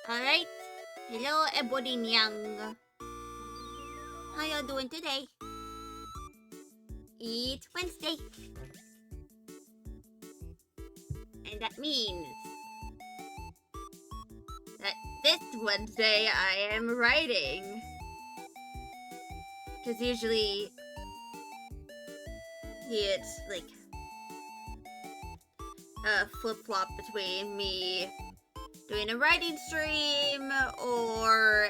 Alright. Hello, everybody young. How y'all doing today? It's Wednesday. And that means that this Wednesday I am writing. Because usually it's like a flip-flop between me doing a writing stream or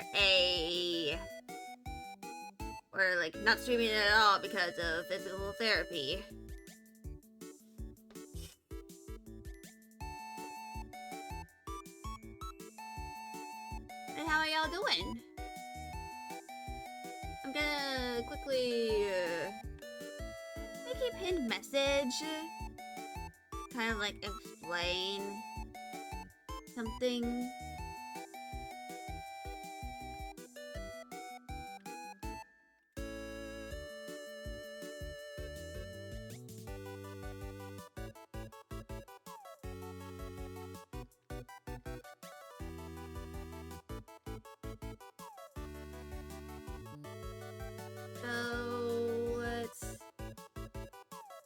like not streaming at all because of physical therapy. And how are y'all doing? I'm gonna quickly make a pinned message, kind of like explain something. So let's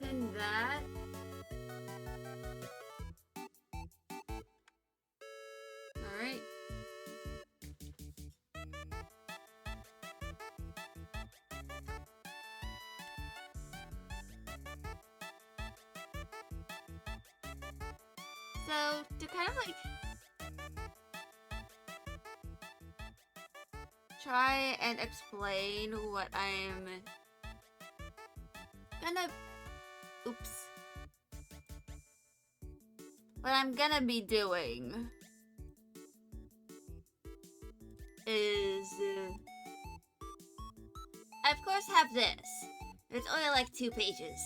pin that. Alright. So to kind of like try and explain what I'm gonna be doing is I of course have this. It's only like 2 pages.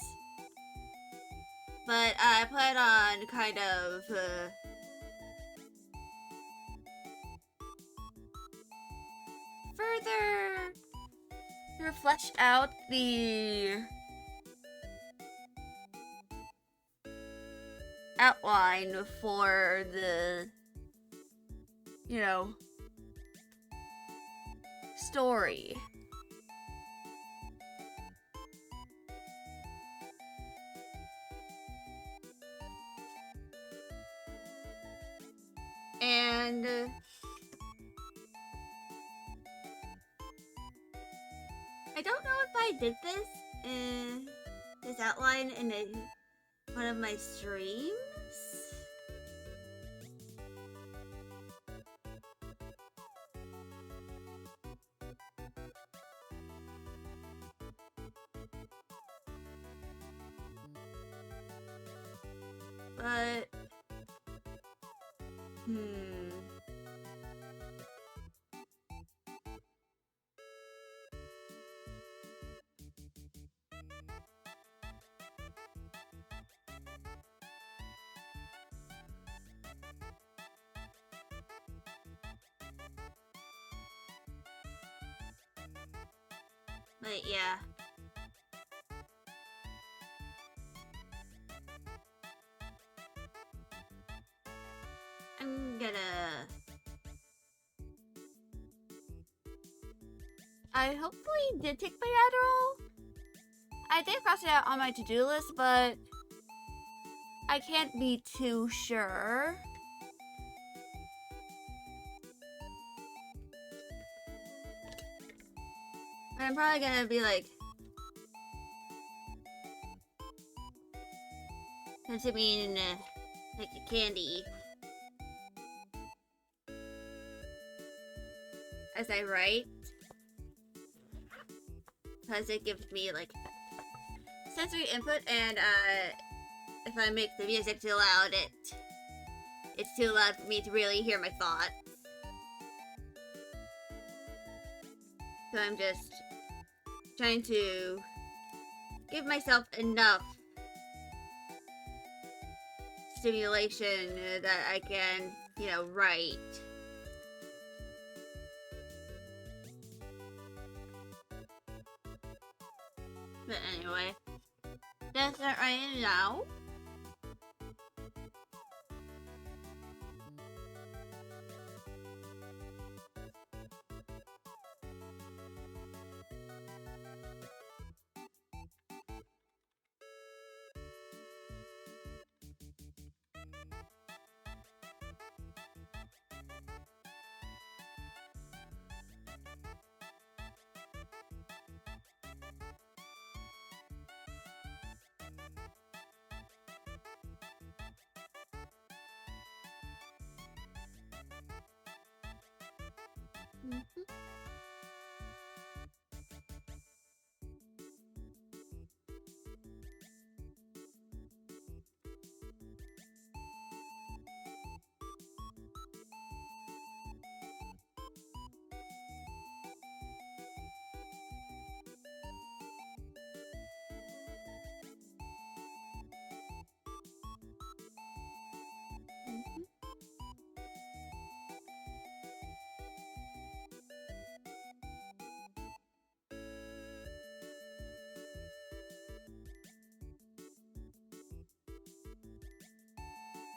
But I plan on kind of further flesh out the outline for the, story. And I don't know if I did this outline in one of my streams. But yeah. I hopefully did take my Adderall. I did cross it out on my to-do list, but I can't be too sure. I'm probably gonna be like consuming like a candy as I write, because it gives me like sensory input, and if I make the music too loud, it's too loud for me to really hear my thoughts. So I'm just trying to give myself enough stimulation that I can, write. But anyway, that's it right now. Mhm. Mhm.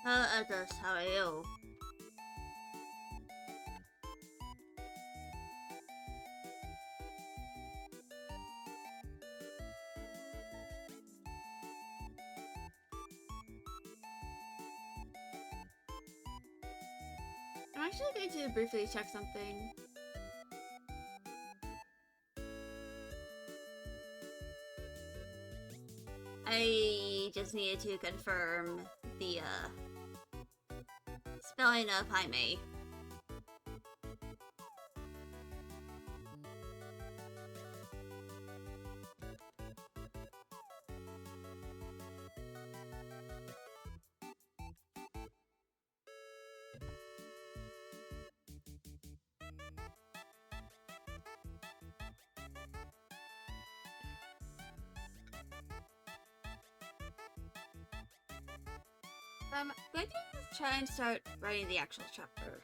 Others, how are you? I'm actually going to briefly check something. I just needed to confirm the spelling of Jaime. I'm going to try and start writing the actual chapter.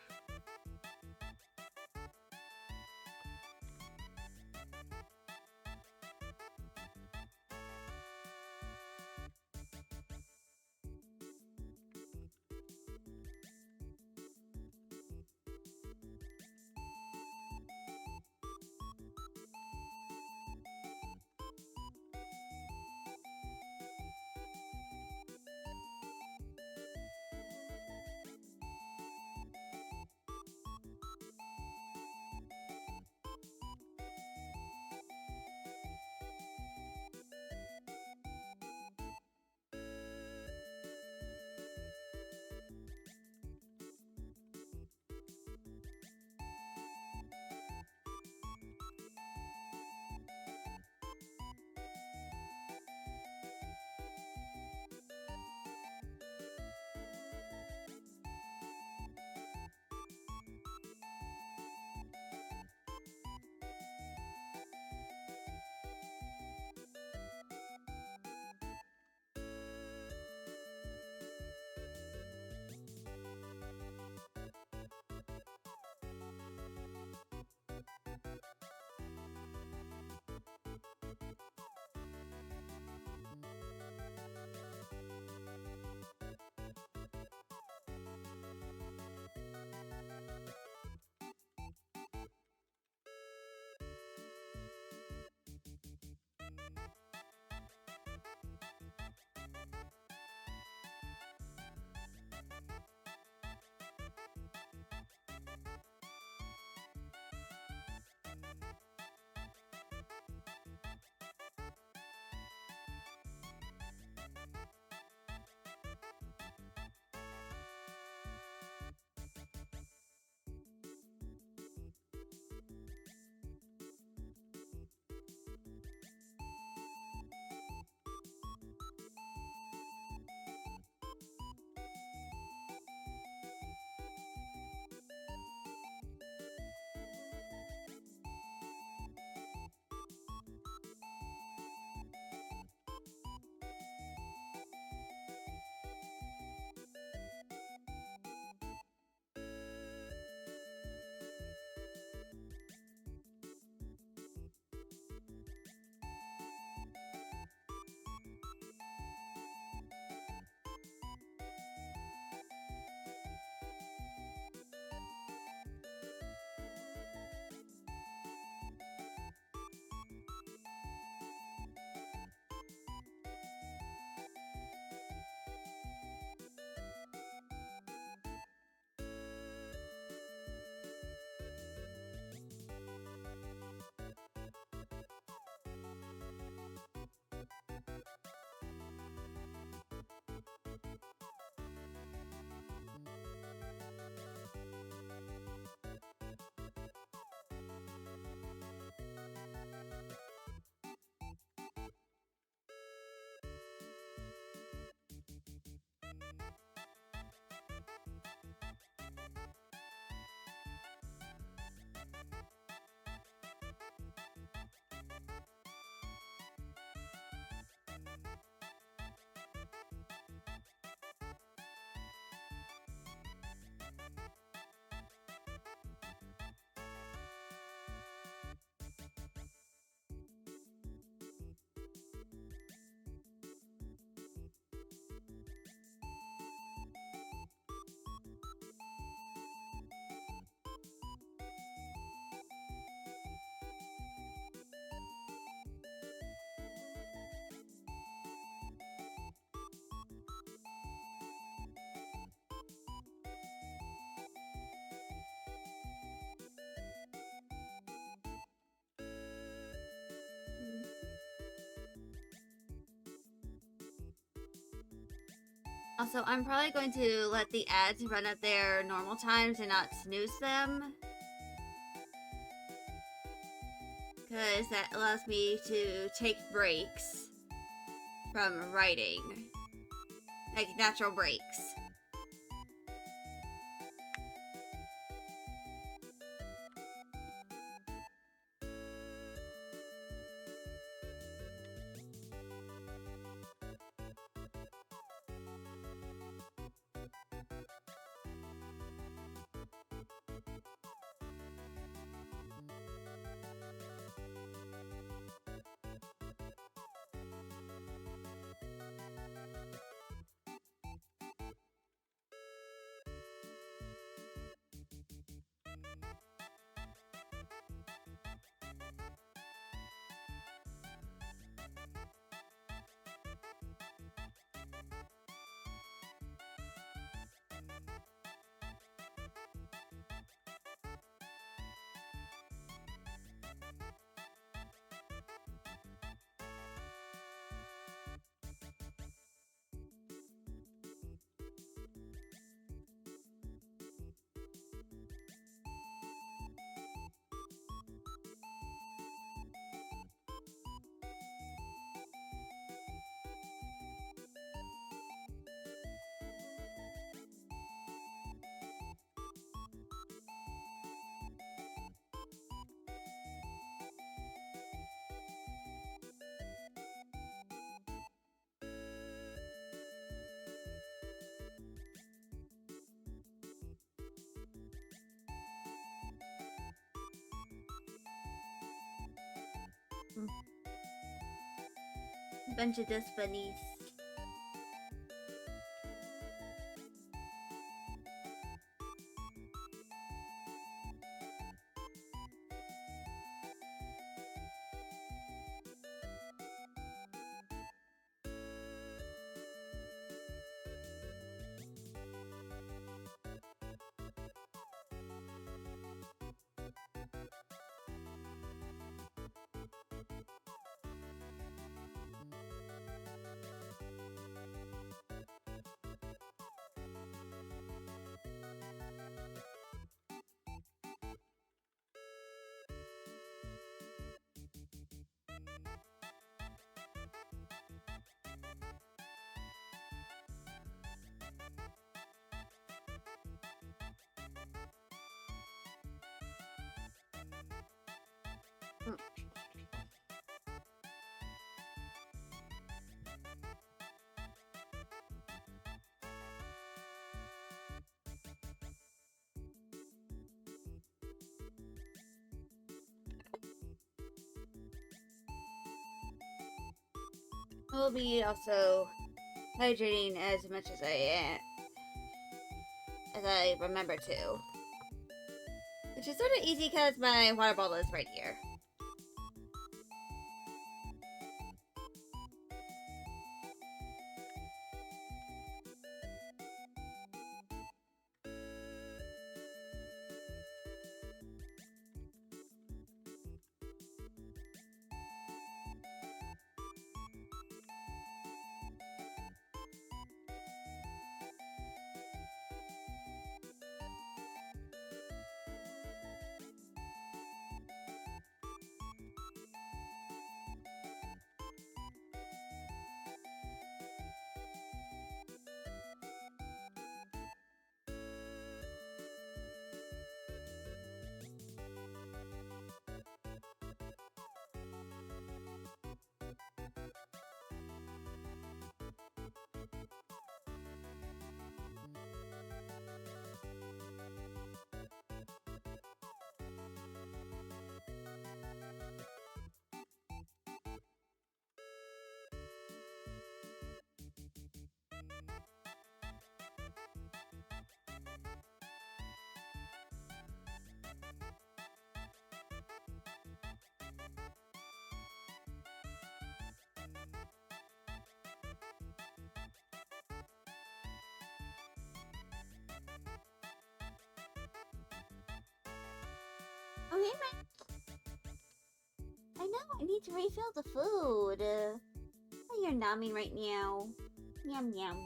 Also, I'm probably going to let the ads run at their normal times and not snooze them. Because that allows me to take breaks from writing. Like, natural breaks. Bunch of dust bunnies. I'll be also hydrating as much as I remember to. Which is sort of easy because my water bottle is right here. Oh, hey, Mike. I know, I need to refill the food. Oh, you're nomming right now. Yum, yum.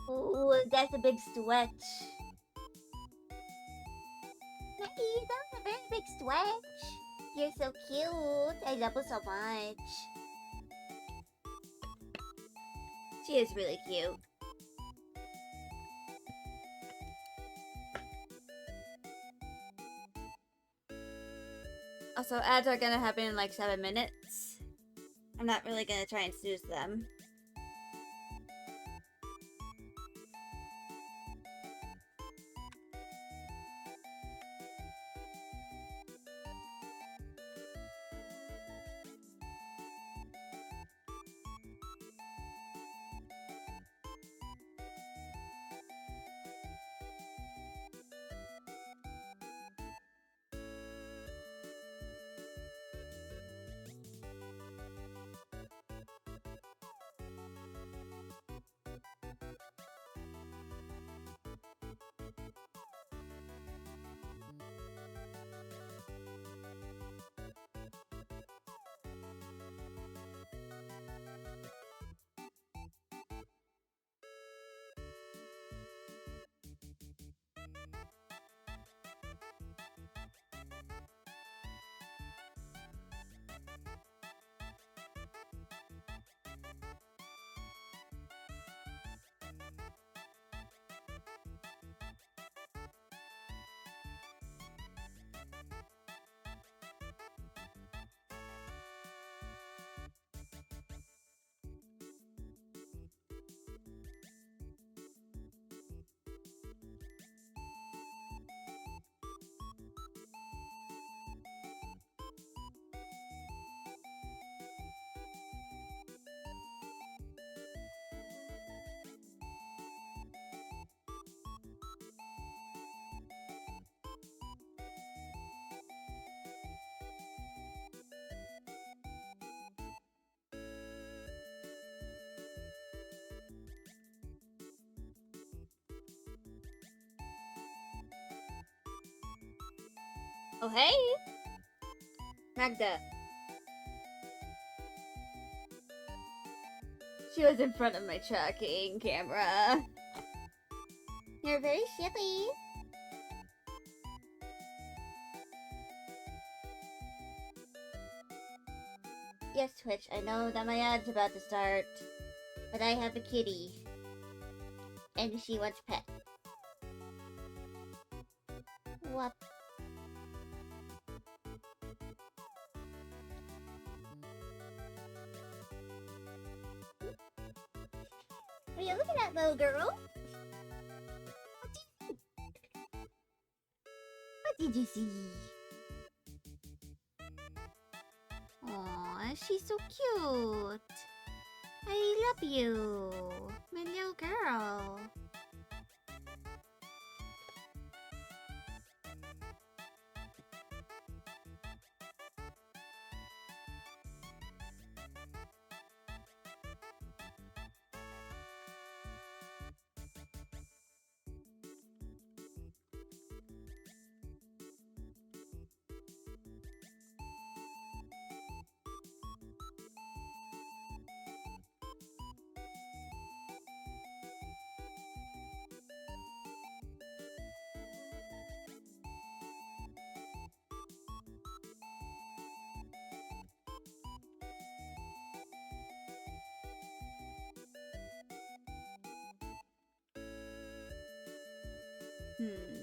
Ooh, that's a big stretch. Maggie, that's a very big stretch. You're so cute. I love you so much. She is really cute. Also, ads are gonna happen in like 7 minutes. I'm not really gonna try and snooze them. Oh, hey! Magda. She was in front of my tracking camera. You're very silly. Yes, Twitch, I know that my ad's about to start, but I have a kitty. And she wants pet. What? Are you looking at, little girl? What did you see? Aw, she's so cute. I love you, my little girl. Hmm.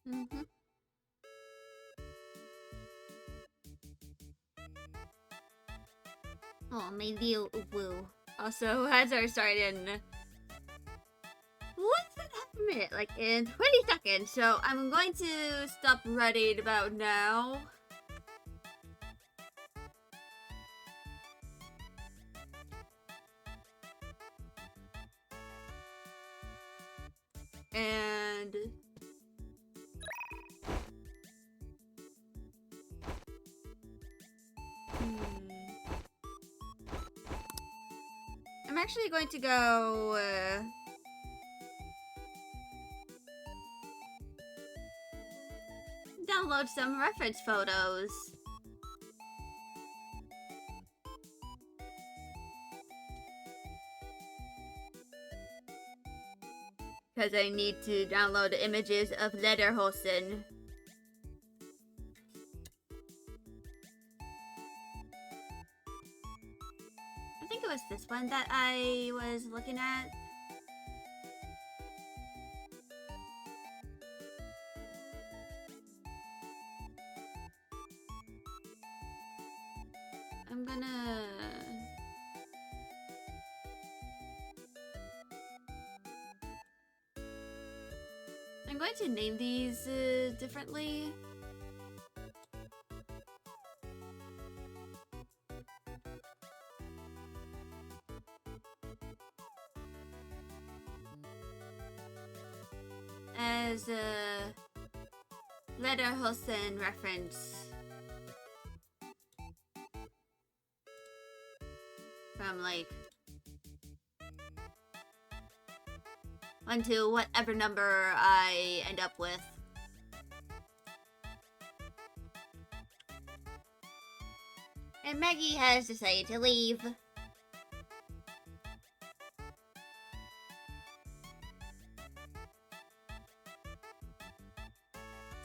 Mm-hmm. Oh, maybe a woo. Also, as are starting. What's that half a minute? Like in 20 seconds. So I'm going to stop writing about now. And I'm actually going to go download some reference photos. Because I need to download images of Lederhosen. I think it was this one that I was looking at. I'm going to name these differently. As a Lederhosen reference from like 1 to whatever number I end up with. And Maggie has decided to leave.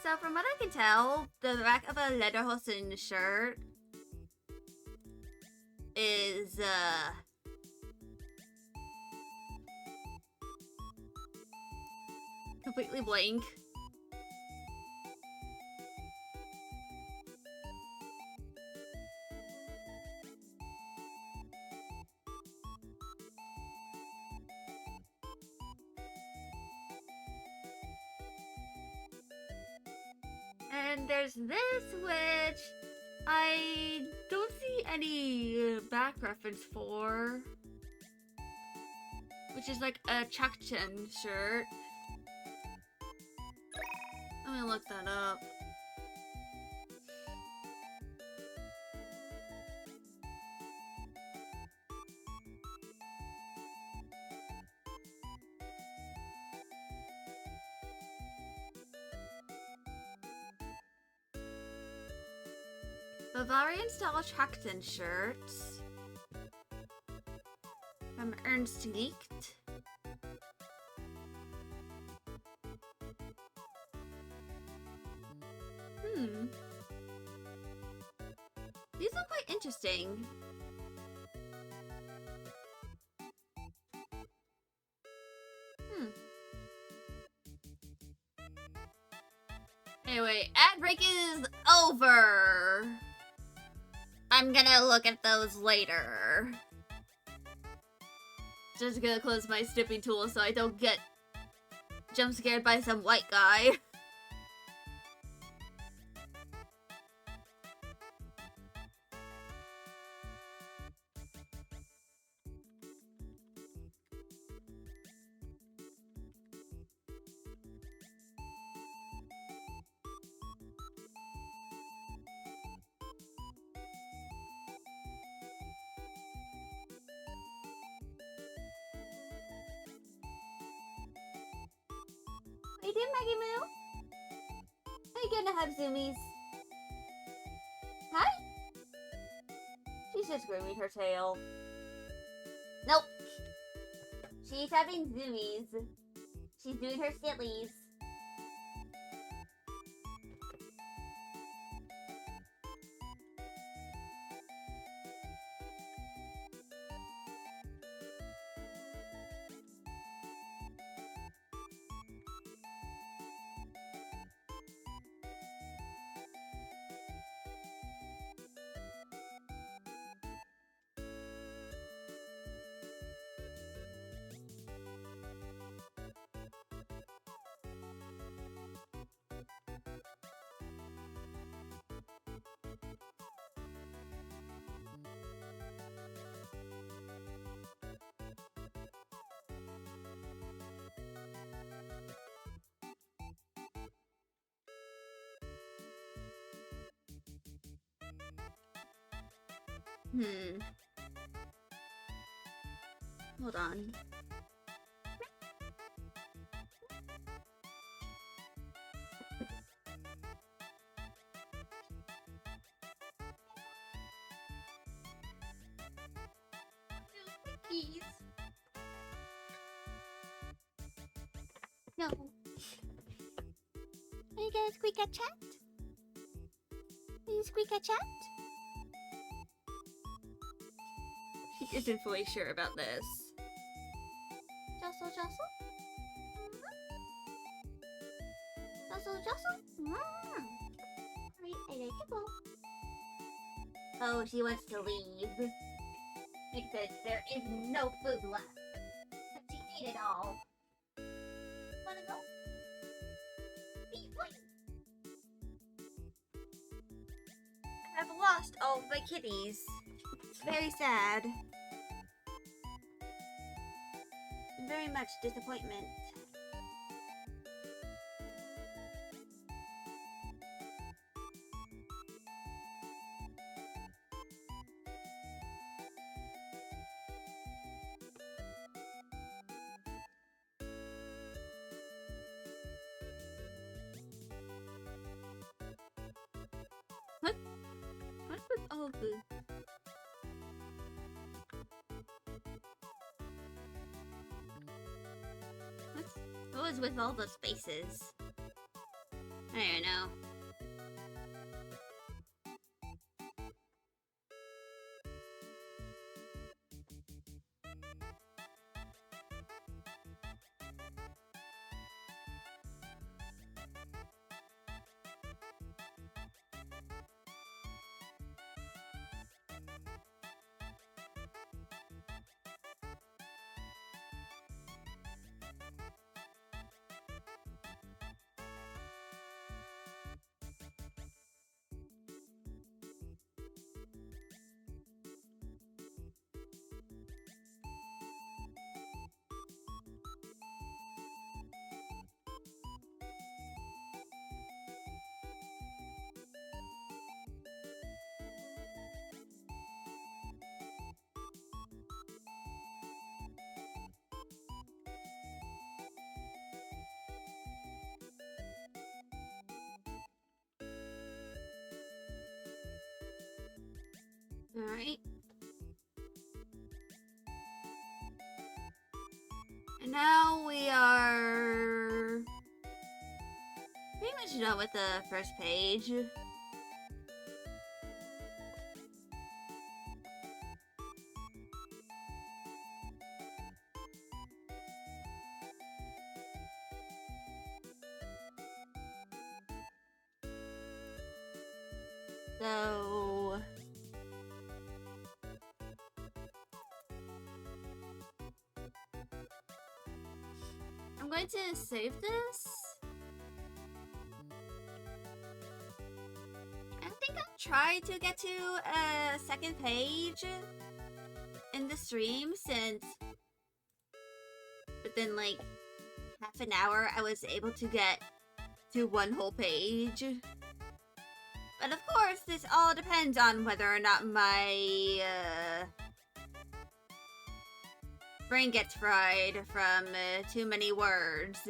So from what I can tell, the back of a Lederhosen shirt is completely blank. And there's this, which I don't see any back reference for, which is like a Chakchen shirt. Let me look that up. Bavarian style Chakchen shirts from Ernst Licht. These look quite interesting. Anyway, ad break is over. I'm gonna look at those later. Just gonna close my snipping tool so I don't get jump scared by some white guy. What you doing, Maggie Moo? Are you gonna have zoomies? Hi? She's just grooming her tail. Nope. She's having zoomies. She's doing her sillies. Hold on. Keys. No. Are you gonna squeak a chat? Will you squeak a chat? She isn't fully sure about this. Jostle, jostle? Jostle, jostle? I like to go. Oh, she wants to leave. Because there is no food left. But she ate it all. Wanna go? Be free. I've lost all of my kitties. It's very sad. Very much disappointment. What? What was all of the... What was with all the spaces? I don't know. Alright. And now we are pretty much done with the first page. So I'm going to save this. I think I'll try to get to a second page in the stream since within like half an hour I was able to get to one whole page. But of course, this all depends on whether or not my brain gets fried from too many words.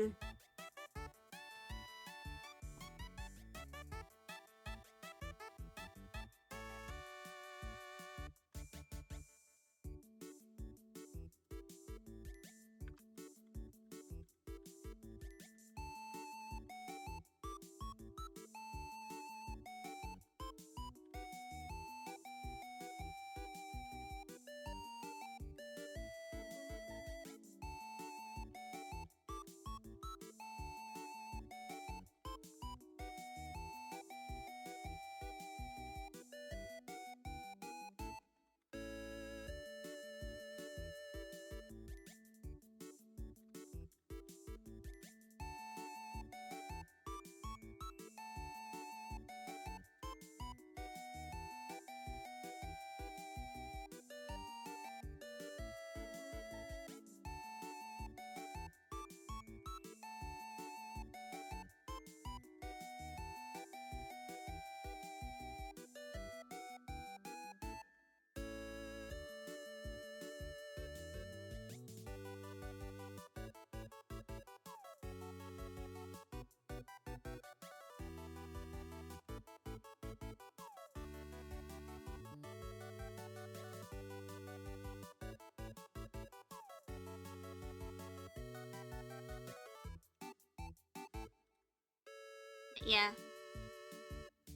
yeah.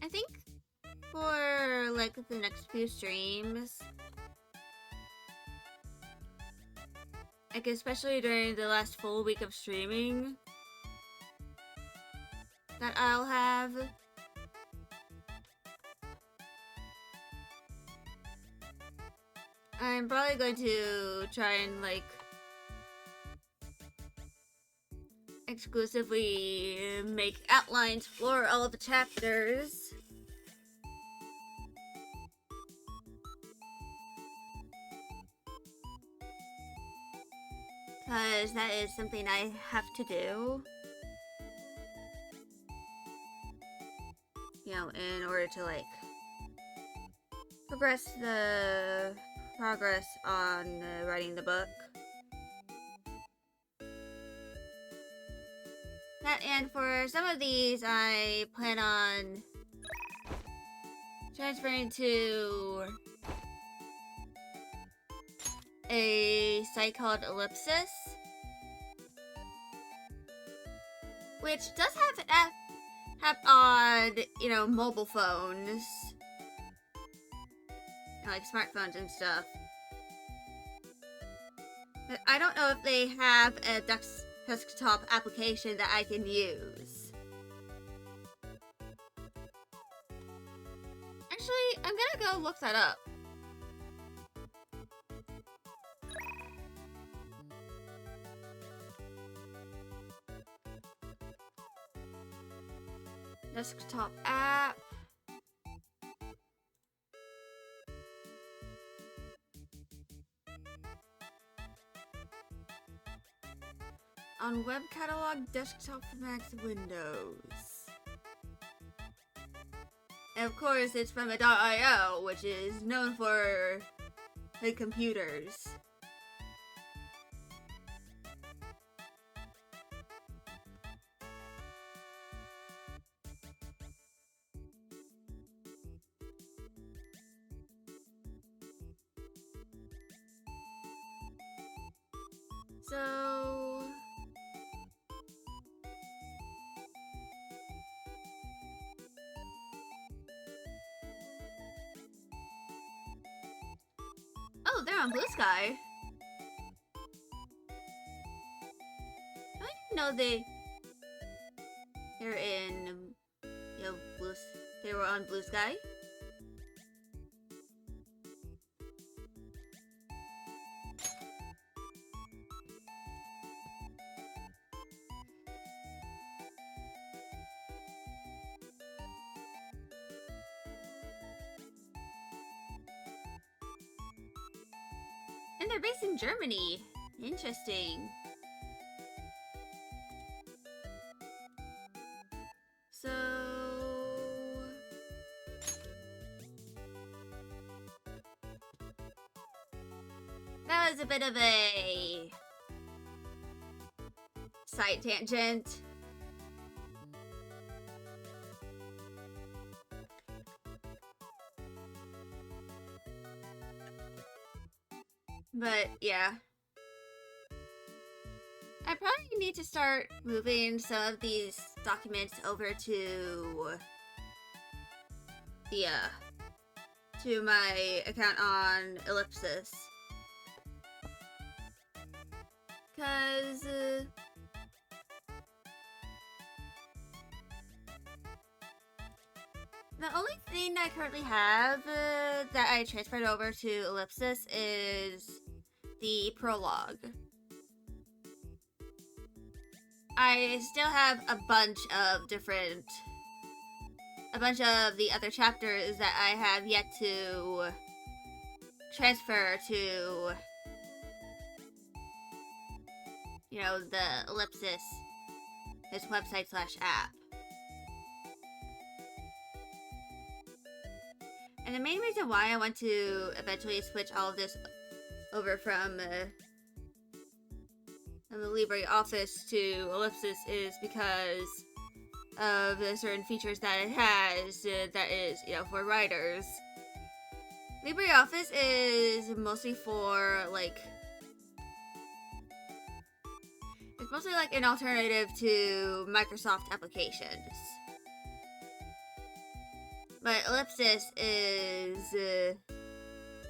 I think for like the next few streams, like especially during the last full week of streaming that I'll have, I'm probably going to try and like exclusively make outlines for all of the chapters. Because that is something I have to do. You know, in order to like progress on writing the book. That, and for some of these, I plan on transferring to a site called Ellipsis, which does have an app on, you know, mobile phones, like smartphones and stuff. But I don't know if they have a desktop application that I can use. Actually, I'm gonna go look that up. Desktop app. On web catalog, desktop for Mac Windows. And of course, it's from a .io, which is known for the computers. So oh, they're on Blue Sky. I didn't know they're in, you know, they were on Blue Sky. And they're based in Germany. Interesting. So that was a bit of a side tangent. But yeah, I probably need to start moving some of these documents over to the to my account on Ellipsis, cause the only thing I currently have that I transferred over to Ellipsis is the prologue. I still have a bunch of the other chapters that I have yet to transfer to, you know, the Ellipsis, this website/app. And the main reason why I want to eventually switch all of this over from the LibreOffice to Ellipsis is because of the certain features that it has that is, you know, for writers. LibreOffice is mostly for, like, it's mostly like an alternative to Microsoft applications. But Ellipsis is,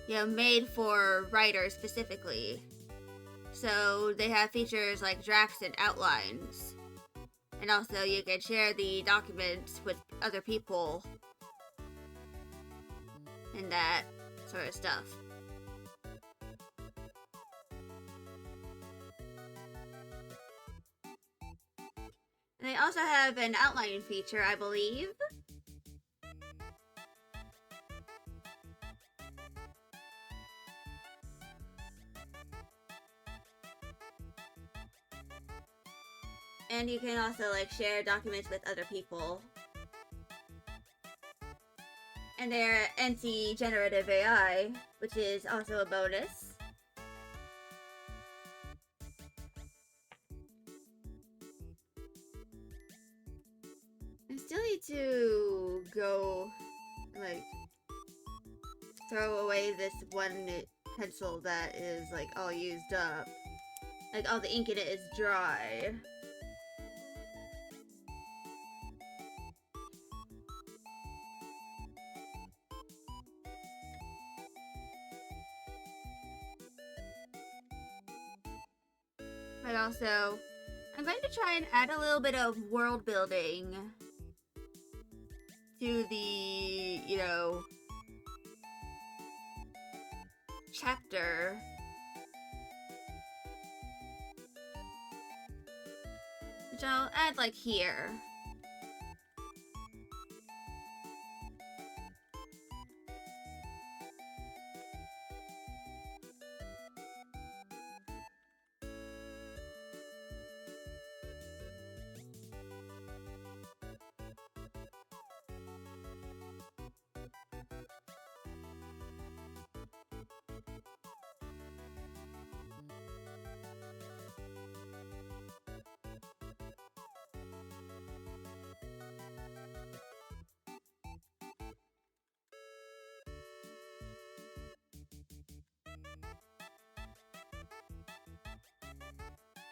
made for writers specifically. So they have features like drafts and outlines. And also you can share the documents with other people. And that sort of stuff. And they also have an outlining feature, I believe. And you can also like share documents with other people. And they're anti-generative AI, which is also a bonus. I still need to go, like, throw away this one pencil that is, like, all used up. Like, all the ink in it is dry. But also, I'm going to try and add a little bit of world building to the, chapter. Which I'll add, like, here.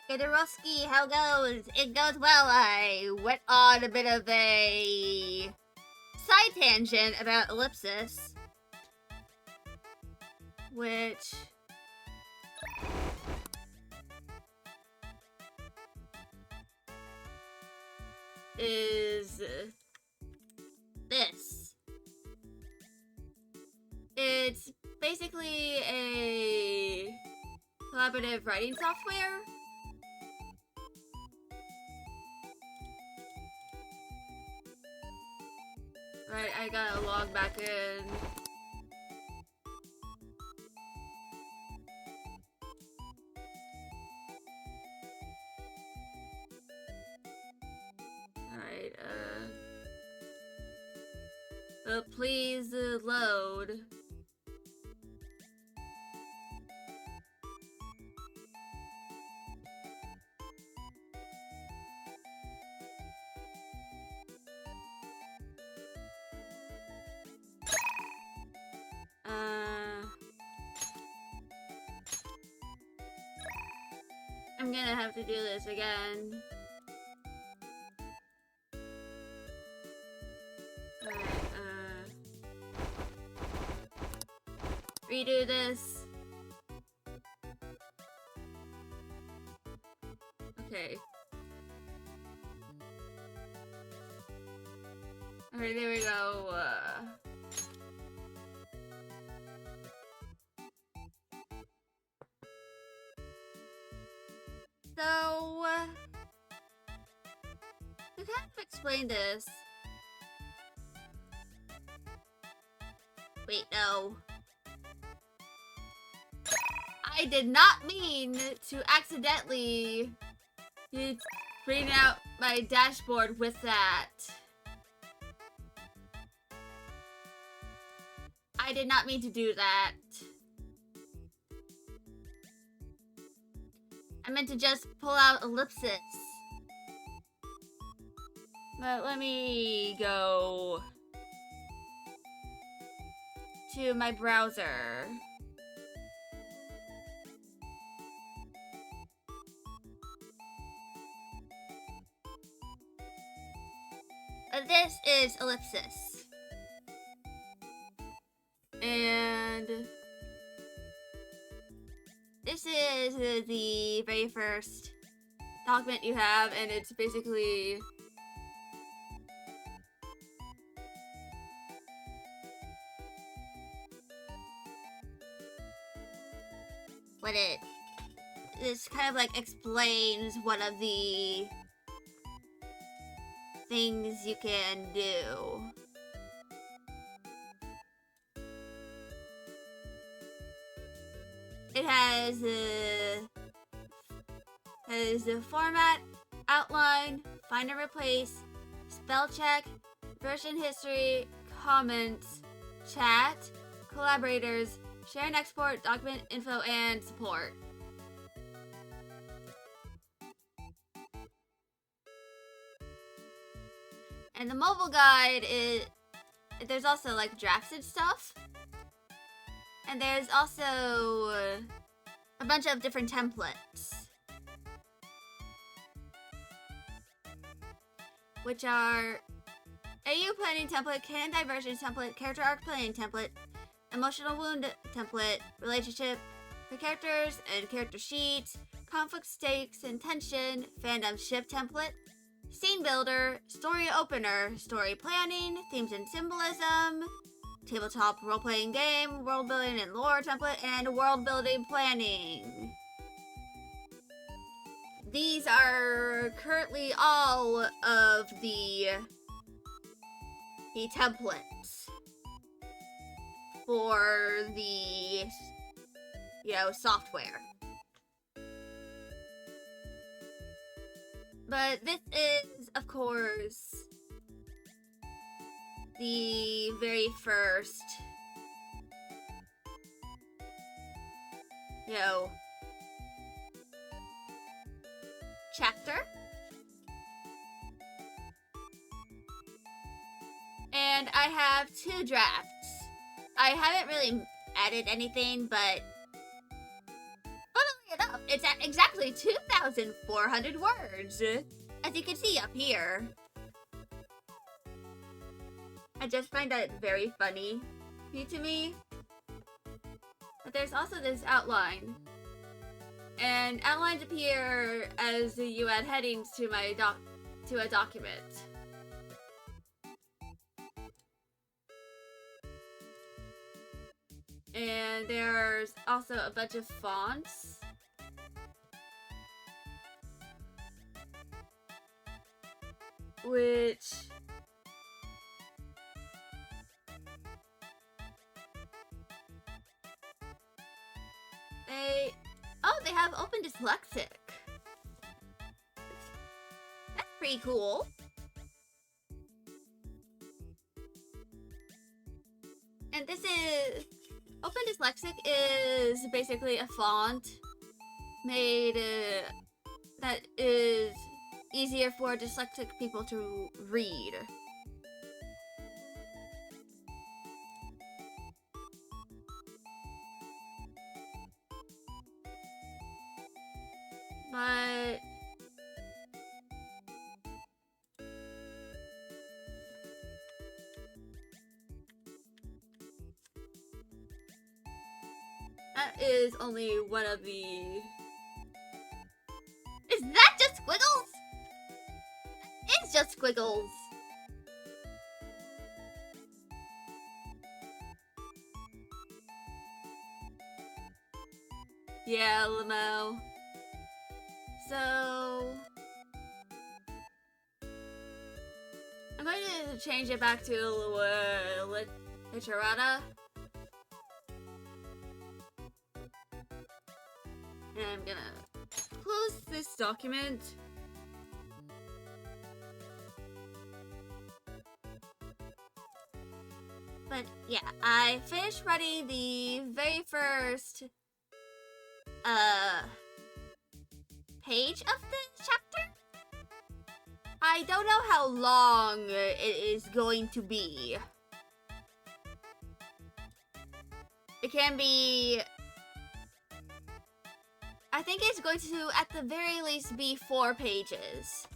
Hey, Dorowski, how goes? It goes well. I went on a bit of a side tangent about Ellipsis, which is this. It's basically a collaborative writing software. Right, I gotta log back in. Alright, please load. I'm gonna have to do this again. Alright, redo this. Okay. Alright, there we go. So, to kind of explain this. Wait, no. I did not mean to accidentally bring out my dashboard with that. I did not mean to do that. I meant to just pull out Ellipsis. But let me go to my browser. This is Ellipsis. this is the very first document you have, and it's basically What it? this kind of like explains one of the things you can do. It has the format, outline, find and replace, spell check, version history, comments, chat, collaborators, share and export, document info, and support. And the mobile guide is, there's also like drafted stuff. And there's also a bunch of different templates, which are AU planning template, canon diversion template, character arc planning template, emotional wound template, relationship for characters and character sheets, conflict stakes and tension, fandom ship template, scene builder, story opener, story planning, themes and symbolism, tabletop role-playing game, world building and lore template, and world building planning. These are currently all of the templates for the, software. But this is, of course, the very first, chapter. And I have 2 drafts. I haven't really added anything, but funnily enough, it's at exactly 2,400 words, as you can see up here. I just find that very funny to me. But there's also this outline. And outlines appear as you add headings to a document. And there's also a bunch of fonts. Which they have Open Dyslexic. That's pretty cool. And this is Open Dyslexic is basically a font made that is easier for dyslexic people to read. But that is only one of the... Is that just squiggles? It's just squiggles. Yeah, Lamo. So I'm going to change it back to Literata. And I'm gonna close this document. But yeah, I finished writing the very first page of this chapter. I don't know how long it is going to be. It can be... I think it's going to, at the very least, be 4 pages.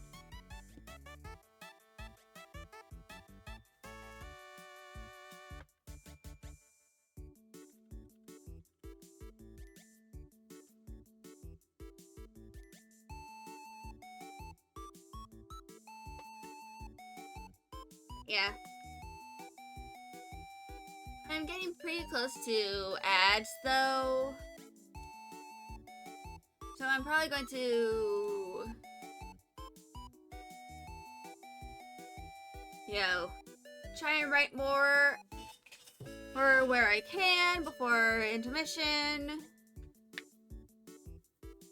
Yeah. I'm getting pretty close to ads, though. So I'm probably going to... try and write more for where I can before intermission.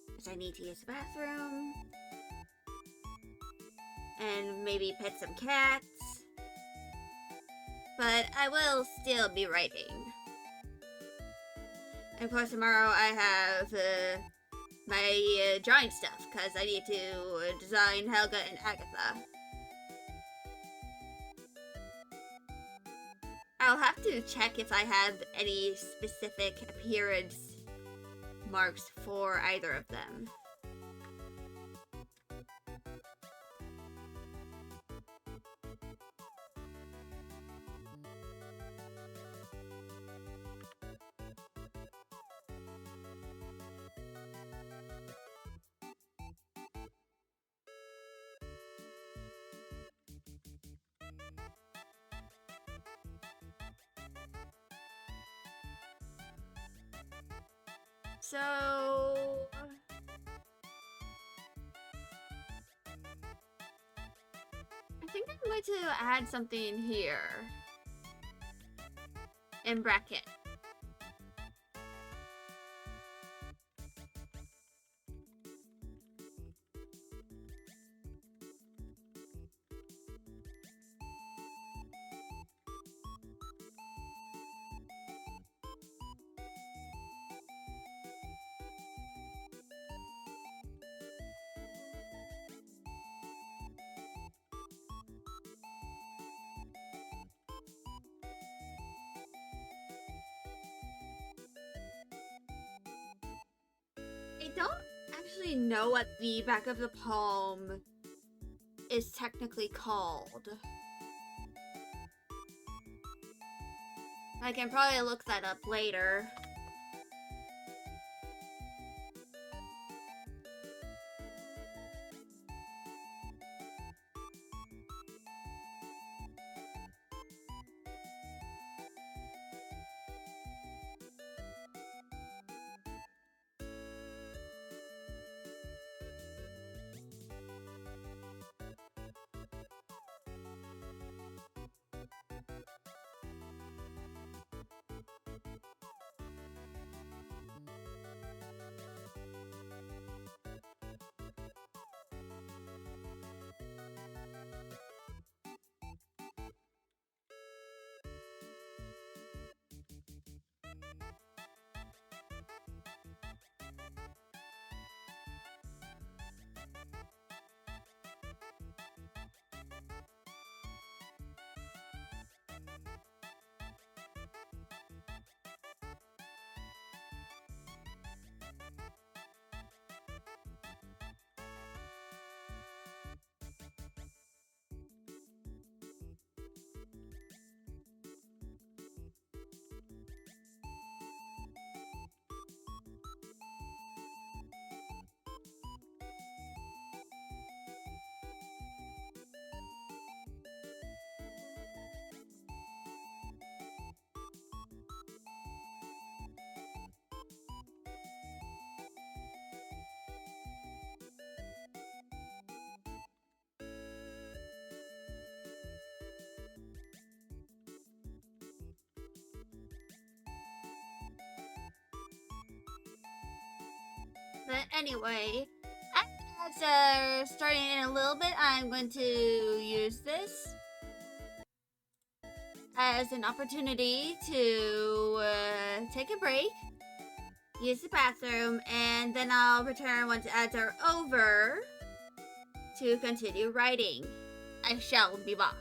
Because I need to use the bathroom. And maybe pet some cats. But I will still be writing. And of course tomorrow I have my drawing stuff, because I need to design Helga and Agatha. I'll have to check if I have any specific appearance marks for either of them. So... I think I'm going to add something here. In bracket. I don't actually know what the back of the palm is technically called. I can probably look that up later. But anyway, as starting in a little bit, I'm going to use this as an opportunity to take a break, use the bathroom, and then I'll return once ads are over to continue writing. I shall be back.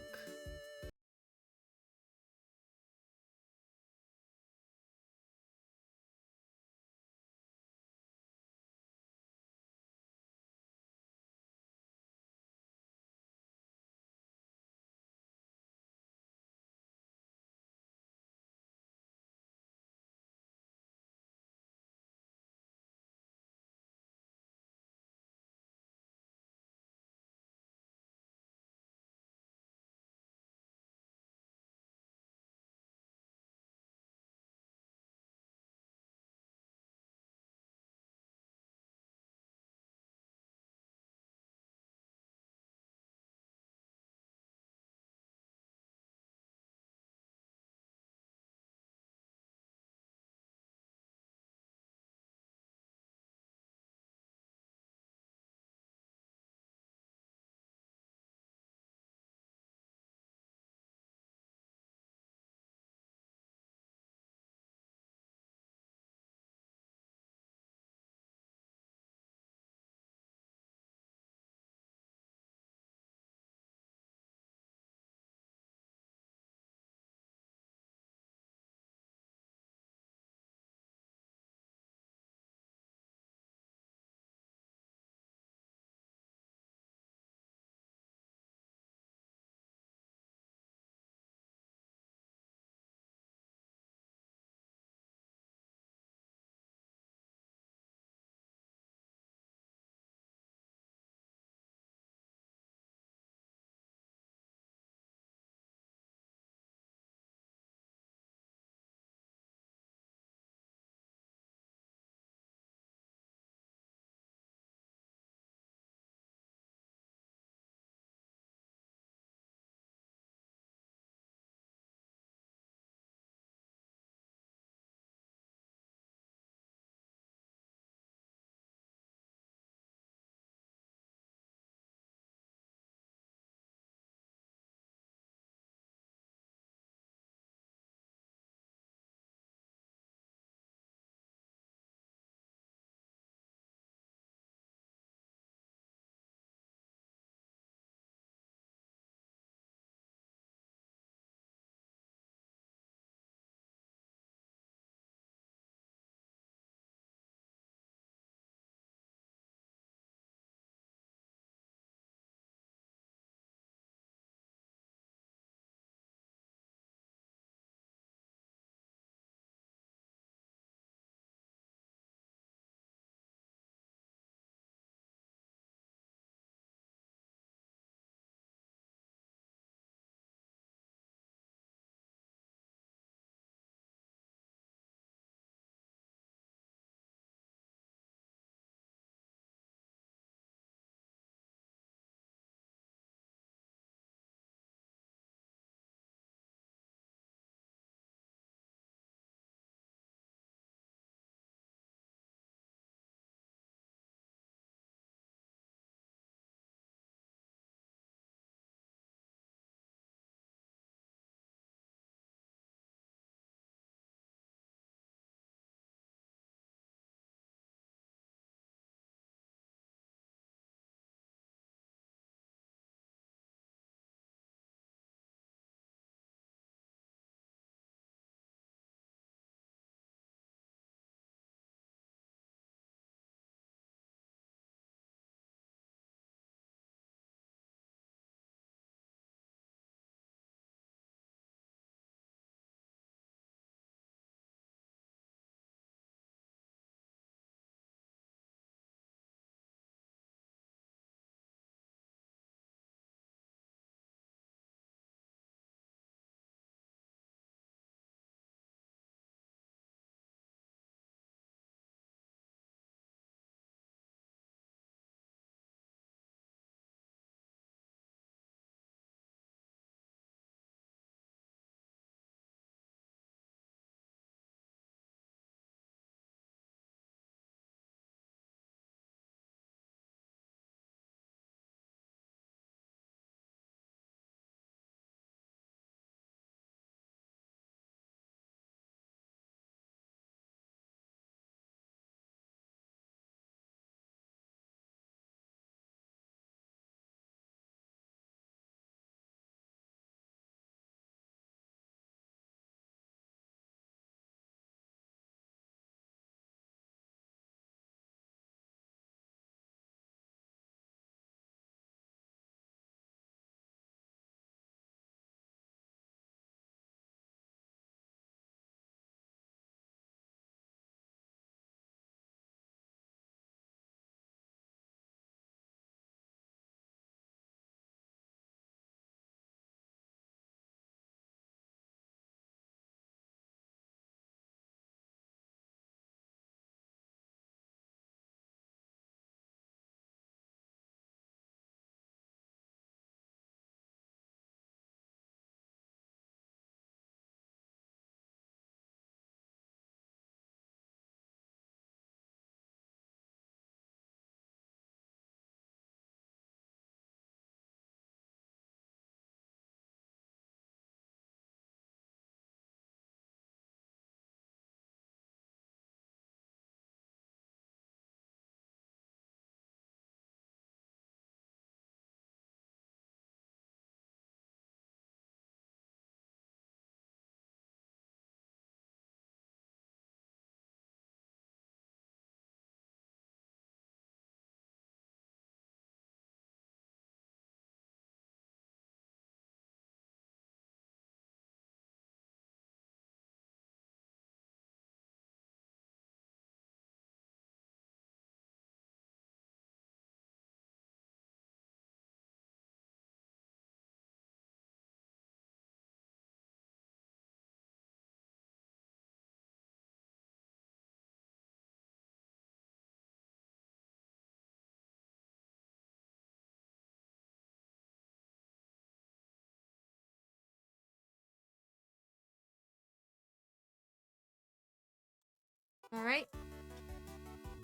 Alright.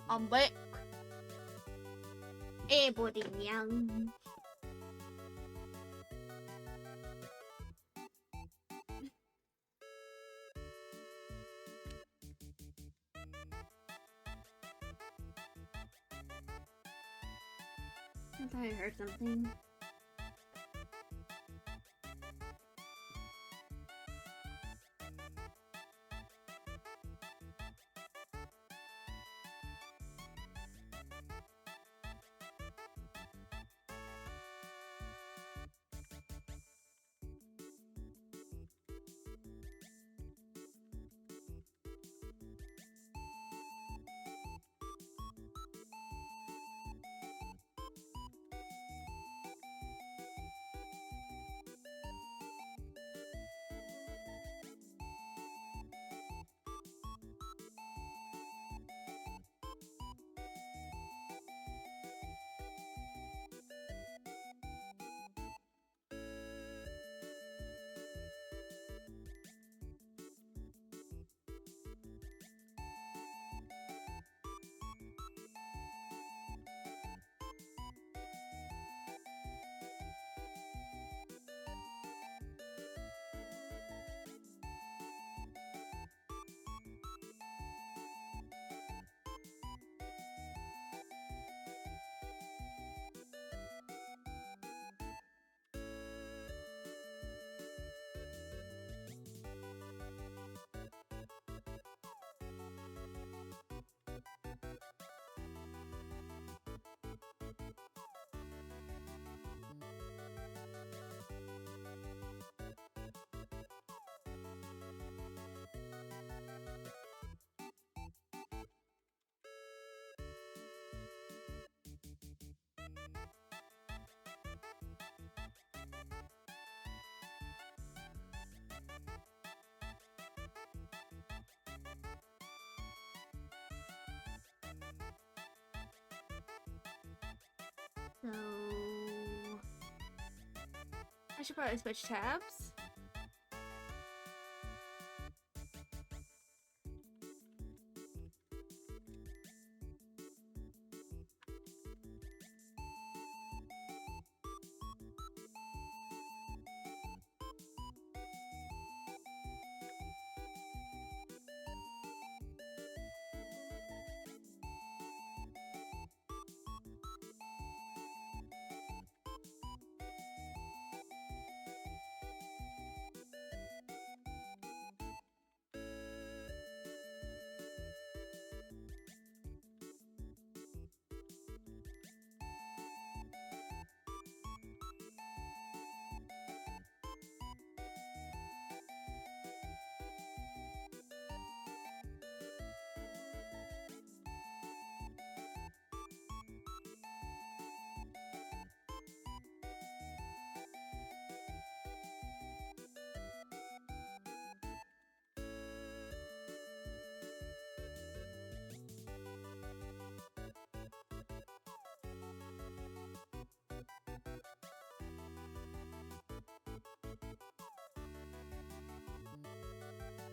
I'm back. Eh, pudding young. I thought I heard something. So... I should probably switch tabs.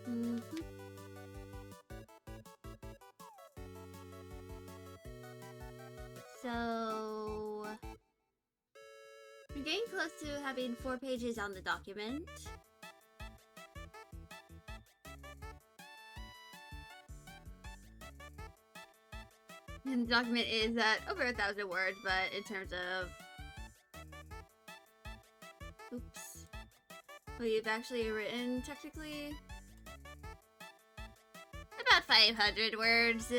Mhm. So... We're getting close to having 4 pages on the document. And the document is at over 1,000 words, but in terms of... Oops. What you've actually written, technically... About 500 words.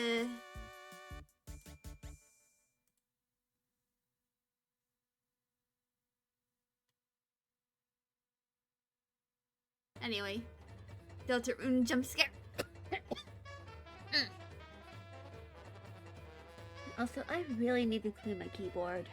Anyway. Delta Rune jump scare. Also, I really need to clean my keyboard.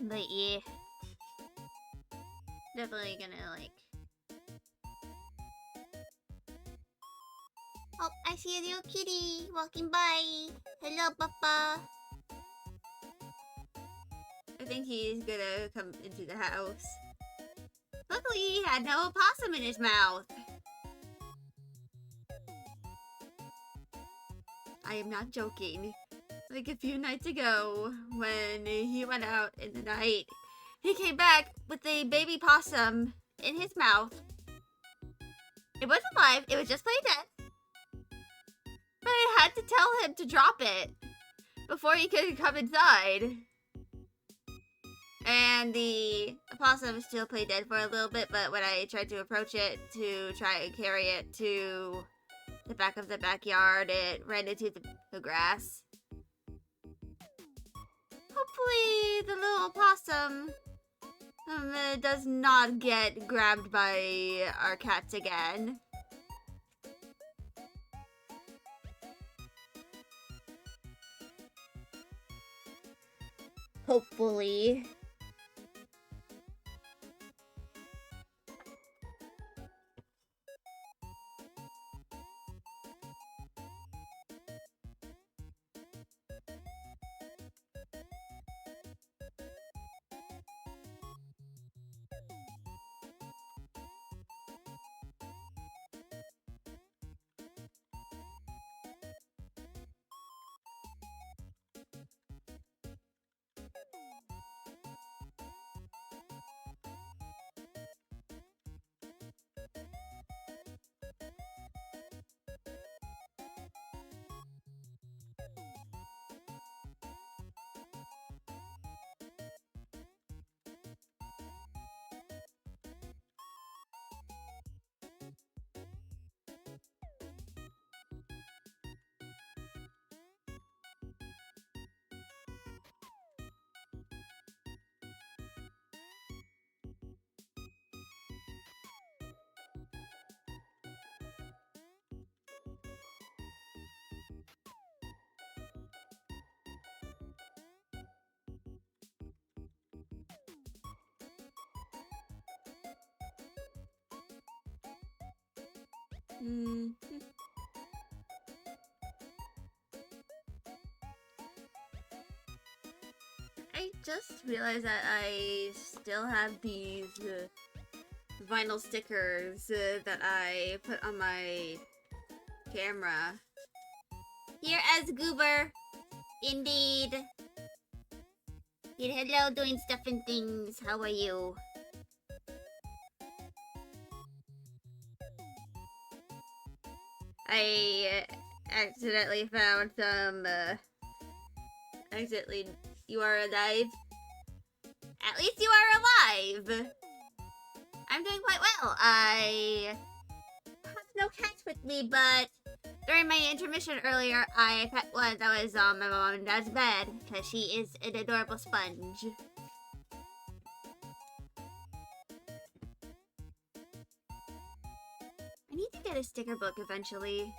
But yeah, definitely gonna like. Oh, I see a little kitty walking by. Hello, Papa. I think he's gonna come into the house. Luckily, he had no opossum in his mouth. I am not joking. Like a few nights ago, when he went out in the night, he came back with a baby possum in his mouth. It wasn't alive, it was just play dead. But I had to tell him to drop it before he could come inside. And the opossum still played dead for a little bit, but when I tried to approach it to try and carry it to the back of the backyard, it ran into the grass. Hopefully the little opossum does not get grabbed by our cats again. Hopefully. I just realized that I still have these vinyl stickers that I put on my camera. Here as Goober. Indeed. Hello, doing stuff and things. How are you? I accidentally found some, you are alive? At least you are alive. I'm doing quite well. I have no cats with me, but during my intermission earlier, I pet one that was on my mom and dad's bed because she is an adorable sponge. I need to get a sticker book eventually.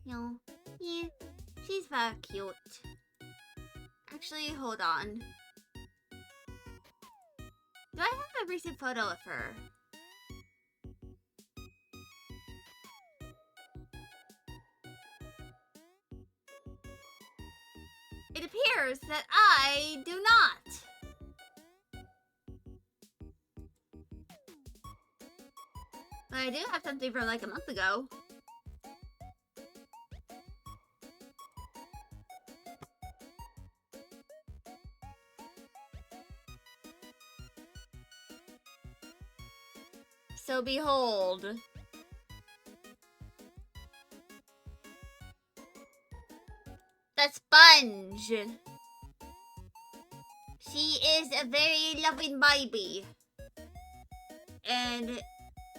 You know, yeah, she's very cute. Actually, hold on. Do I have a recent photo of her? It appears that I do not. But I do have something from like a month ago. So behold. The sponge. She is a very loving baby. And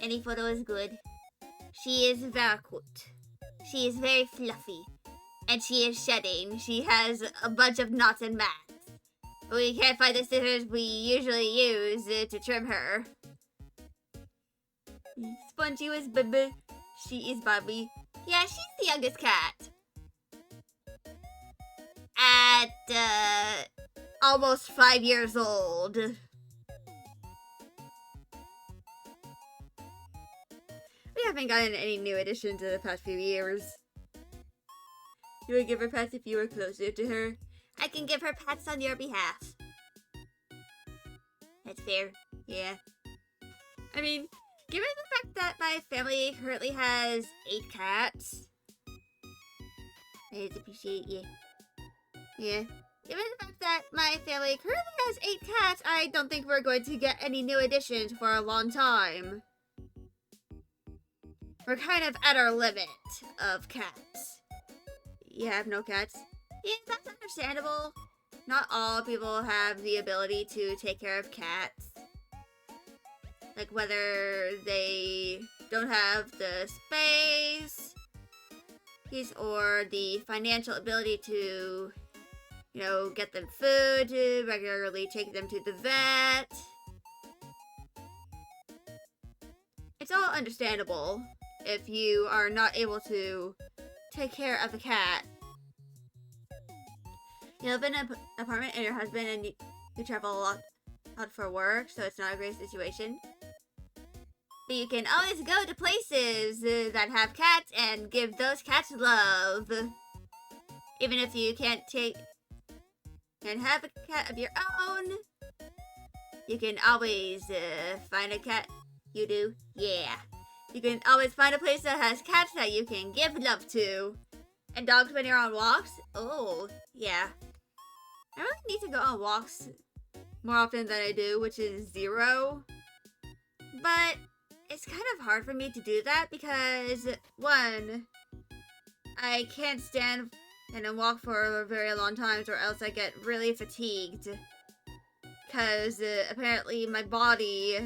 any photo is good. She is very cute. She is very fluffy. And she is shedding. She has a bunch of knots and mats. But we can't find the scissors we usually use to trim her. Spongy was baby. She is Bobby. Yeah, she's the youngest cat. At almost 5 years old. We haven't gotten any new additions in the past few years. You would give her pets if you were closer to her. I can give her pets on your behalf. That's fair. Yeah. I mean, given the fact that my family currently has 8 cats, I just appreciate you. Yeah. Given the fact that my family currently has 8 cats, I don't think we're going to get any new additions for a long time. We're kind of at our limit of cats. You have no cats? Yeah, that's understandable. Not all people have the ability to take care of cats. Like whether they don't have the space or the financial ability to, you know, get them food, to regularly take them to the vet. It's all understandable if you are not able to take care of a cat. You live in an apartment and your husband and you travel a lot for work, so it's not a great situation. But you can always go to places that have cats and give those cats love. Even if you can't have a cat of your own, you can always find a cat. You do? Yeah. You can always find a place that has cats that you can give love to. And dogs when you're on walks? Oh, yeah. I really need to go on walks more often than I do, which is 0. But it's kind of hard for me to do that because, 1, I can't stand and walk for very long times or else I get really fatigued. Because apparently my body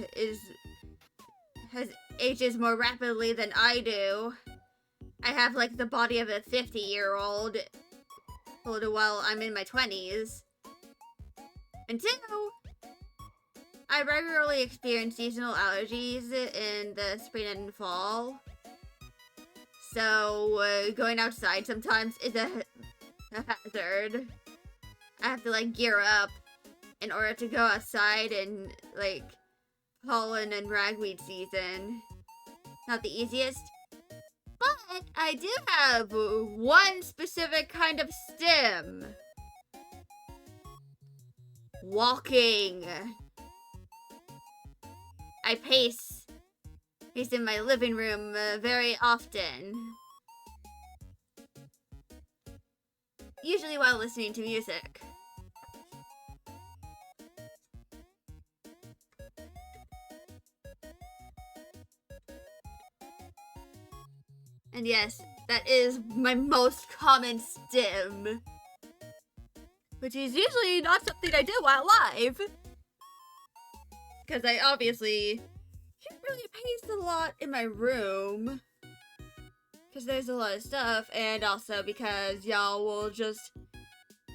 ages more rapidly than I do. I have like the body of a 50-year-old while I'm in my 20s. And 2, I regularly experience seasonal allergies in the spring and fall. So going outside sometimes is a hazard. I have to like gear up in order to go outside in like pollen and ragweed season. Not the easiest. But I do have one specific kind of stim. Walking. I pace in my living room very often. Usually while listening to music. And yes, that is my most common stim. which is usually not something I do while live. Because I obviously can't really paste a lot in my room. Because there's a lot of stuff, and also because y'all will just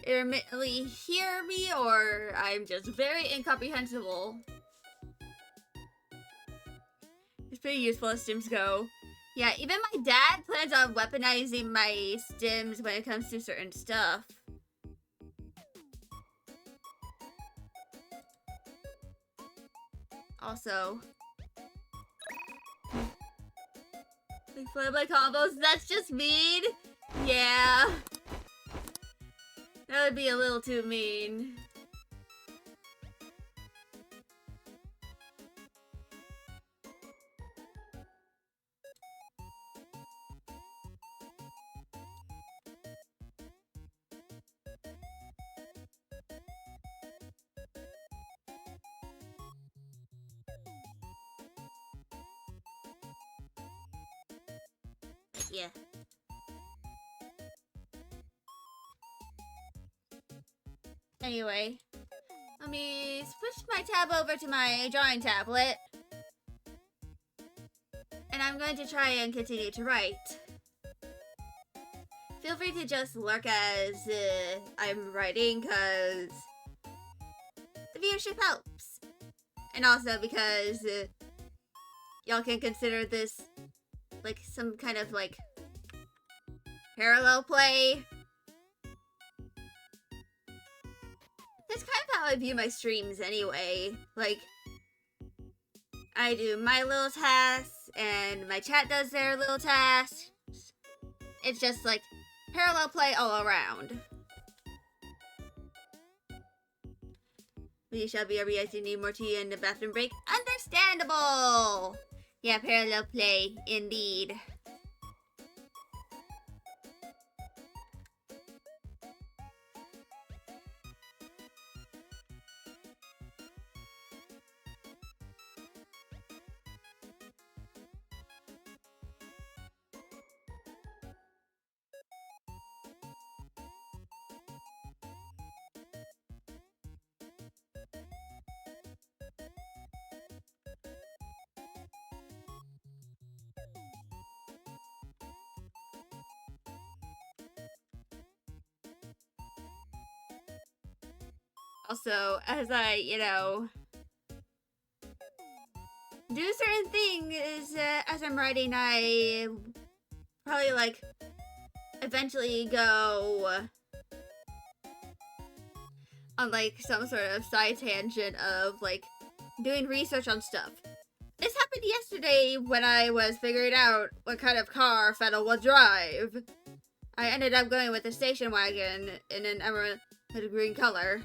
intermittently hear me, or I'm just very incomprehensible. It's pretty useful as stims go. Yeah, even my dad plans on weaponizing my stims when it comes to certain stuff. Also, like flyby combos, that's just mean. Yeah. That would be a little too mean. Yeah. Anyway, let me switch my tab over to my drawing tablet. And I'm going to try and continue to write. Feel free to just lurk as I'm writing, because the viewership helps. And also because y'all can consider this like some kind of like parallel play. That's kind of how I view my streams anyway. Like, I do my little tasks, and my chat does their little tasks. It's just like parallel play all around. We shall be reacting to more tea in the bathroom break. Understandable! Yeah, parallel play, indeed. Also, as I, do certain things as I'm writing, I probably, like, eventually go on, like, some sort of side tangent of, like, doing research on stuff. This happened yesterday when I was figuring out what kind of car Fennel will drive. I ended up going with a station wagon in an emerald green color.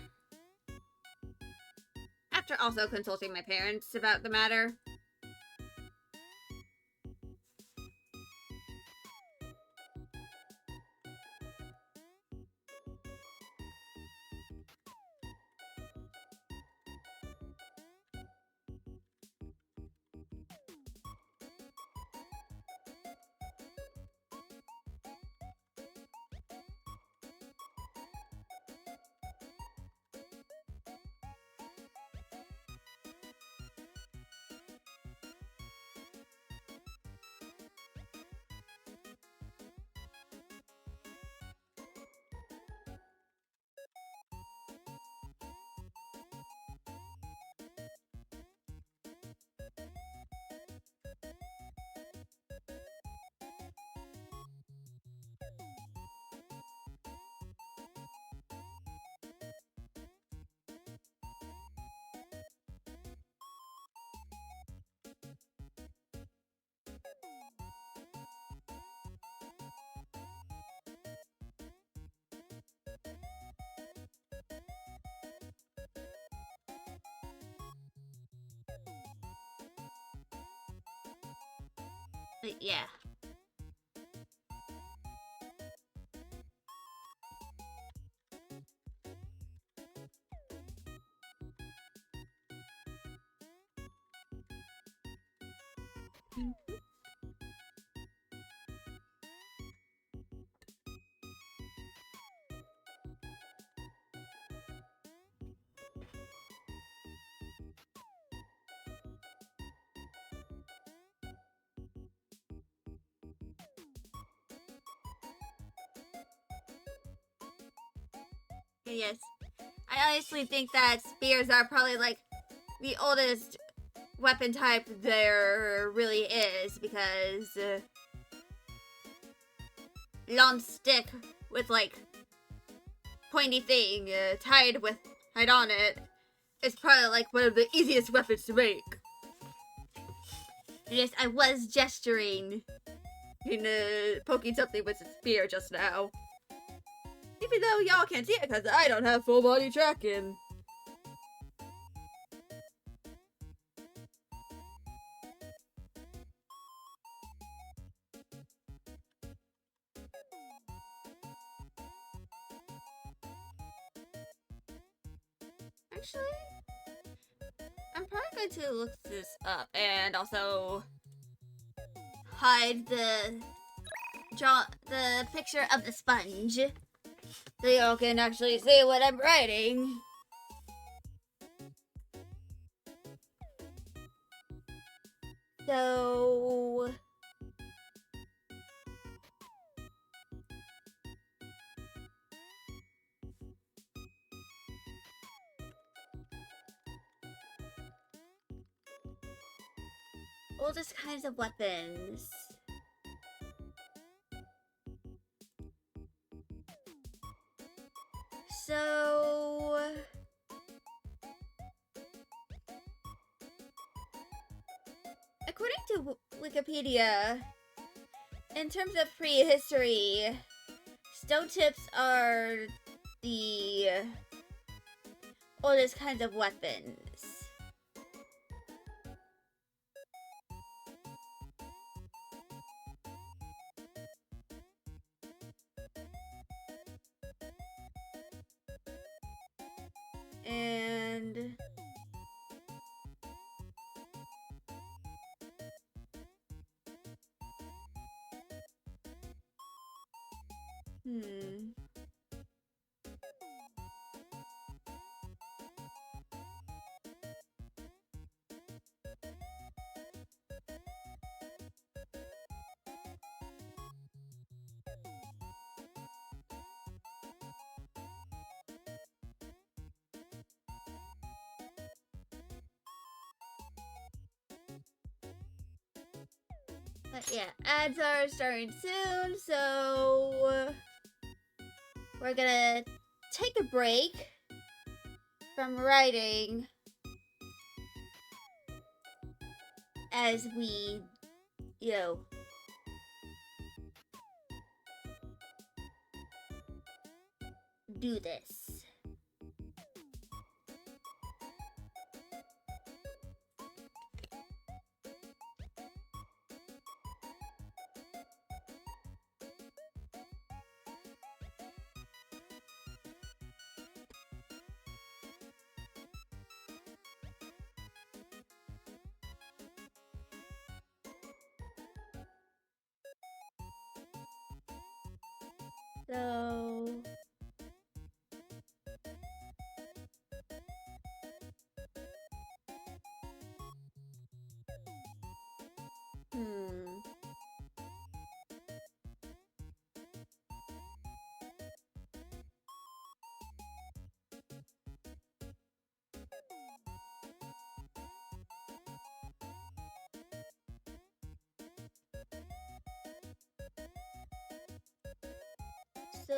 After also consulting my parents about the matter. But yeah. Yes. I honestly think that spears are probably like the oldest weapon type there really is, because long stick with like pointy thing tied on it is probably like one of the easiest weapons to make. Yes, I was gesturing in poking something with a spear just now. Even though y'all can't see it because I don't have full body tracking. Actually, I'm probably going to look this up and also hide the picture of the sponge so y'all can actually see what I'm writing. So oldest kinds of weapons. So according to Wikipedia, in terms of prehistory, stone tips are the oldest kinds of weapons. And but yeah, ads are starting soon, so we're gonna take a break from writing as we, do this. So So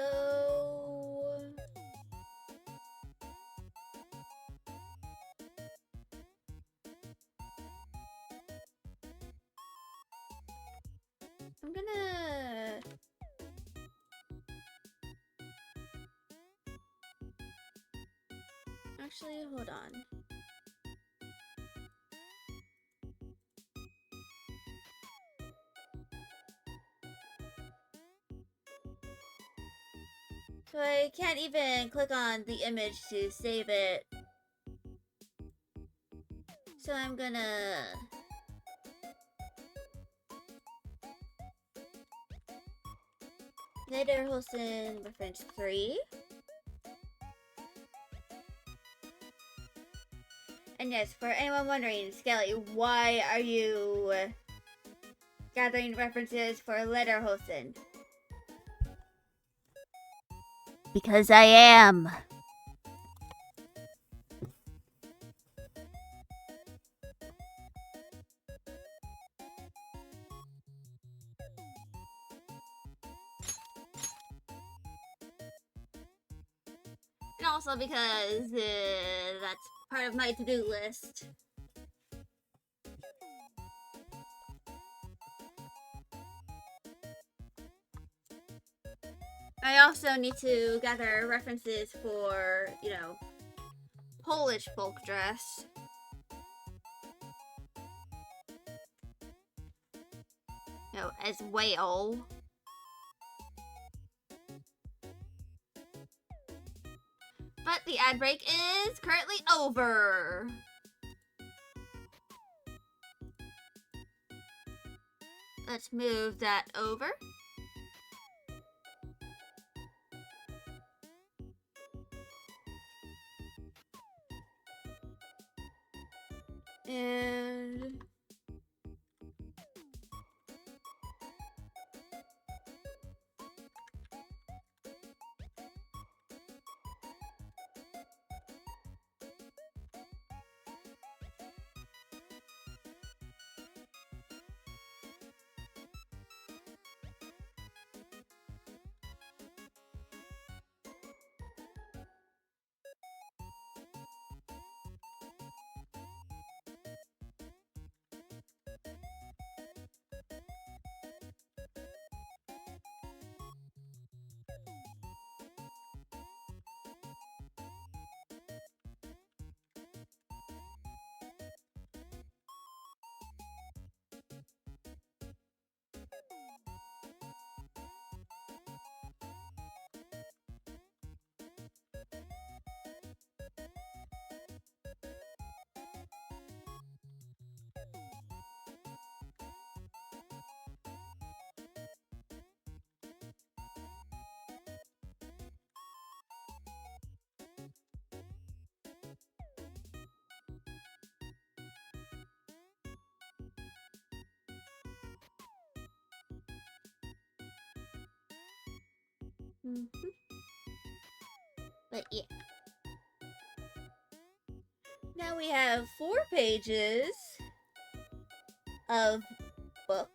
I'm gonna actually hold on. So I can't even click on the image to save it. So I'm gonna Lederhosen reference 3. And yes, for anyone wondering, Skelly, why are you gathering references for Lederhosen? Because I am. also because that's part of my to-do list. I also need to gather references for, you know, Polish folk dress. You know, as well. But the ad break is currently over. Let's move that over. And but yeah. Now we have 4 pages of book.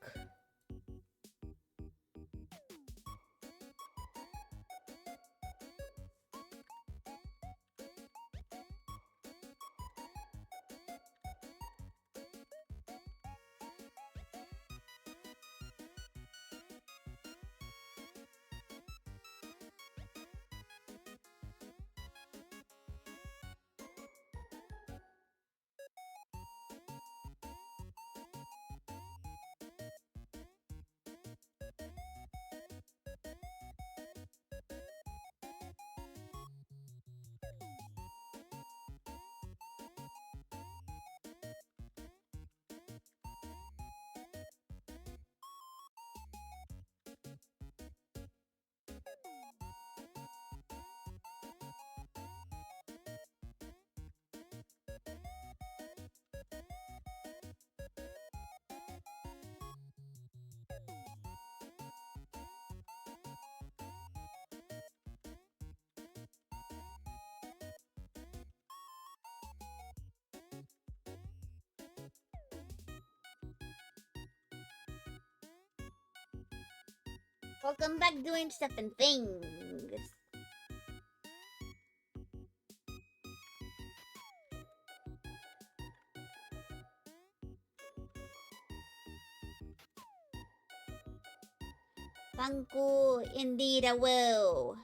Welcome back doing stuff and things. Thank you, indeed I will.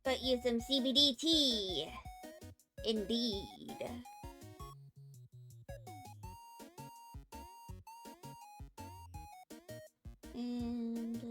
Got you some CBD tea. Indeed. And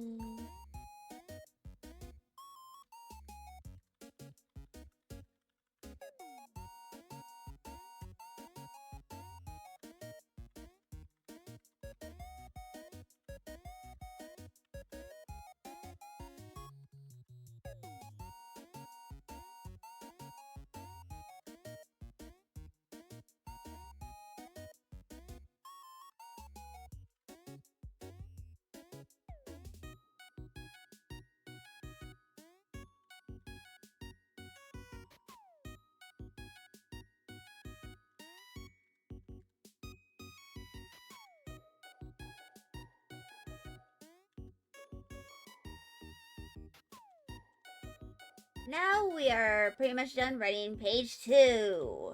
Now we are pretty much done writing page 2.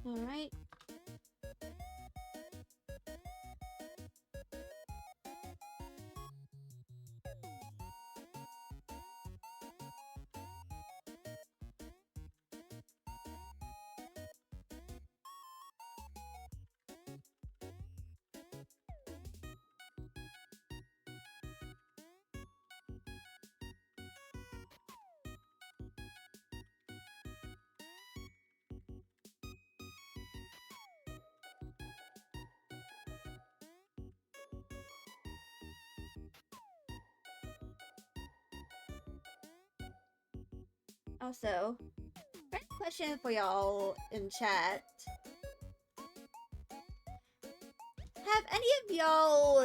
Alright. Also, random question for y'all in chat. Have any of y'all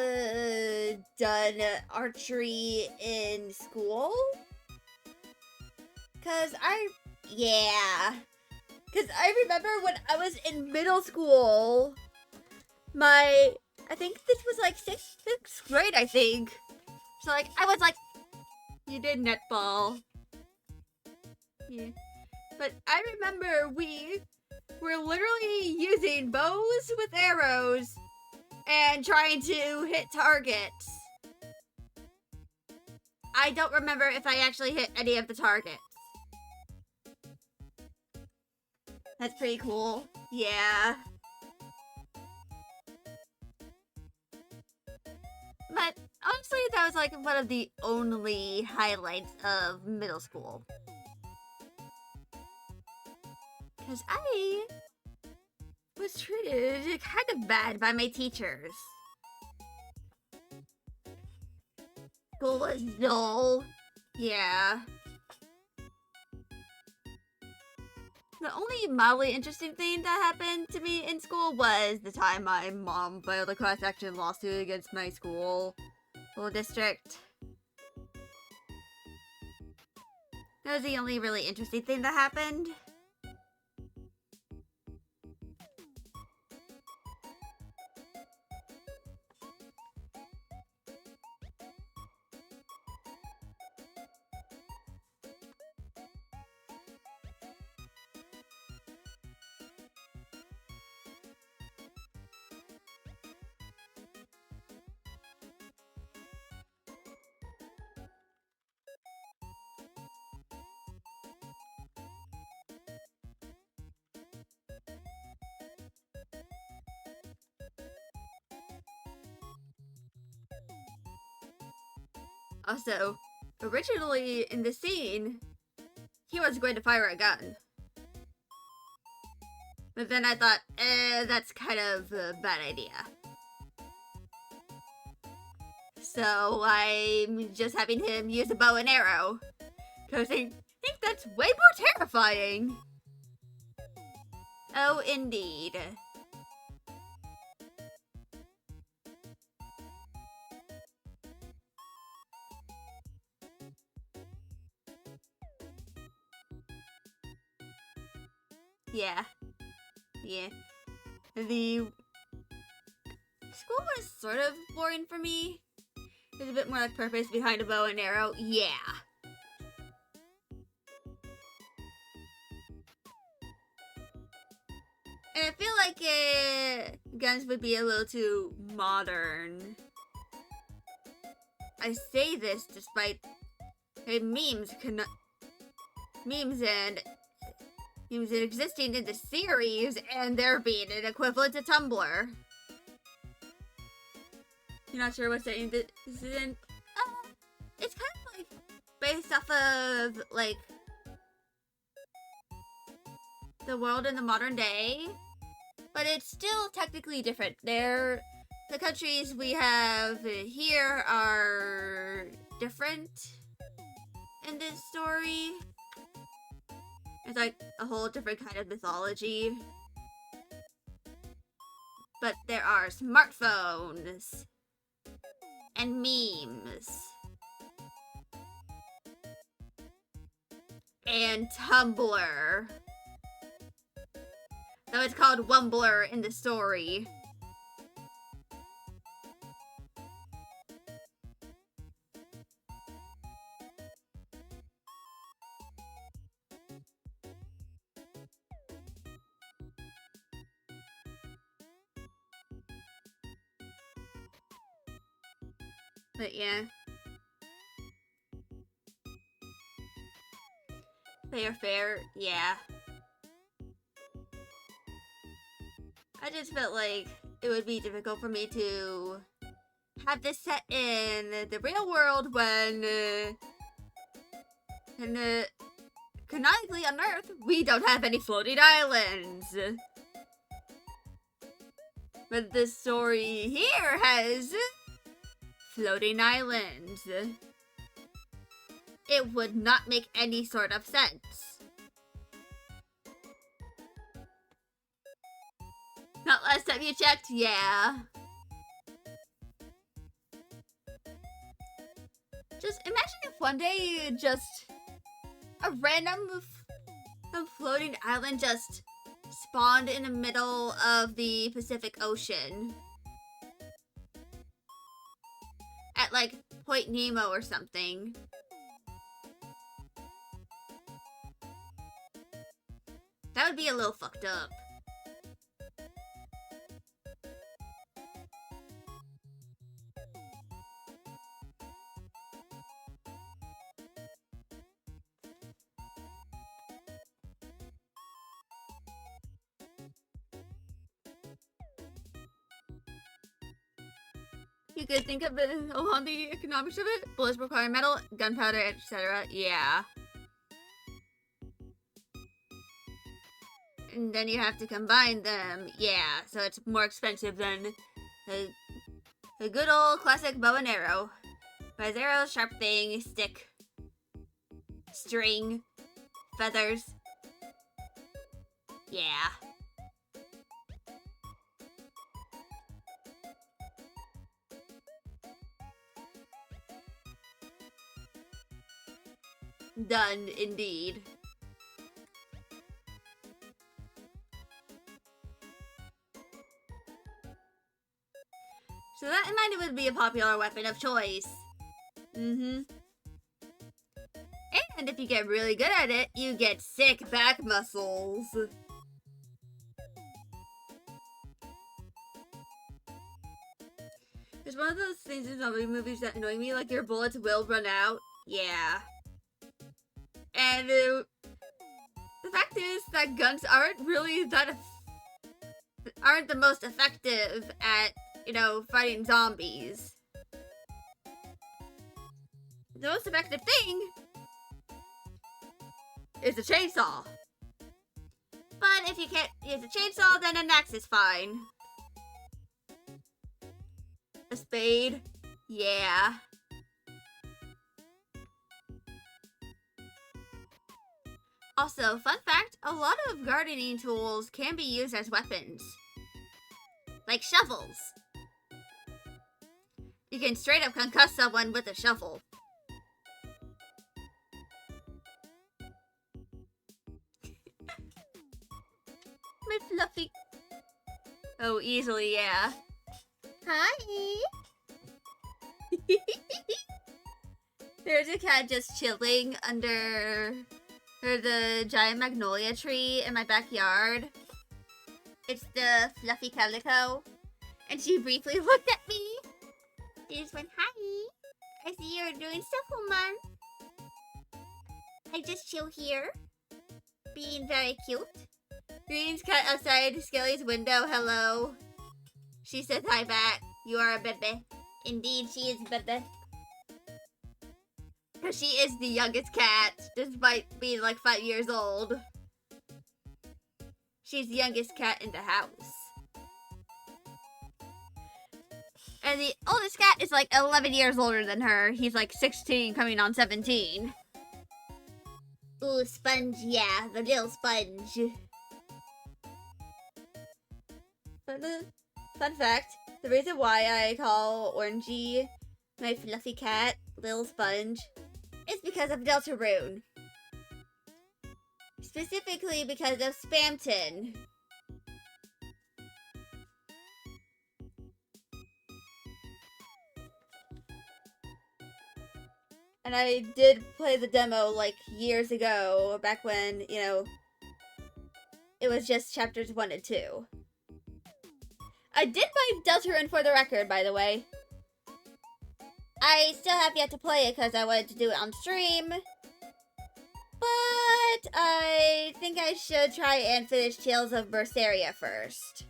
done archery in school? Yeah. Cause I remember when I was in middle school, I think this was like sixth grade, I think. So like, I was like, you did netball. Yeah. But I remember we were literally using bows with arrows and trying to hit targets. I don't remember if I actually hit any of the targets. That's pretty cool. Yeah. But honestly, that was like one of the only highlights of middle school. Because I was treated kind of bad by my teachers. School was dull. Yeah. The only mildly interesting thing that happened to me in school was the time my mom filed a class action lawsuit against my school district. That was the only really interesting thing that happened. Also, originally in the scene, he was going to fire a gun. But then I thought, that's kind of a bad idea. So I'm just having him use a bow and arrow. Because I think that's way more terrifying. Oh, indeed. Yeah. Yeah. The school was sort of boring for me. There's a bit more like purpose behind a bow and arrow. Yeah. And I feel like guns would be a little too modern. I say this despite memes existing in the series and there being an equivalent to Tumblr. you're not sure what setting this is in, it's kind of like based off of like the world in the modern day, but it's still technically different. The countries we have here are different in this story. It's like a whole different kind of mythology. But there are smartphones and memes and Tumblr. Though it's called Wumbler in the story. But yeah. Fair, yeah. I just felt like it would be difficult for me to have this set in the real world when canonically on Earth, we don't have any floating islands. But the story here has floating islands. It would not make any sort of sense. Not last time you checked, yeah. Just imagine if one day just a random floating island just spawned in the middle of the Pacific Ocean. At like Point Nemo or something. That would be a little fucked up. You could think of it along the economics of it. Bullets require metal, gunpowder, etc. Yeah. And then you have to combine them. Yeah, so it's more expensive than the good old classic bow and arrow. Bow and arrow, sharp thing, stick, string, feathers. Yeah. Done, indeed. So that in mind, it would be a popular weapon of choice. And if you get really good at it, you get sick back muscles. It's one of those things in zombie movies that annoy me, like your bullets will run out. Yeah. And the fact is that guns aren't really aren't the most effective at, you know, fighting zombies. The most effective thing is a chainsaw. But if you can't use a chainsaw, then an axe is fine. A spade? Yeah. Also, fun fact, a lot of gardening tools can be used as weapons. Like shovels. You can straight up concuss someone with a shovel. My fluffy. Oh, easily, yeah. Hi. There's a cat just chilling under the giant magnolia tree in my backyard. It's the fluffy calico. And she briefly looked at me. She just went, hi. I see you're doing stuff, woman. I just chill here. Being very cute. Green's cat outside Skelly's window. Hello. She said hi back. You are a baby. Indeed, she is Bebe. Because she is the youngest cat, despite being like 5 years old. She's the youngest cat in the house. And the oldest cat is like 11 years older than her. He's like 16, coming on 17. Ooh, Sponge, yeah, the little Sponge. Fun fact, the reason why I call Orangey my fluffy cat, Little Sponge, is because of Deltarune. Specifically because of Spamton. And I did play the demo like years ago, back when, you know, it was just chapters 1 and 2. I did buy Deltarune for the record, by the way. I still have yet to play it because I wanted to do it on stream. But I think I should try and finish Tales of Berseria first.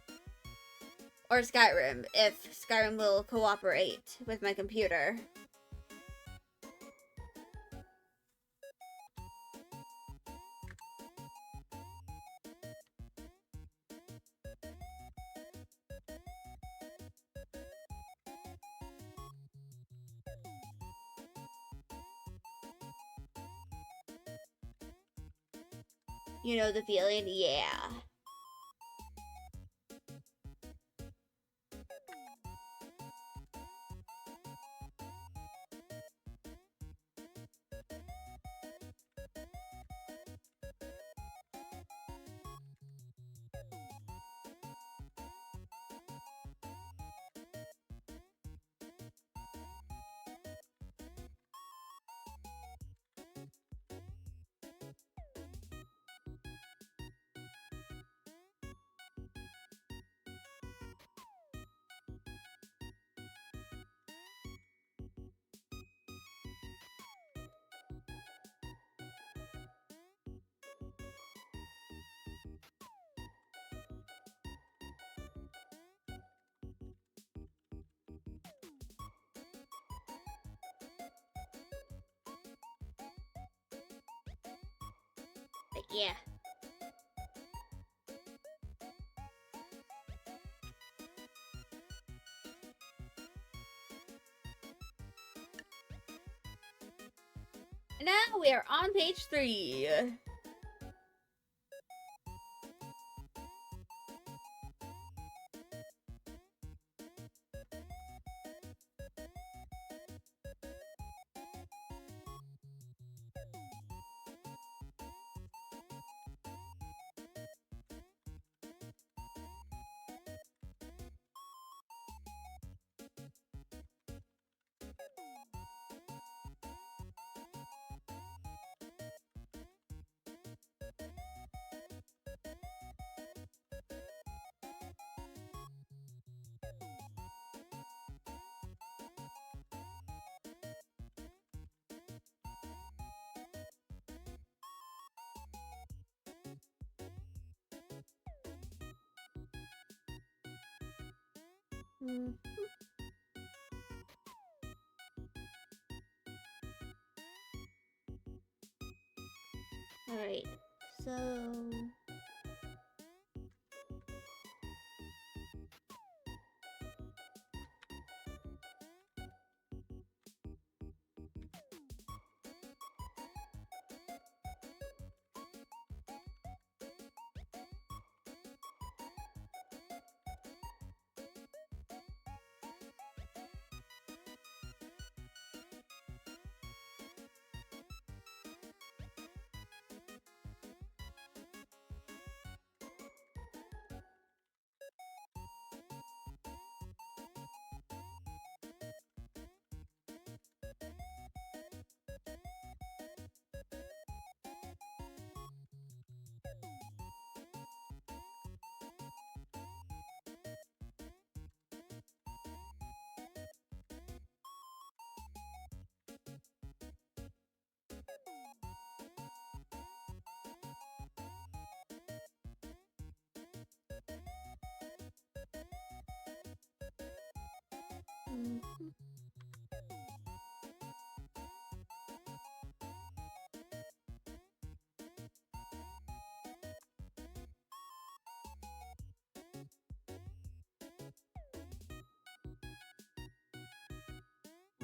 Or Skyrim, if Skyrim will cooperate with my computer. You know the feeling? Yeah. But yeah. Now we are on page 3. Alright, so...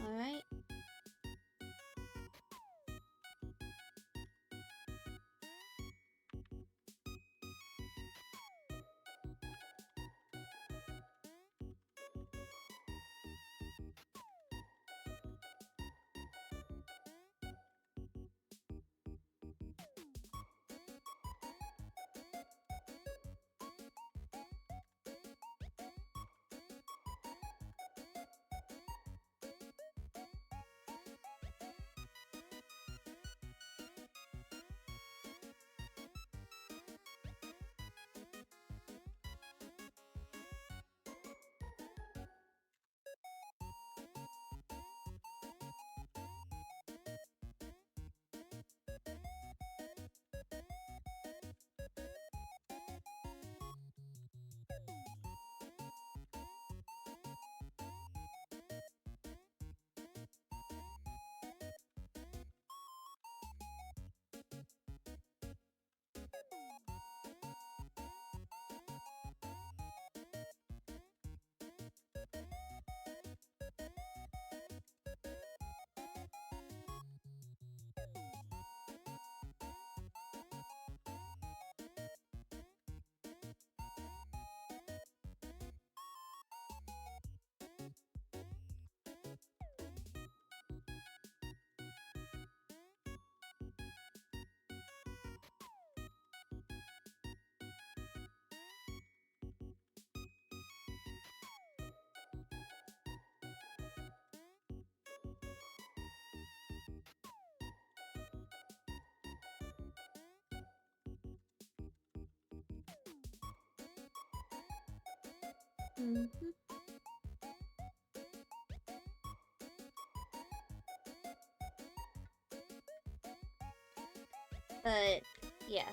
Alright. But, yeah.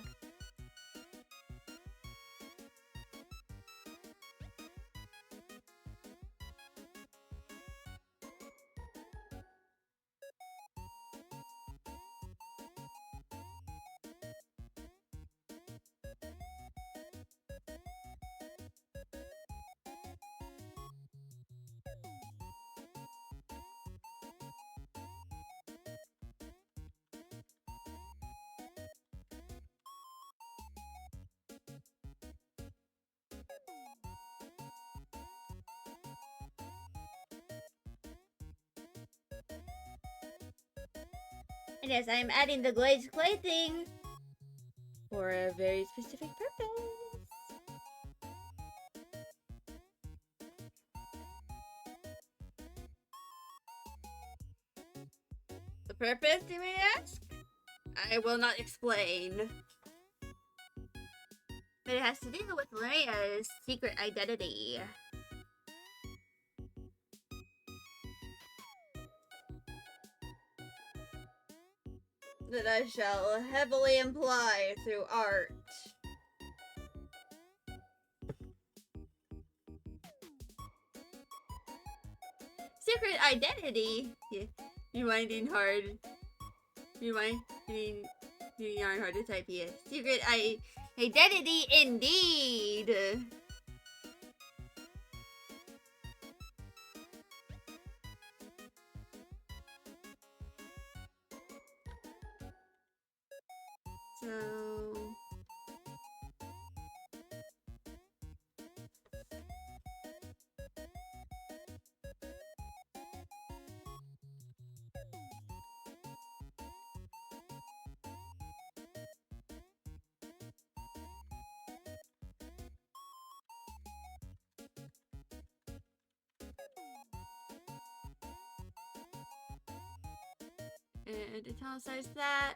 And yes, I'm adding the glazed clay thing for a very specific purpose. The purpose, you may ask? I will not explain. But it has to do with Leia's secret identity. That I shall heavily imply through art. Secret identity? Yeah. You're finding hard. You're finding hard to type here. Secret identity indeed. So and italicize that.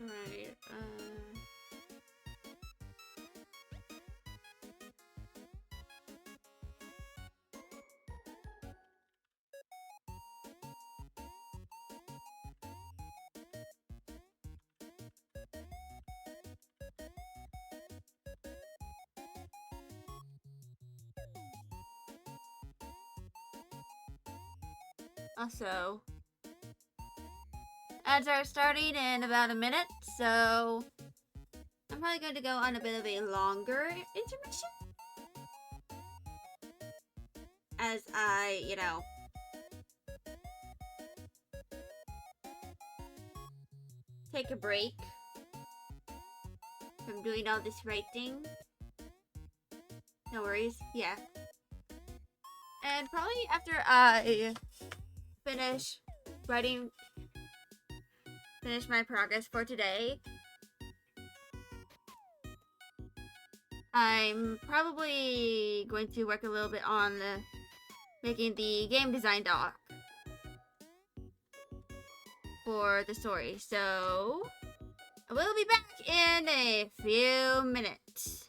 Right. Also, ads are starting in about a minute, so I'm probably going to go on a bit of a longer intermission. As I, take a break from doing all this writing. No worries, yeah. And probably after I finish my progress for today, I'm probably going to work a little bit on making the game design doc for the story. So, I will be back in a few minutes.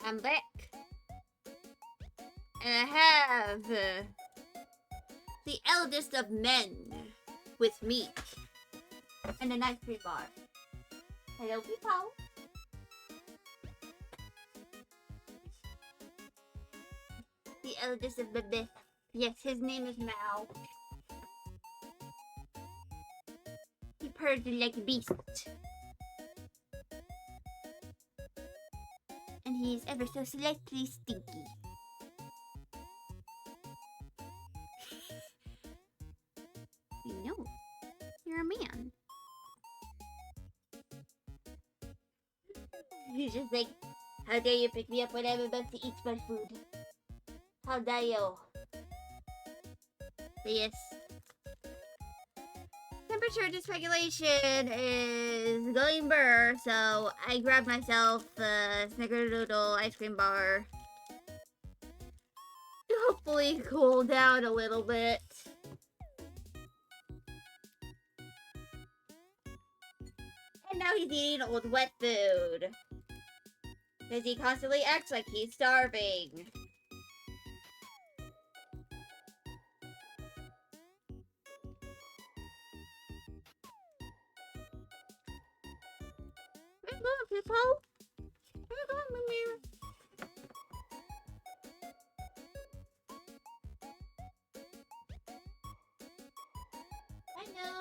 I'm back. And I have the eldest of men with me. And an ice cream bar. Hello, people. The eldest of the yes, his name is Mal. He purrs like a beast. And he's ever so slightly stinky. I know. You're a man. He's just like, how dare you pick me up when I'm about to eat my food? How dare you? So yes. Temperature dysregulation is going burr, so I grabbed myself a snickerdoodle ice cream bar to hopefully cool down a little bit. And now he's eating old wet food. Because he constantly acts like he's starving. Where you going, people? Where you going, Mimir? Hello.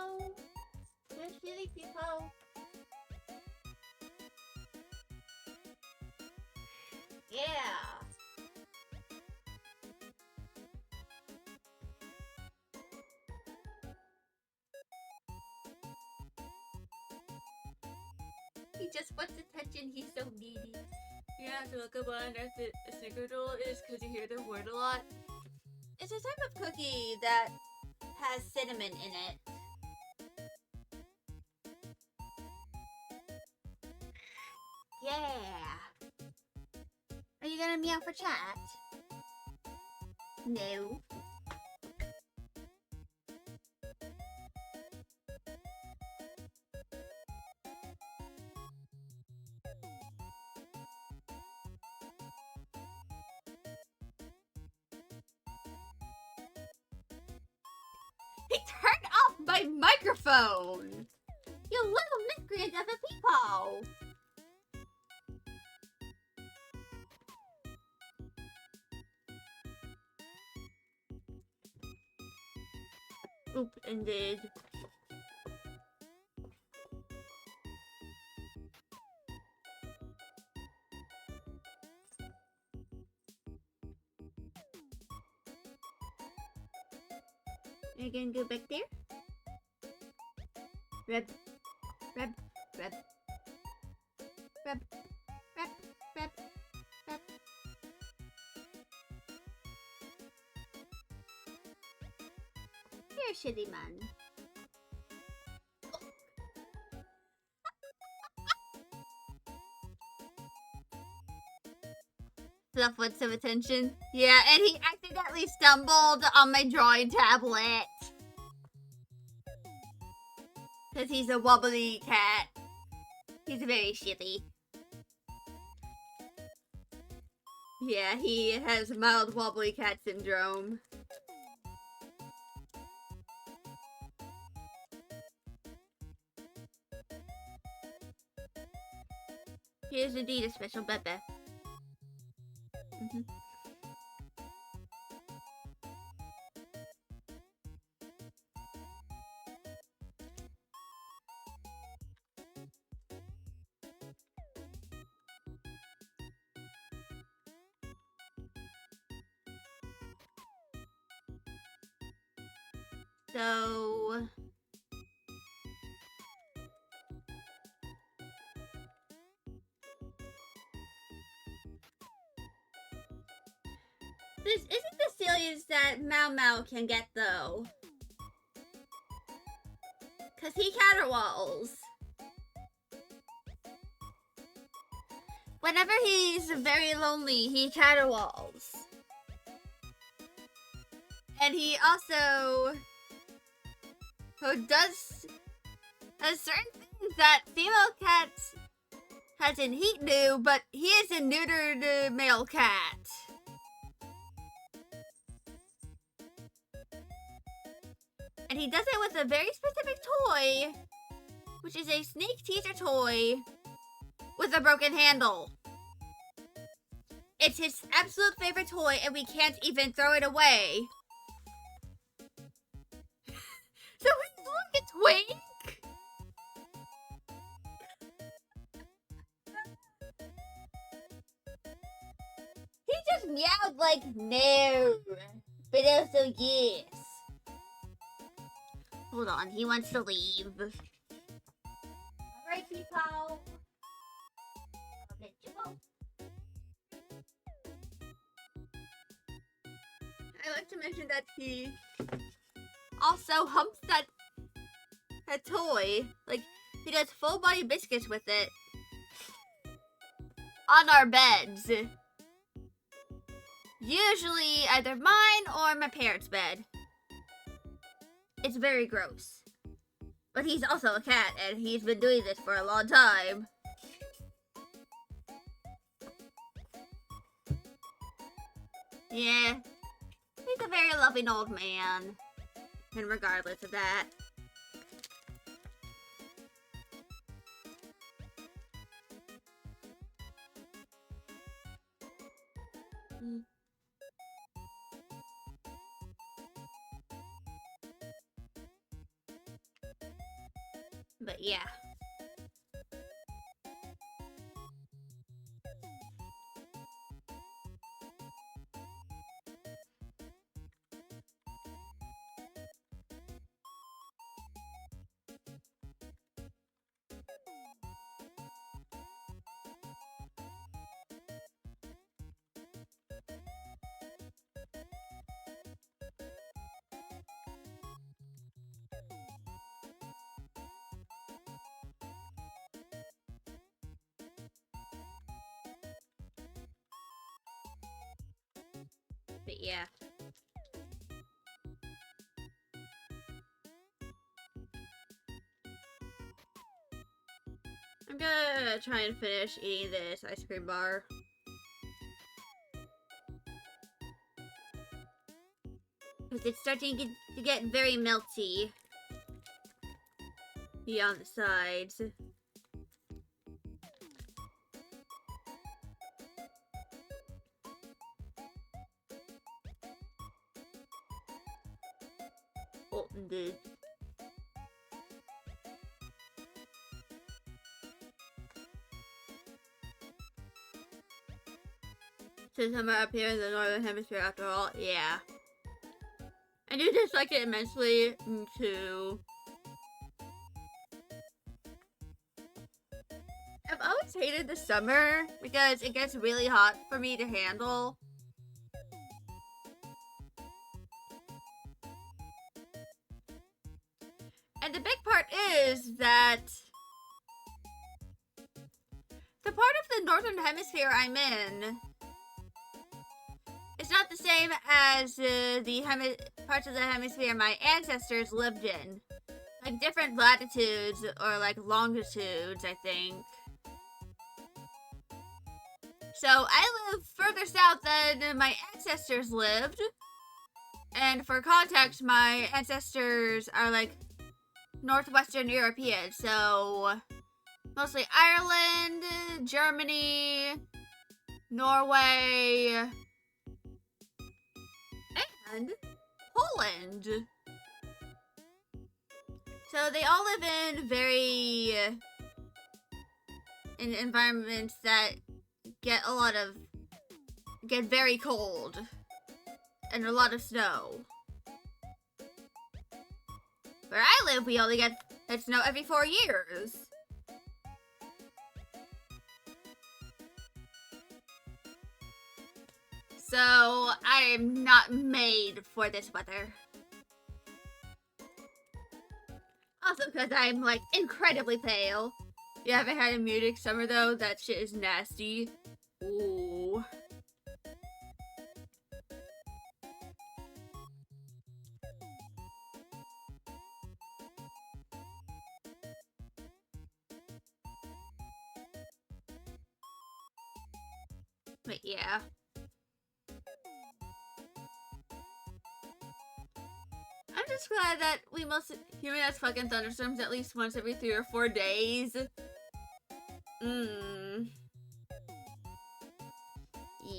There's silly people. Yeah. He just wants attention. He's so needy. Yeah, so look up on earth a snickerdoodle is because you hear the word a lot. It's a type of cookie that has cinnamon in it. Yeah. Are you gonna meow for chat? No. He turned off my microphone! You little miscreant of a peephole! Oop, indeed. Are you gonna go back there? Rub, rub, rub, rub, rub, rub, rub. You're a shitty man. Fluff wants some attention. Yeah, and he accidentally stumbled on my drawing tablet. Because he's a wobbly cat. He's very shitty. Yeah, he has mild wobbly cat syndrome. He is indeed a special Bebe. So... this isn't the silliest that Mau Mau can get, though. Because he caterwauls. Whenever he's very lonely, he caterwauls. And he also does certain things that female cats As in, he knew, but he is a neutered male cat. And he does it with a very specific toy, which is a snake teaser toy with a broken handle. It's his absolute favorite toy, and we can't even throw it away. So he's like a twink. He just meowed like no, but also yes. Hold on, he wants to leave. Alright, people. I'll let you go. I like to mention that he also humps that toy. Like, he does full body biscuits with it on our beds. Usually either mine or my parents' bed. It's very gross. But he's also a cat, and he's been doing this for a long time. Yeah. He's a very loving old man. And regardless of that. But yeah. But yeah. I'm gonna try and finish eating this ice cream bar. Because it's starting to get very melty. Yeah, on the sides. Oh, dude. Since I'm up here in the northern hemisphere after all, yeah. I do dislike it immensely, too. I've always hated the summer because it gets really hot for me to handle. And the big part is that the part of the northern hemisphere I'm in is not the same as the parts of the hemisphere my ancestors lived in. Like different latitudes or like longitudes, I think. So I live further south than my ancestors lived. And for context, my ancestors are like Northwestern European, so mostly Ireland, Germany, Norway, and Poland. So they all live in in environments that get very cold and a lot of snow. Where I live, we only get snow every 4 years. So I am not made for this weather. Also because I'm like incredibly pale. You haven't had a muted summer though? That shit is nasty. Ooh. But yeah. I'm just glad that we must human has fucking thunderstorms at least once every 3 or 4 days.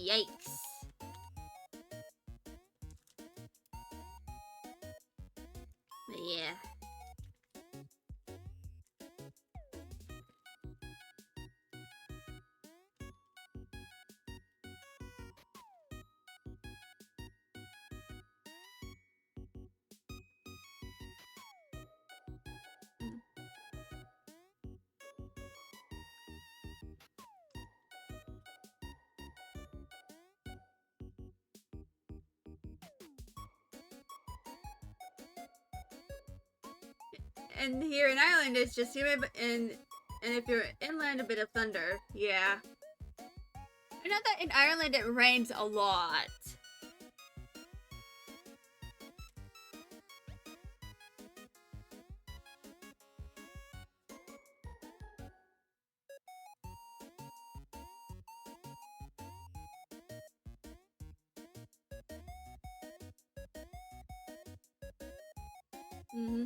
Yikes. But yeah. And here in Ireland, it's just humid, and if you're inland, a bit of thunder. Yeah. I know that in Ireland it rains a lot. Mm-hmm.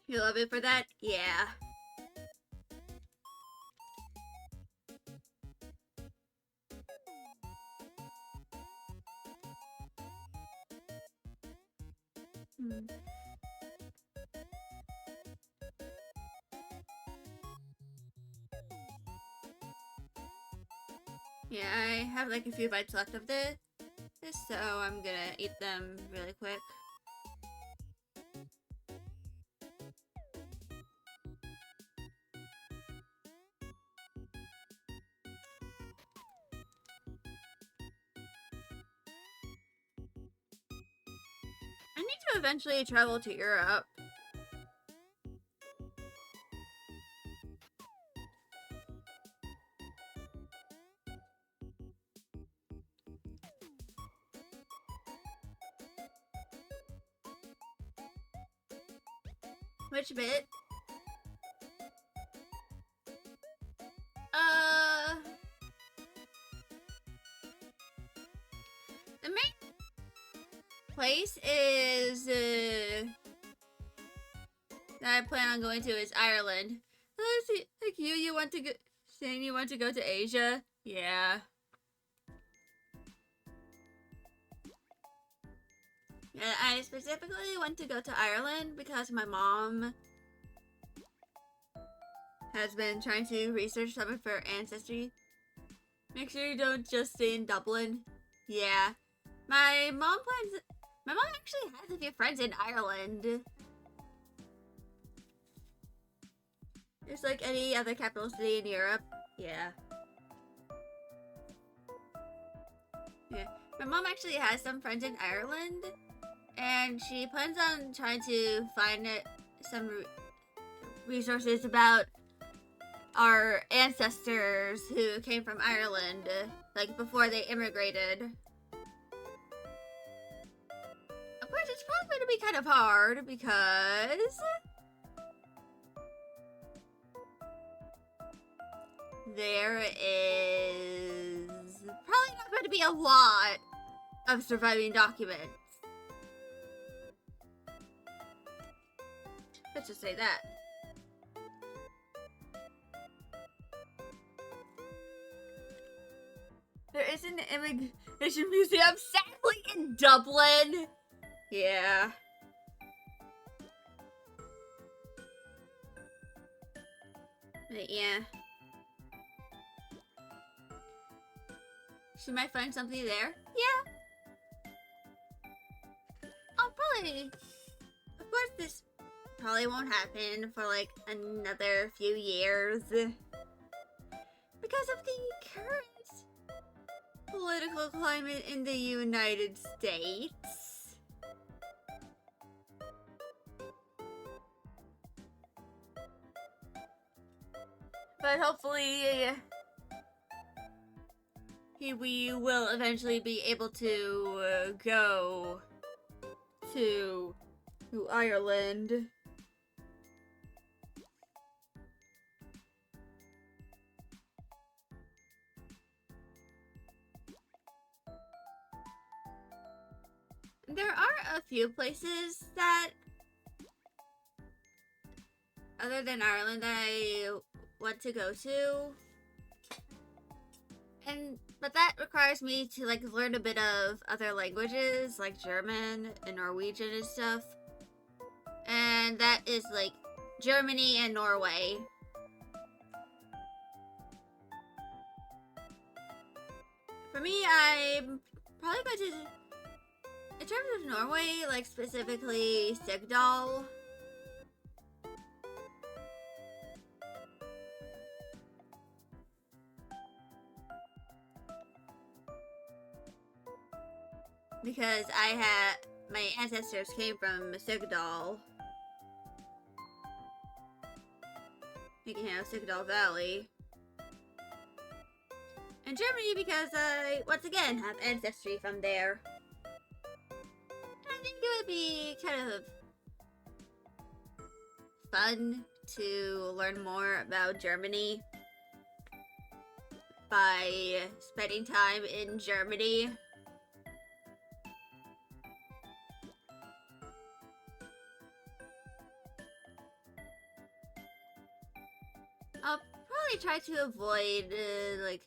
You love it for that? Yeah. Yeah, I have like a few bites left of this, so I'm gonna eat them really quick. I need to eventually travel to Europe. Which bit? The main place is that I plan on going to is Ireland. Let's see, like you want to go, saying you want to go to Asia? Yeah. Yeah, I specifically want to go to Ireland because my mom has been trying to research some of her ancestry. Make sure you don't just stay in Dublin. Yeah. My mom actually has a few friends in Ireland. Just like any other capital city in Europe. Yeah. Yeah. My mom actually has some friends in Ireland. And she plans on trying to find some resources about our ancestors who came from Ireland, like before they immigrated. Of course, it's probably going to be kind of hard because there is probably not going to be a lot of surviving documents. Let's just say that. There is an immigration museum, sadly, in Dublin. Yeah. But yeah. She might find something there. Yeah. I'll probably... Of course, this probably won't happen for like another few years. Because of the current political climate in the United States. But hopefully we will eventually be able to go to Ireland. there are a few places that, other than Ireland, that I want to go to. But that requires me to like learn a bit of other languages like German and Norwegian and stuff. And that is like Germany and Norway. For me, I'm probably going to, in terms of Norway, like specifically Sigdal. Because my ancestors came from Sigdal. Sigdal Valley. And Germany because I, once again, have ancestry from there. I think it would be kind of fun to learn more about Germany by spending time in Germany. I'll probably try to avoid, like,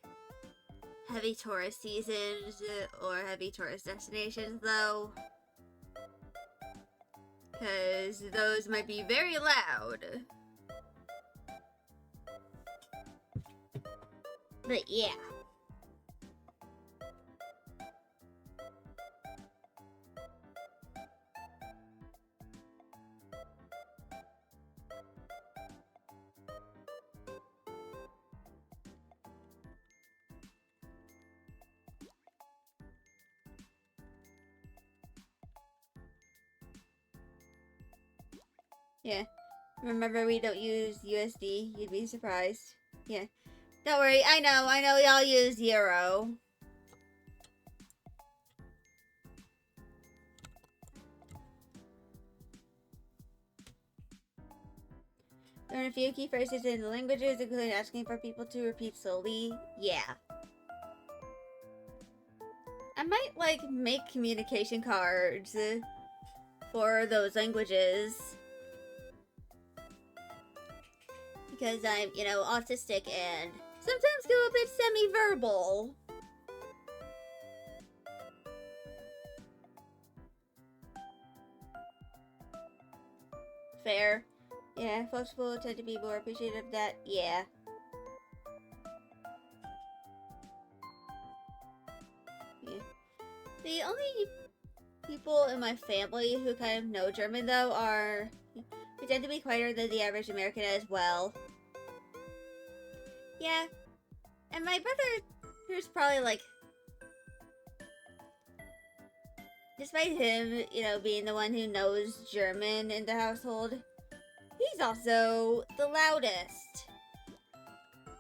heavy tourist seasons or heavy tourist destinations, though. Because those might be very loud. But yeah. Yeah. Remember, we don't use USD. You'd be surprised. Yeah. Don't worry. I know y'all use Euro. Learn a few key phrases in the languages, including asking for people to repeat slowly. Yeah. I might, like, make communication cards for those languages. Because I'm, autistic and sometimes go a bit semi-verbal. Fair. Yeah, folks will tend to be more appreciative of that. Yeah. Yeah. The only people in my family who kind of know German, though, are... They tend to be quieter than the average American as well. Yeah. And my brother, who's probably like... Despite him, being the one who knows German in the household, he's also the loudest.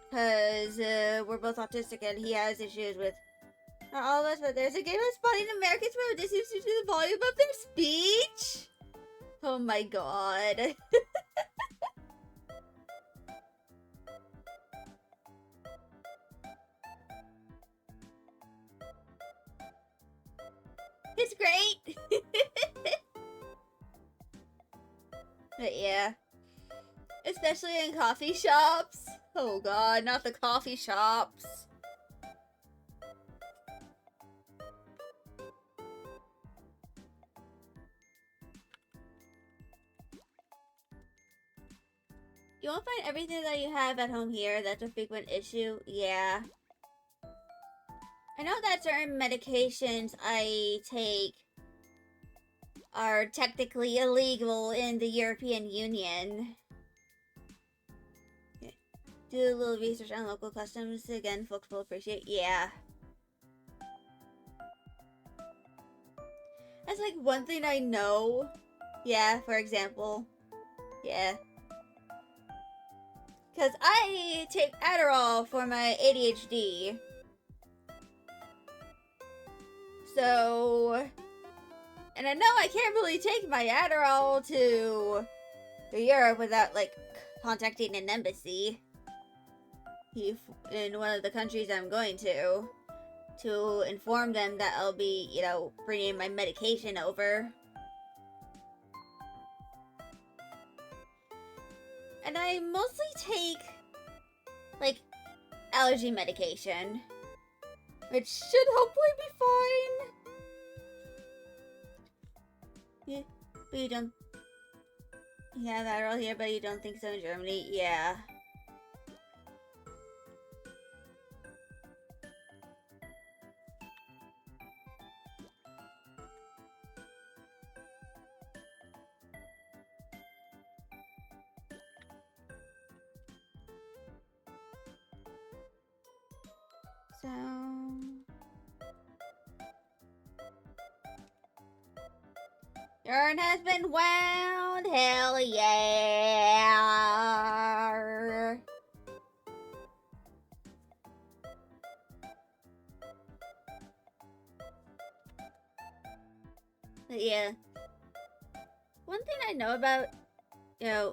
Because we're both autistic and he has issues with... Not all of us, but there's a game of spotting Americans where this is due to the volume of their speech. Oh my god. It's great. But yeah. Especially in coffee shops. Oh god, not the coffee shops. You won't find everything that you have at home here. That's a frequent issue. Yeah. I know that certain medications I take are technically illegal in the European Union. Do a little research on local customs. Again, folks will appreciate. Yeah. That's like one thing I know. Yeah, for example. Yeah. Because I take Adderall for my ADHD. So... And I know I can't really take my Adderall to Europe without, like, contacting an embassy. In one of the countries I'm going to. to inform them that I'll be, bringing my medication over. And I mostly take, like, allergy medication, which should hopefully be fine. Yeah, but you don't. Yeah, viral here, but you don't think so in Germany? Yeah. So... Yarn has been wound, hell yeah! But yeah. One thing I know about, yeah.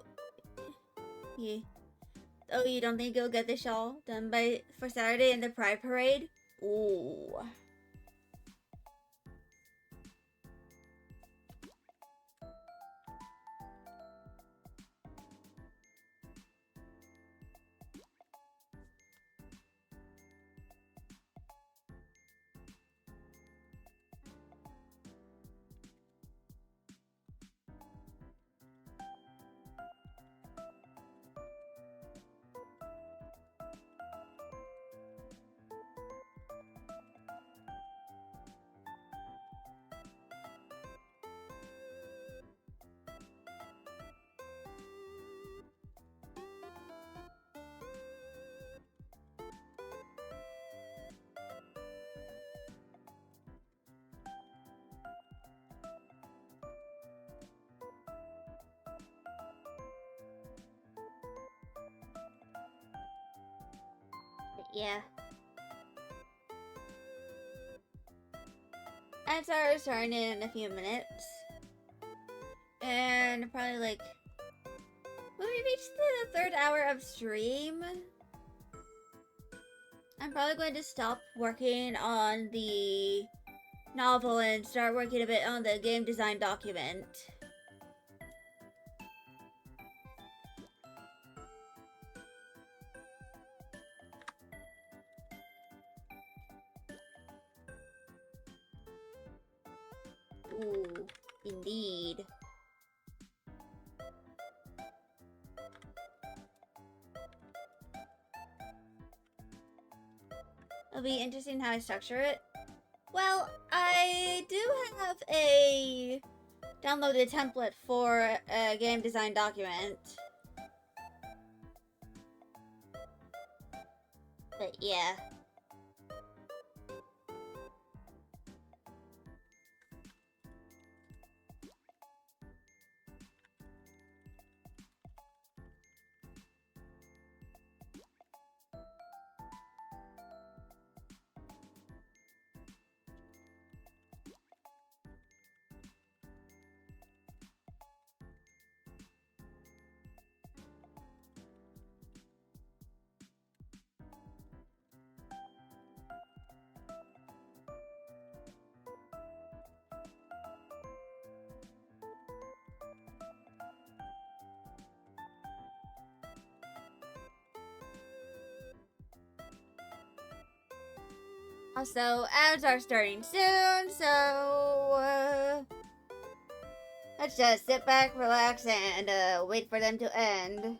Oh, you don't think you'll get the shawl done for Saturday in the Pride Parade? Ooh. Yeah. And so we're starting in a few minutes. And probably like when we reach the 3rd hour of stream, I'm probably going to stop working on the novel and start working a bit on the game design document. Ooh, indeed. It'll be interesting how I structure it. Well, I do have a downloaded template for a game design document. But yeah. Also, ads are starting soon, so let's just sit back, relax, and wait for them to end.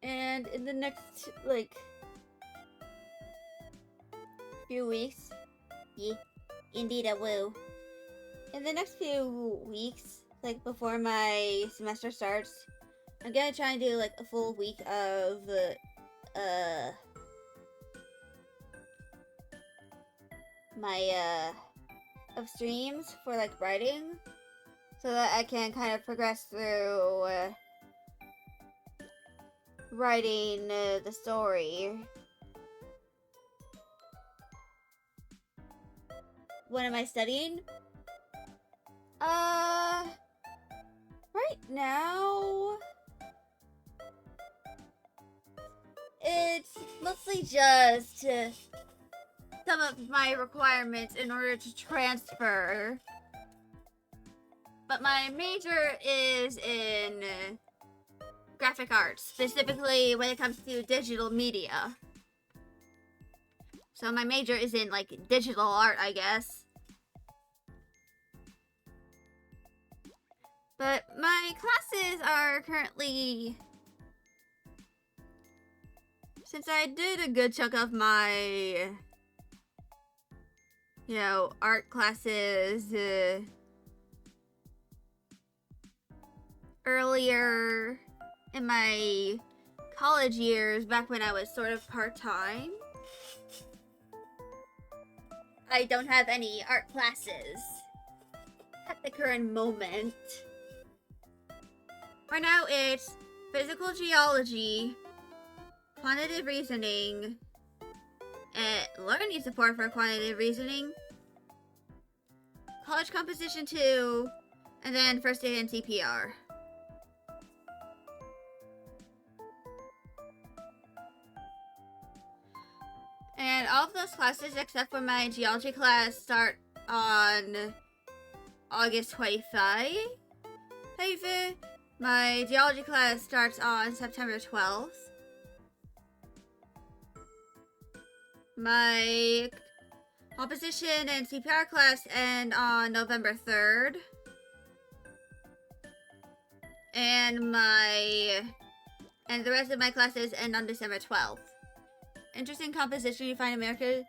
And in the next, like, few weeks, yeah, indeed I will. In the next few weeks, like, before my semester starts, I'm gonna try and do, like, a full week of, of streams for, like, writing, so that I can kind of progress through, writing, the story. What am I studying? Right now, it's mostly just some of my requirements in order to transfer. But my major is in graphic arts, specifically when it comes to digital media. So my major is in like digital art, I guess. But my classes are currently, since I did a good chunk of my, art classes earlier in my college years, back when I was sort of part-time, I don't have any art classes at the current moment. Right now it's physical geology, quantitative reasoning, learning support for quantitative reasoning, college composition 2, and then first aid and CPR. And all of those classes, except for my geology class, start on August 25. My geology class starts on September 12th. My composition and CPR class end on November 3rd. And the rest of my classes end on December 12th. Interesting composition. You find American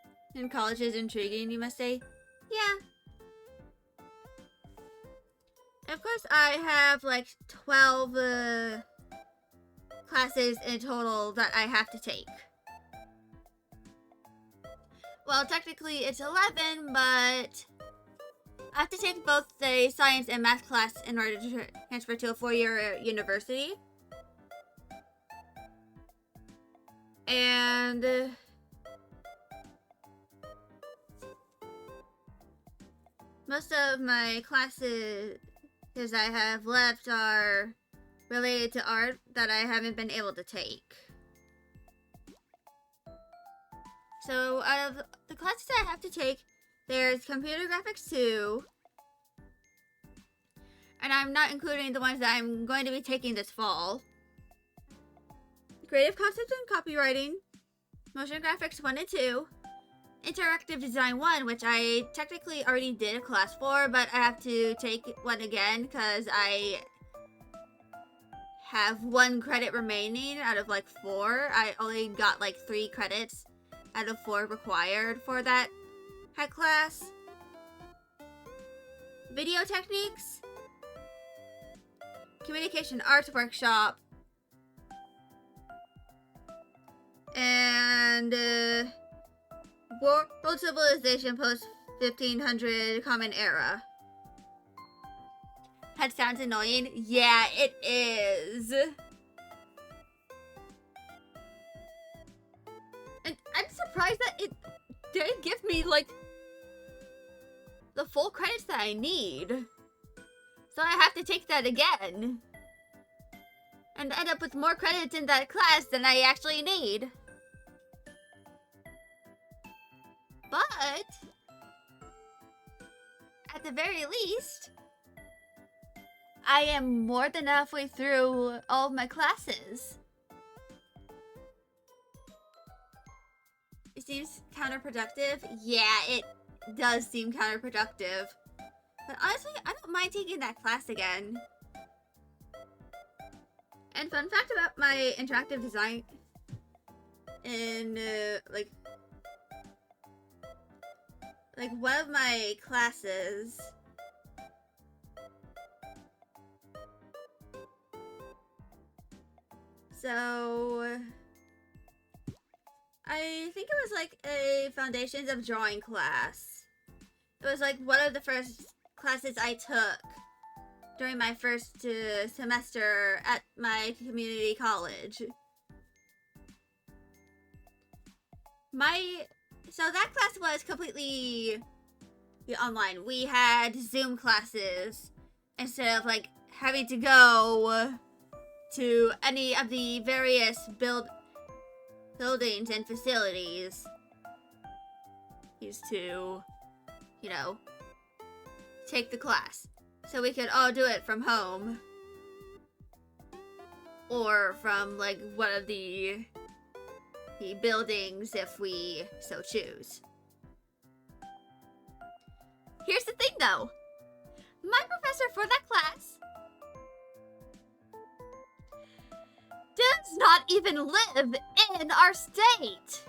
colleges intriguing, you must say? Yeah. Of course, I have like 12 classes in total that I have to take. Well, technically it's 11, but I have to take both the science and math class in order to transfer to a 4-year university. And most of my classes I have left are related to art that I haven't been able to take. So out of the classes I have to take, there's computer graphics 2. And I'm not including the ones that I'm going to be taking this fall. Creative concepts and copywriting, motion graphics 1 and 2, interactive design 1, which I technically already did a class for, but I have to take one again because I have 1 credit remaining out of like 4. I only got like 3 credits out of 4 required for that class. Video techniques, communication arts workshop, and World Civilization post 1500 Common Era. That sounds annoying. Yeah, it is. And I'm surprised that it didn't give me like the full credits that I need. So I have to take that again. And end up with more credits in that class than I actually need. But at the very least, I am more than halfway through all of my classes. It seems counterproductive. Yeah, it does seem counterproductive. But honestly, I don't mind taking that class again. And fun fact about my interactive design in like one of my classes, so I think it was like a Foundations of Drawing class. It was like one of the first classes I took during my first semester at my community college. So that class was completely online. We had Zoom classes instead of like having to go to any of the various buildings and facilities. Used to, you know, take the class. So we could all do it from home. Or from like one of the buildings if we so choose. Here's the thing though. My professor for that class does not even live in our state.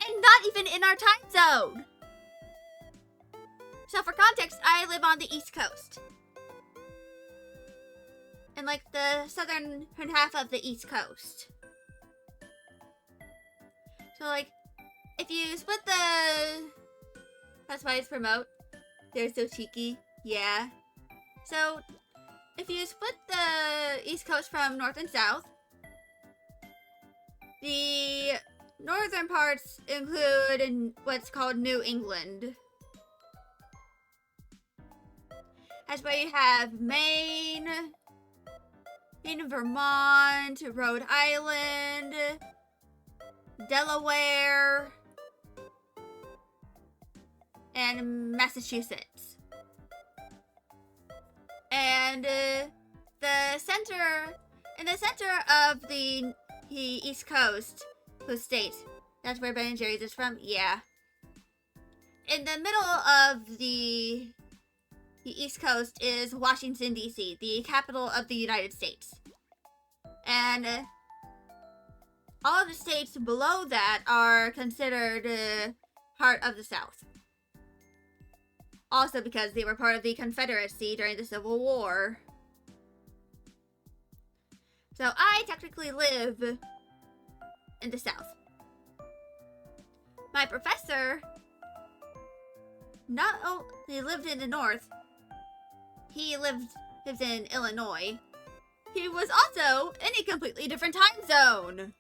And not even in our time zone. So for context, I live on the East Coast. In like the southern half of the East Coast. So like, if you split the... That's why it's remote. They're so cheeky. Yeah. So, if you split the East Coast from north and south, the northern parts include what's called New England. That's where you have Maine, Vermont, Rhode Island, Delaware, and Massachusetts. And in the center of the East Coast, whose state? That's where Ben & Jerry's is from? Yeah. In the middle of the East Coast is Washington, D.C., the capital of the United States. And all of the states below that are considered part of the South. Also because they were part of the Confederacy during the Civil War. So I technically live in the South. My professor not only lived in the North, he lives in Illinois. He was also in a completely different time zone.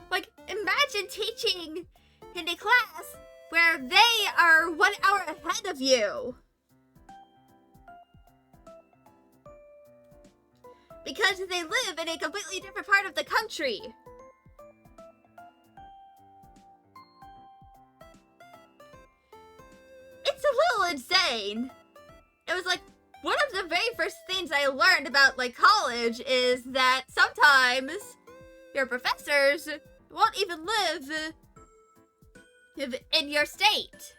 Like, imagine teaching in a class where they are 1 hour ahead of you. Because they live in a completely different part of the country. It's a little insane. It was like, one of the very first things I learned about like college is that sometimes your professors won't even live in your state.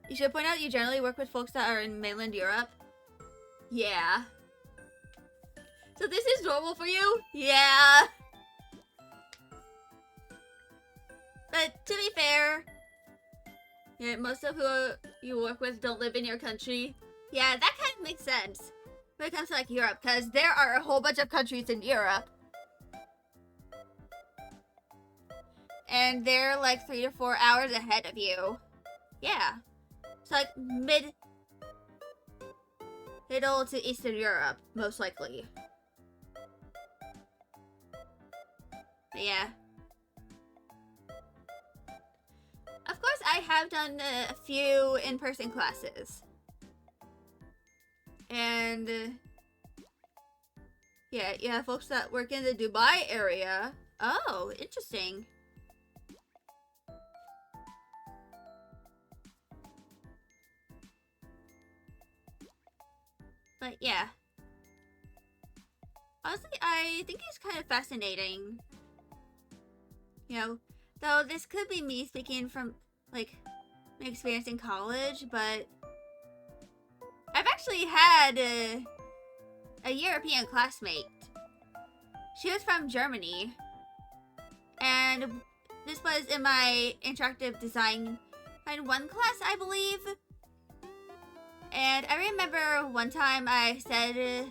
You should point out you generally work with folks that are in mainland Europe. Yeah. So this is normal for you? Yeah. But to be fair, yeah, most of who you work with don't live in your country. Yeah, that kind of makes sense when it comes to like Europe, because there are a whole bunch of countries in Europe. And they're like 3 to 4 hours ahead of you. Yeah. It's like middle to Eastern Europe, most likely. But yeah. Of course, I have done a few in-person classes. And yeah, you have folks that work in the Dubai area. Oh, interesting. But yeah. Honestly, I think it's kind of fascinating. You know, though this could be me speaking from, like, my experience in college, but I've actually had a European classmate. She was from Germany. And this was in my interactive design 1 class, I believe. And I remember one time I said,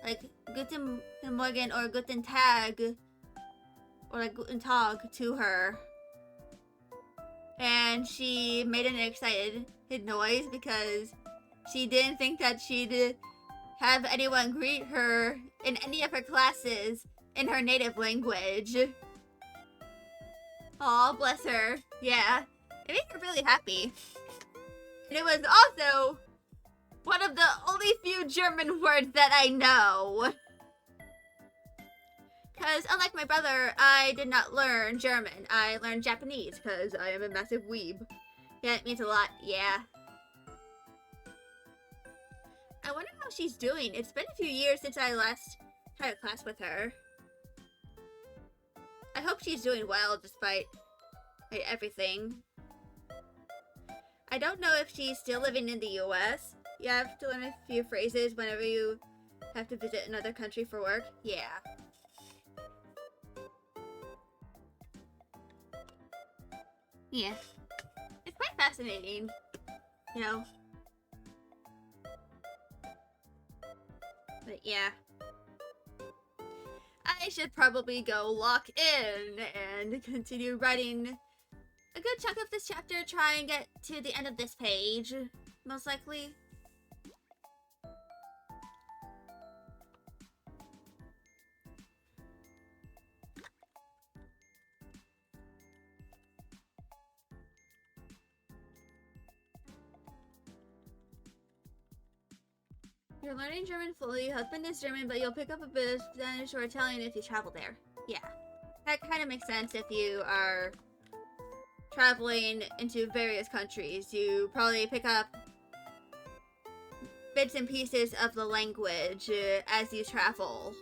like, Guten Morgen or Guten Tag, or like Guten Tag to her. And she made an excited noise because she didn't think that she'd have anyone greet her in any of her classes in her native language. Aw, bless her. Yeah. It made her really happy. And it was also one of the only few German words that I know. Because unlike my brother, I did not learn German. I learned Japanese because I am a massive weeb. Yeah, it means a lot. Yeah. I wonder how she's doing. It's been a few years since I last had a class with her. I hope she's doing well despite everything. I don't know if she's still living in the US. You have to learn a few phrases whenever you have to visit another country for work. Yeah. Yeah. It's quite fascinating, you know. But yeah. I should probably go lock in and continue writing a good chunk of this chapter, try and get to the end of this page, most likely. You're learning German fully. Husband is German, but you'll pick up a bit of Spanish or Italian if you travel there. Yeah. That kind of makes sense if you are traveling into various countries. You probably pick up bits and pieces of the language as you travel.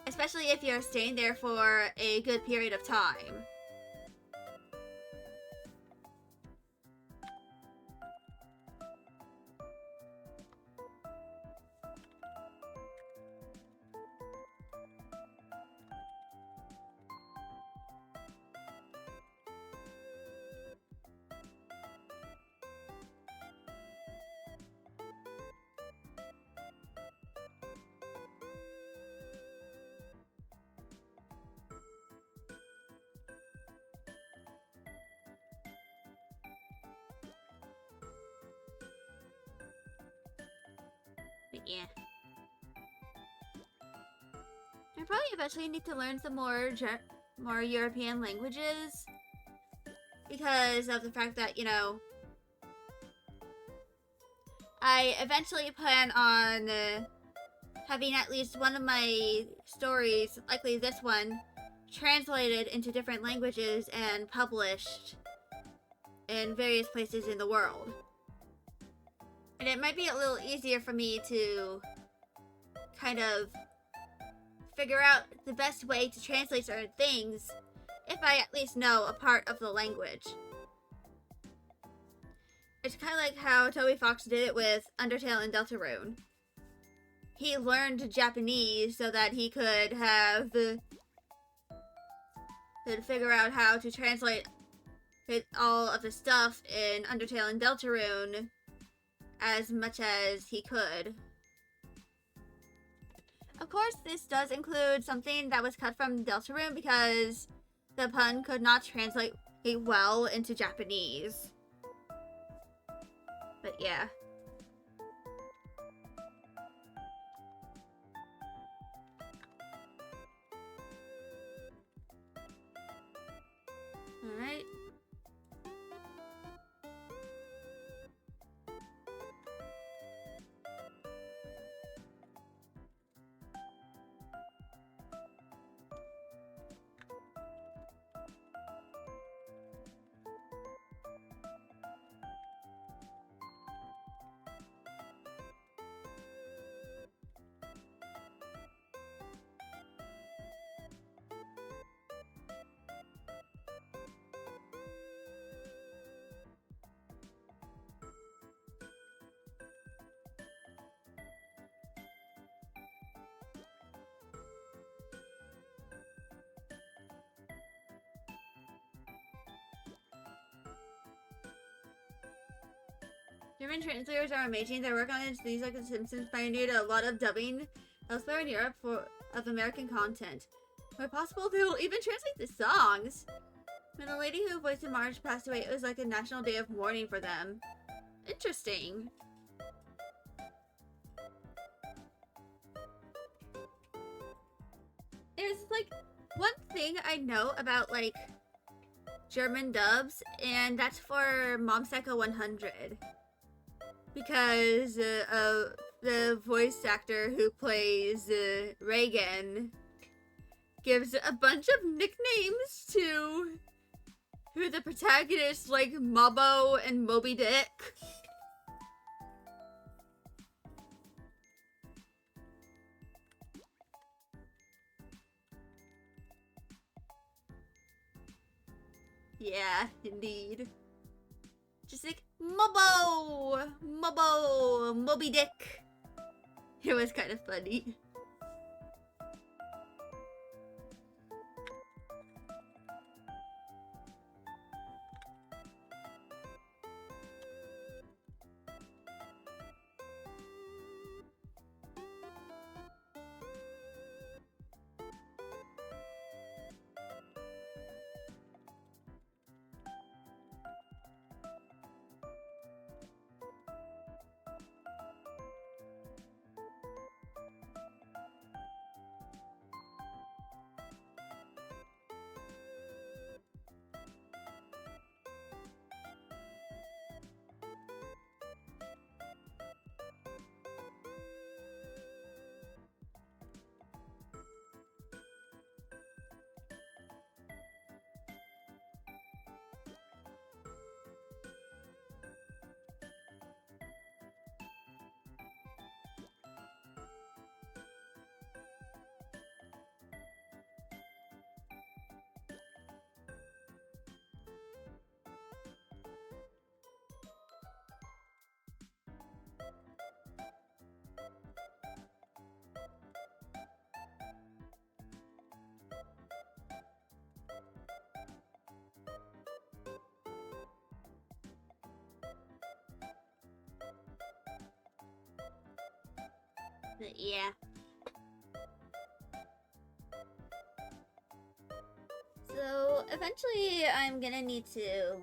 Especially if you're staying there for a good period of time. But yeah. I probably eventually need to learn some more European languages. Because of the fact that, you know, I eventually plan on having at least one of my stories, likely this one, translated into different languages and published in various places in the world. And it might be a little easier for me to kind of figure out the best way to translate certain things if I at least know a part of the language. It's kind of like how Toby Fox did it with Undertale and Deltarune. He learned Japanese so that he could figure out how to translate all of the stuff in Undertale and Deltarune as much as he could. Of course, this does include something that was cut from Deltarune because the pun could not translate well into Japanese. But yeah. Alright. German translators are amazing. Their work on things like The Simpsons pioneered a lot of dubbing elsewhere in Europe of American content. Where possible, they will even translate the songs. When the lady who voiced Marge passed away, it was like a national day of mourning for them. Interesting. There's like one thing I know about, like, German dubs, and that's for Mom Psycho 100. Because the voice actor who plays Reagan gives a bunch of nicknames to who the protagonists, like Mobbo and Moby Dick. Yeah, indeed. Just like, Mobbo! Mobbo! Moby Dick! It was kind of funny. But yeah. So eventually I'm gonna need to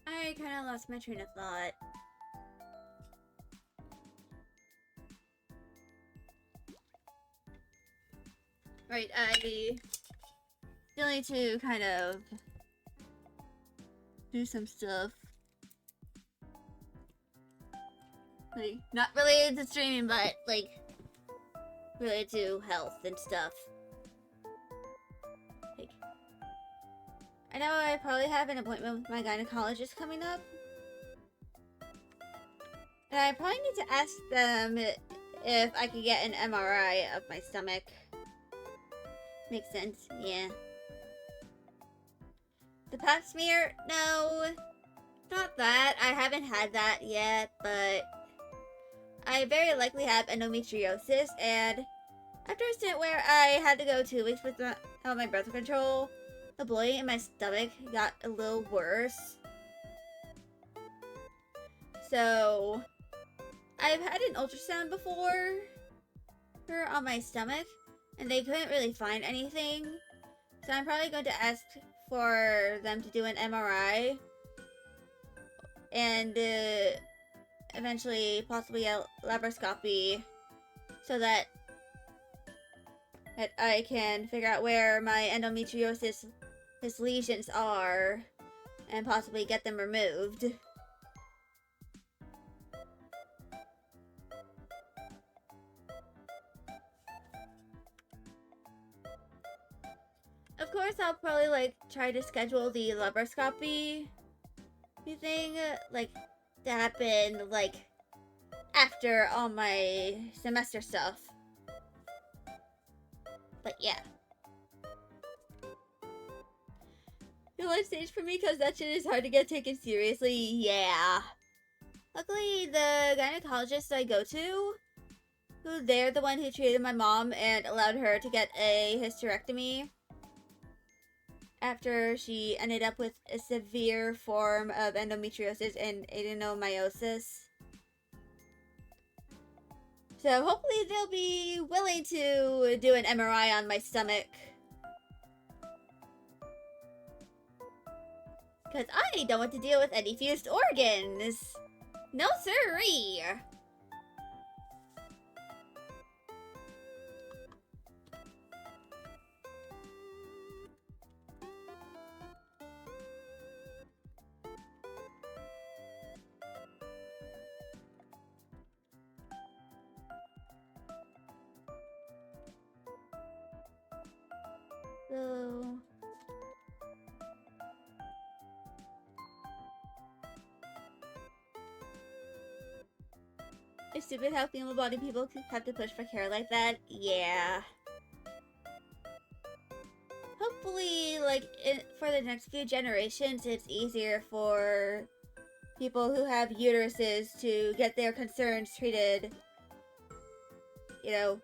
I kinda lost my train of thought. Right, I still need to kind of do some stuff. Like, not related to streaming, but, like, related to health and stuff. Like, I know I probably have an appointment with my gynecologist coming up. And I probably need to ask them if I could get an MRI of my stomach. Makes sense, yeah. The pap smear? No, not that. I haven't had that yet, but I very likely have endometriosis, and after a stint where I had to go 2 weeks without my birth control, the bloating in my stomach got a little worse. So, I've had an ultrasound before on my stomach, and they couldn't really find anything. So I'm probably going to ask for them to do an MRI and eventually possibly a laparoscopy so that I can figure out where my endometriosis lesions are and possibly get them removed. Of course, I'll probably, like, try to schedule the laparoscopy thing, like, to happen, like, after all my semester stuff. But, yeah. Your life stage for me, because that shit is hard to get taken seriously. Yeah. Luckily, the gynecologist I go to, they're the one who treated my mom and allowed her to get a hysterectomy after she ended up with a severe form of endometriosis and adenomyosis. So hopefully they'll be willing to do an MRI on my stomach. Because I don't want to deal with any fused organs. No siree! So... It's stupid how female-bodied people have to push for care like that. Yeah. Hopefully, like, for the next few generations, it's easier for people who have uteruses to get their concerns treated, you know,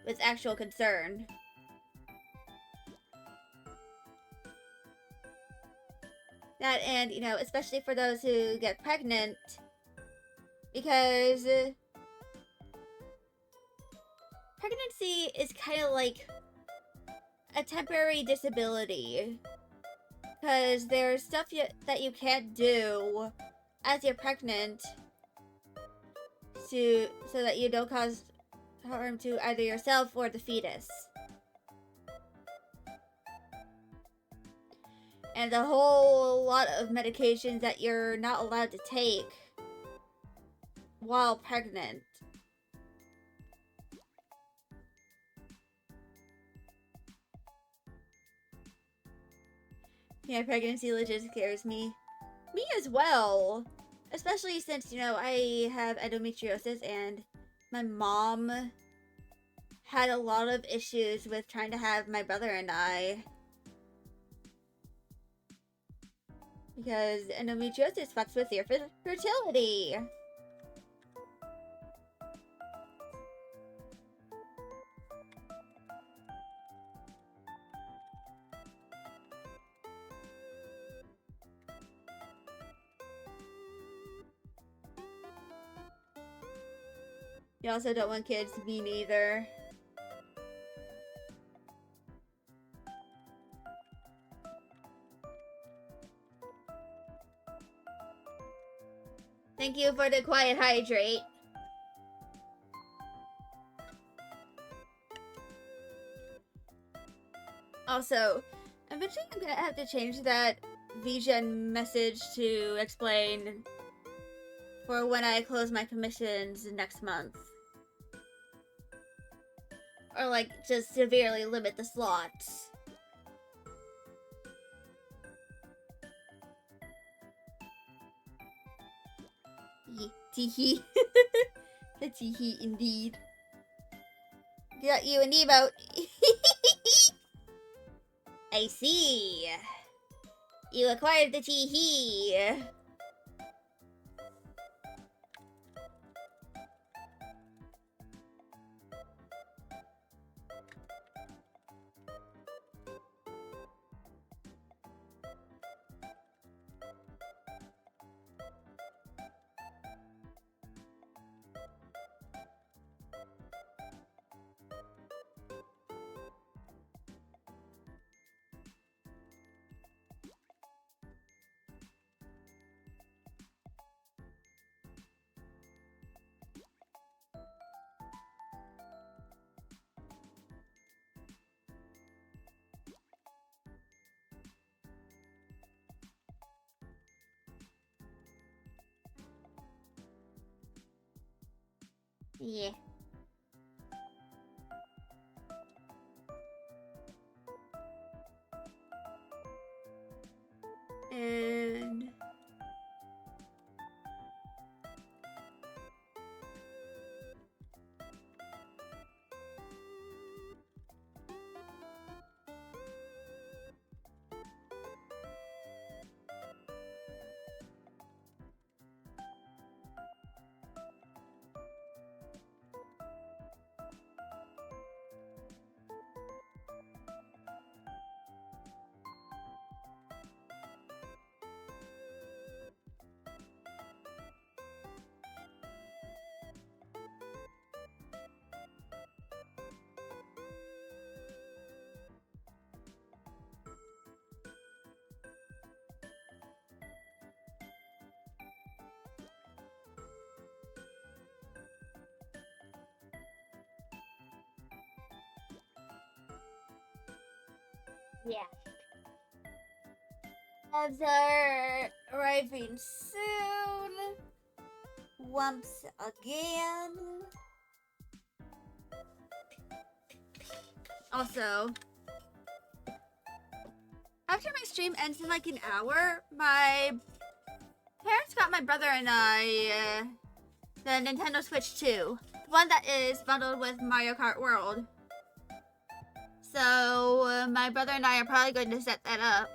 with actual concern. That and, you know, especially for those who get pregnant, because pregnancy is kind of like a temporary disability. Because there's stuff that you can't do as you're pregnant so that you don't cause harm to either yourself or the fetus. And a whole lot of medications that you're not allowed to take while pregnant. Yeah, pregnancy legit scares me. Me as well. Especially since, you know, I have endometriosis and my mom had a lot of issues with trying to have my brother and I. Because endometriosis fucks with your fertility. You also don't want kids, me neither. Thank you for the quiet hydrate. Also, eventually I'm gonna have to change that VGen message to explain for when I close my commissions next month. Or like, just severely limit the slots. Teehee. The teehee indeed. Got you an emote. I see. You acquired the teehee. Yeah. And Yeah. Devs are arriving soon. Once again. Also, after my stream ends in like an hour, my parents got my brother and I the Nintendo Switch 2. One that is bundled with Mario Kart World. So, my brother and I are probably going to set that up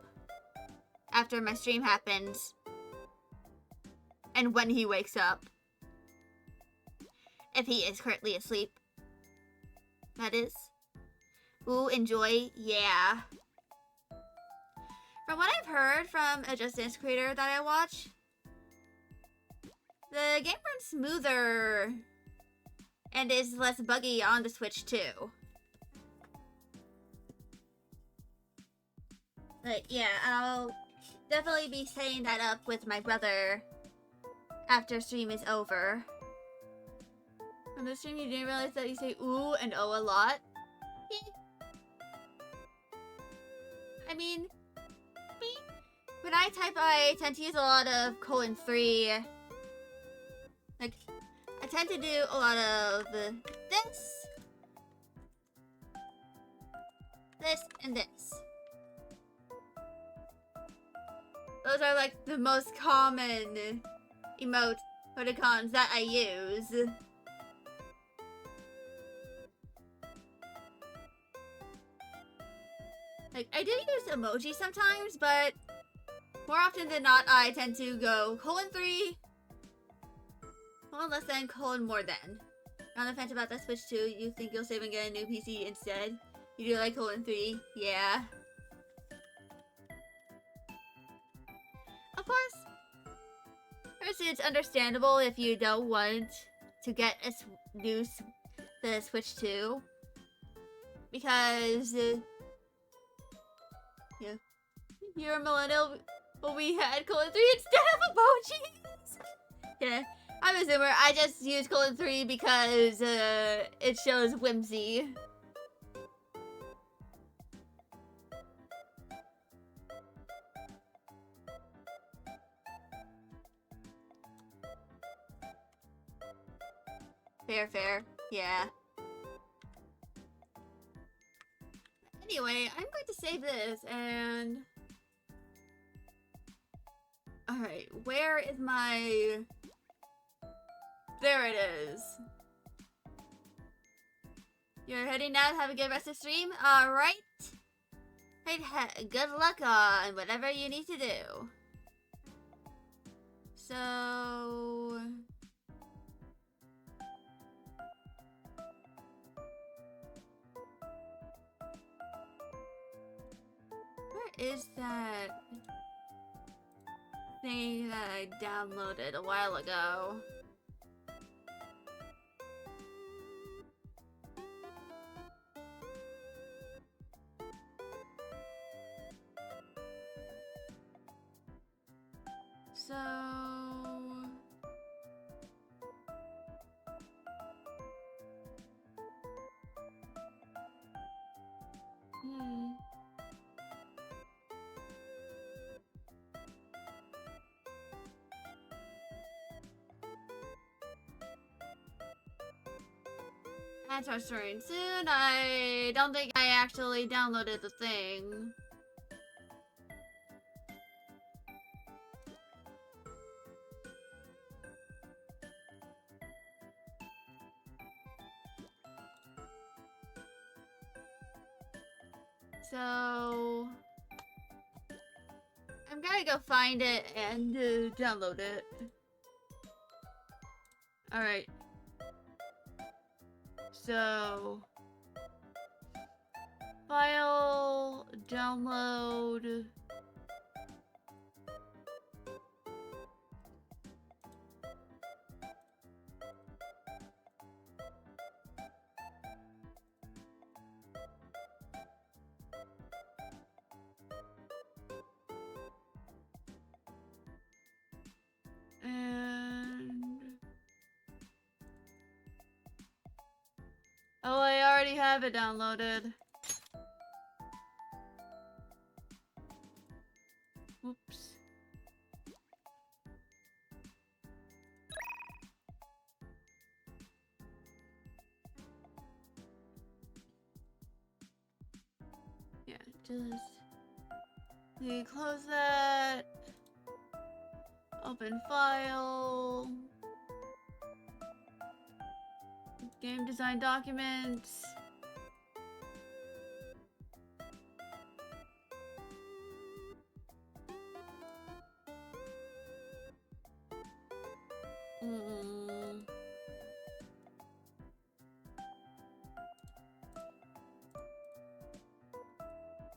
after my stream happens. And when he wakes up. If he is currently asleep. That is. Ooh, enjoy. Yeah. From what I've heard from a Just Dance creator that I watch, the game runs smoother and is less buggy on the Switch too. But yeah, I'll definitely be setting that up with my brother after stream is over. On the stream, you didn't realize that you say ooh and oh a lot? I mean, when I type, I tend to use a lot of :3. Like, I tend to do a lot of this, and this. Those are like the most common emoticons that I use. Like, I do use emojis sometimes, but more often than not, I tend to go :3, less than, more than. On the fence about that Switch 2, you think you'll save and get a new PC instead? You do like :3, yeah. Of course, first it's understandable if you don't want to get the Switch 2. Because, yeah, you're a millennial, but we had :3 instead of emojis. Yeah, I'm a zoomer. I just use :3 because it shows whimsy. Fair. Yeah. Anyway, I'm going to save this and... Alright, where is my... There it is. You're heading out, have a good rest of stream? Alright. Hey, good luck on whatever you need to do. So... Where is that thing that I downloaded a while ago? So... Answer starting soon. I don't think I actually downloaded the thing. So... I'm gonna go find it and download it. Alright. So... File... Download... Oh, I already have it downloaded. just we close that. Open file. Game design documents.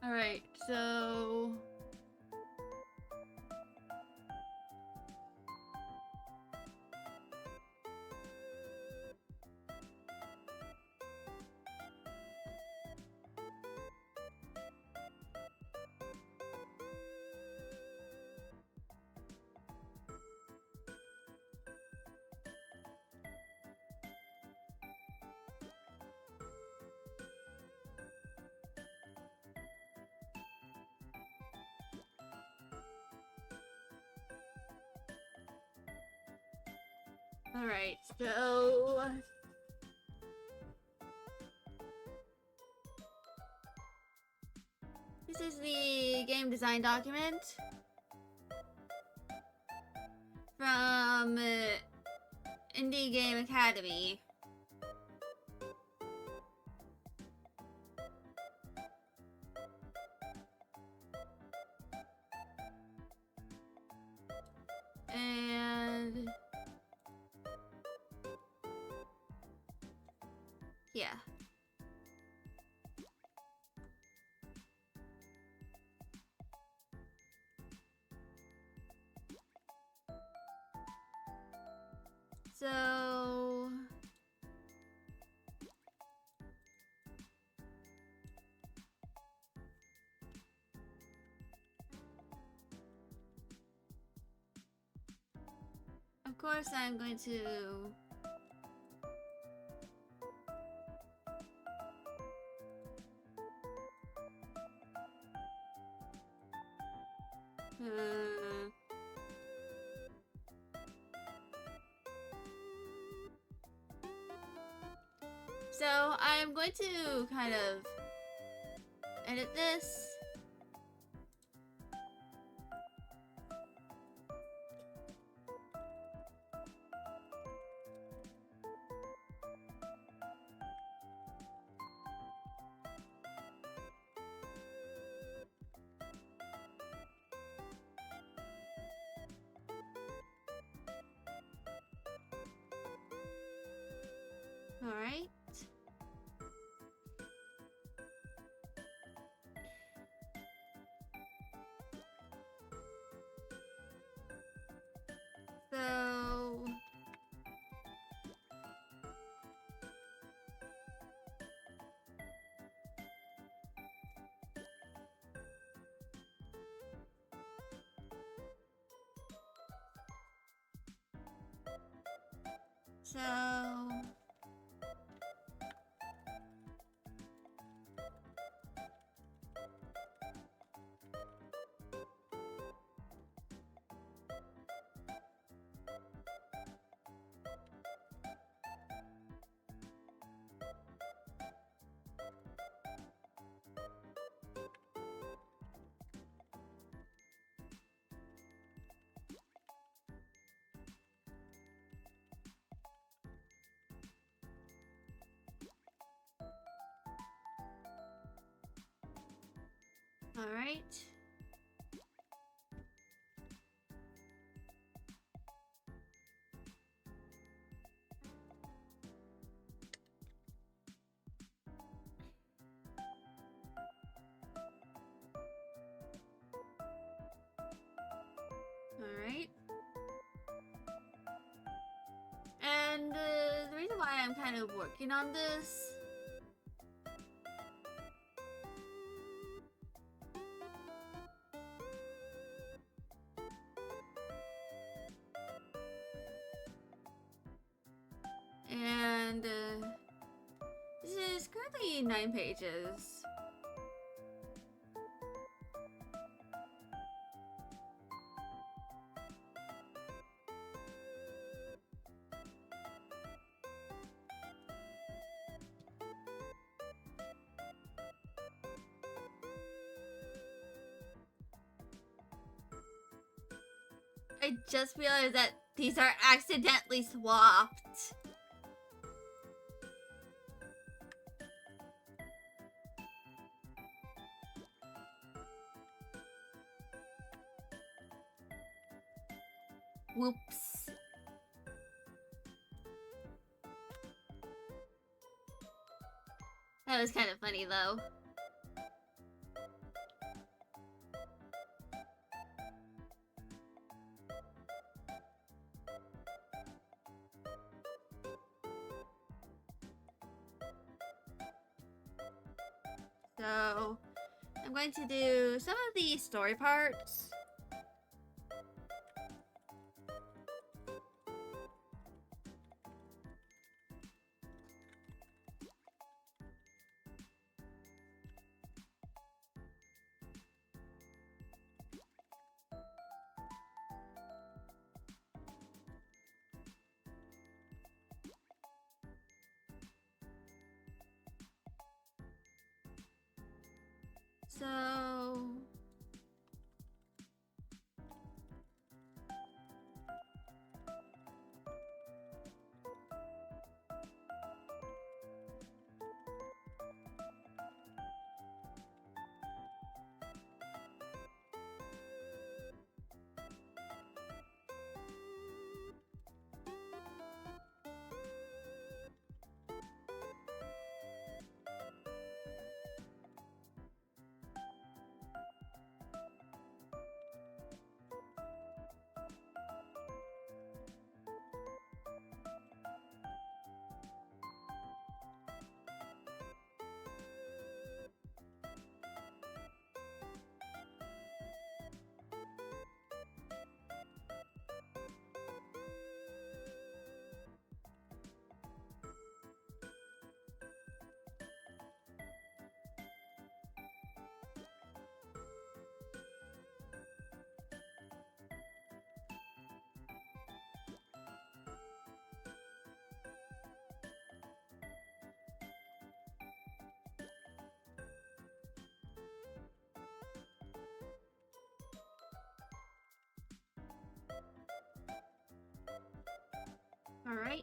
All right, so all right, so this is the game design document from Indie Game Academy. And yeah. So of course I'm going to so I'm going to kind of edit this. All right. So all right. All right. And the reason why I'm kind of working on this and this is currently 9 pages. I just realized that these are accidentally swapped. Whoops. That was kind of funny though. So, I'm going to do some of the story parts. So... Alright.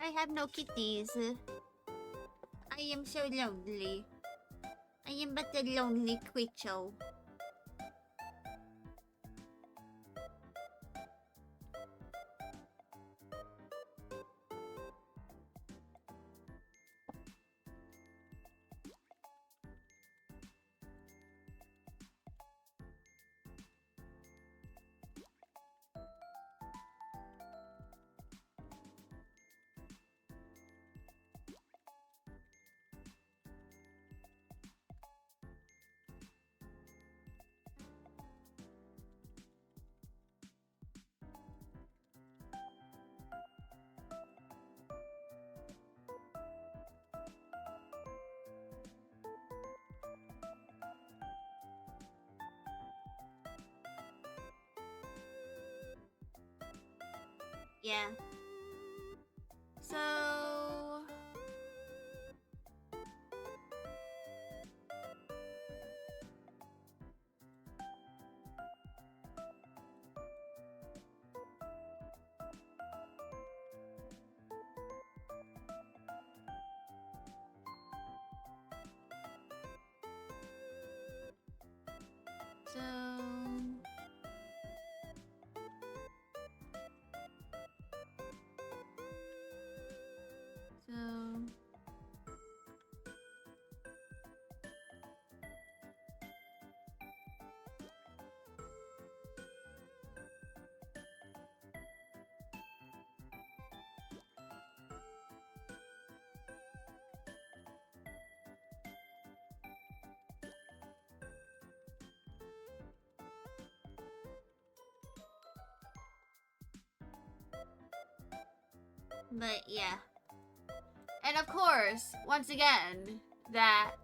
I have no kitties. I am so lonely. I am but a lonely creature. Yeah. So... So... So... But yeah. And of course, once again, that...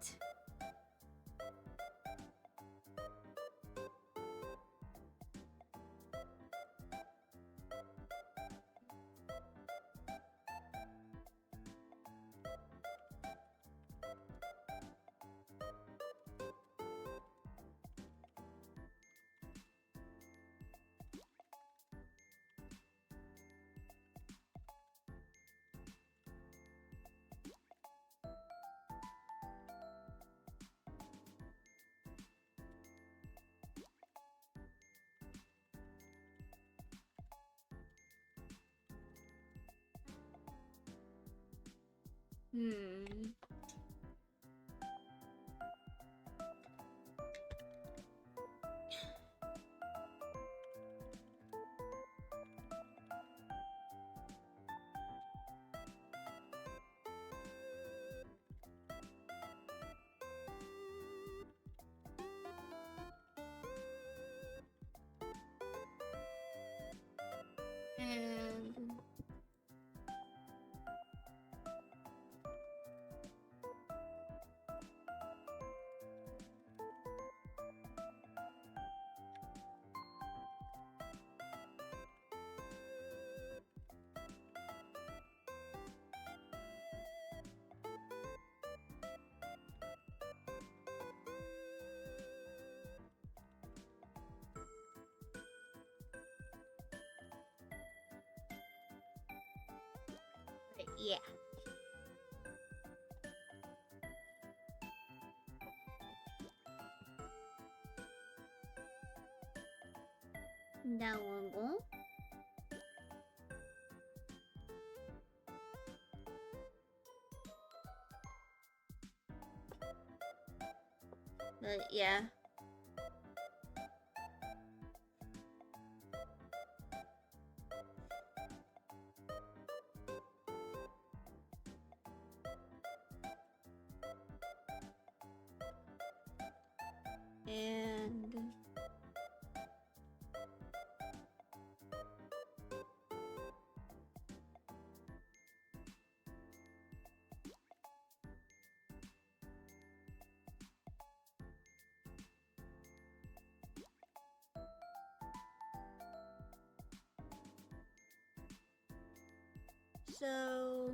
Hmm. And Yeah. That one go. but yeah. And so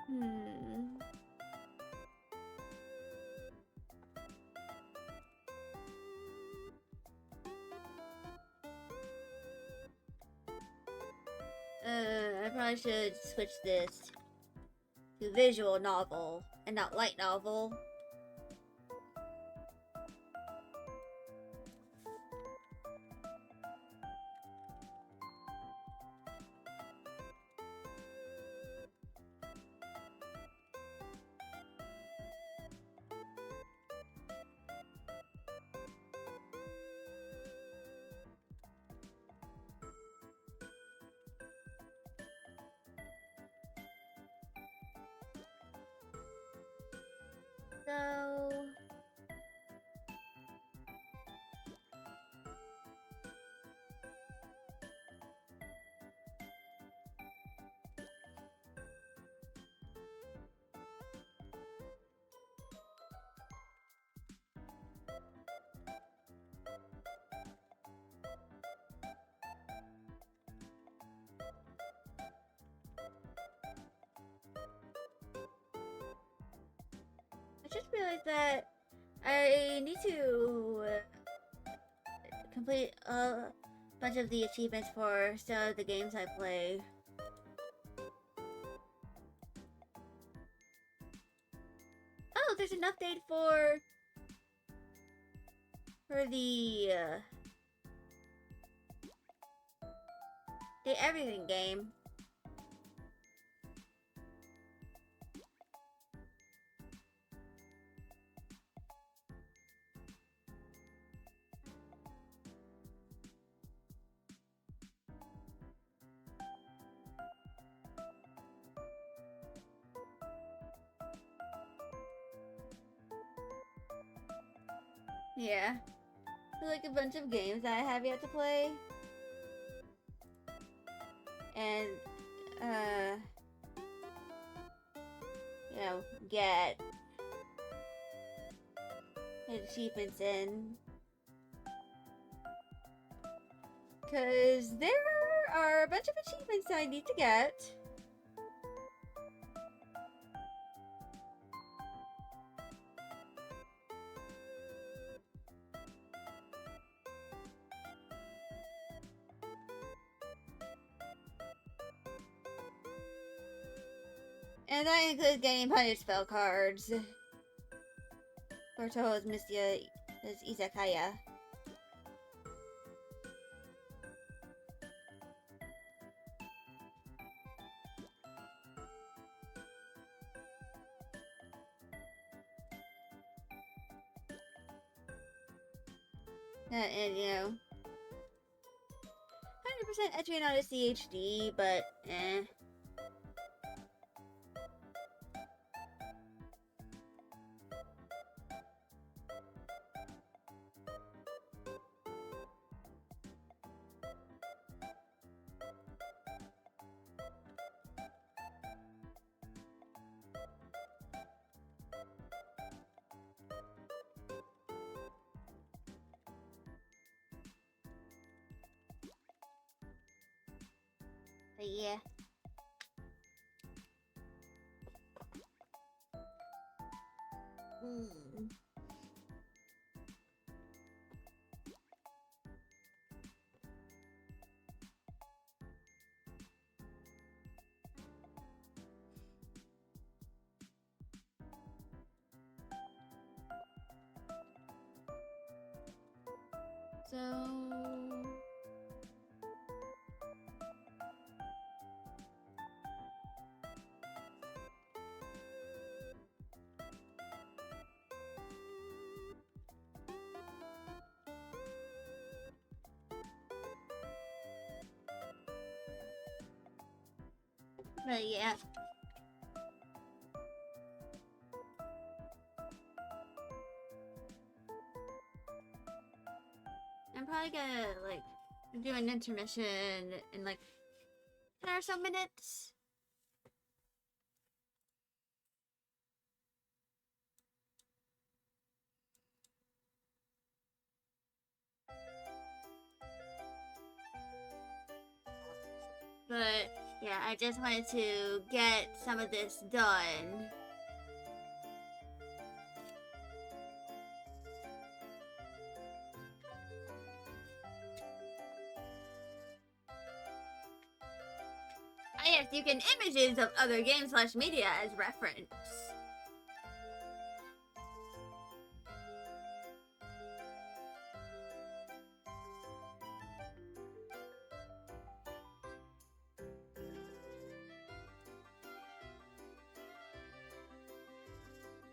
hmm. I probably should switch this to visual novel and not light novel. So I just realized that I need to complete a bunch of the achievements for some of the games I play. Oh, there's an update for the everything game. Yeah. So like a bunch of games that I have yet to play. And you know, get achievements in. Cause there are a bunch of achievements I need to get. And that includes getting punished spell cards. Porto is Mistia is Izakaya. And you know, 100% etching on a CHD, but eh. But yeah. So but yeah. I'm probably gonna like do an intermission in like 10 or so minutes. But yeah, I just wanted to get some of this done. Ah, yes, you can images of other games/media as reference.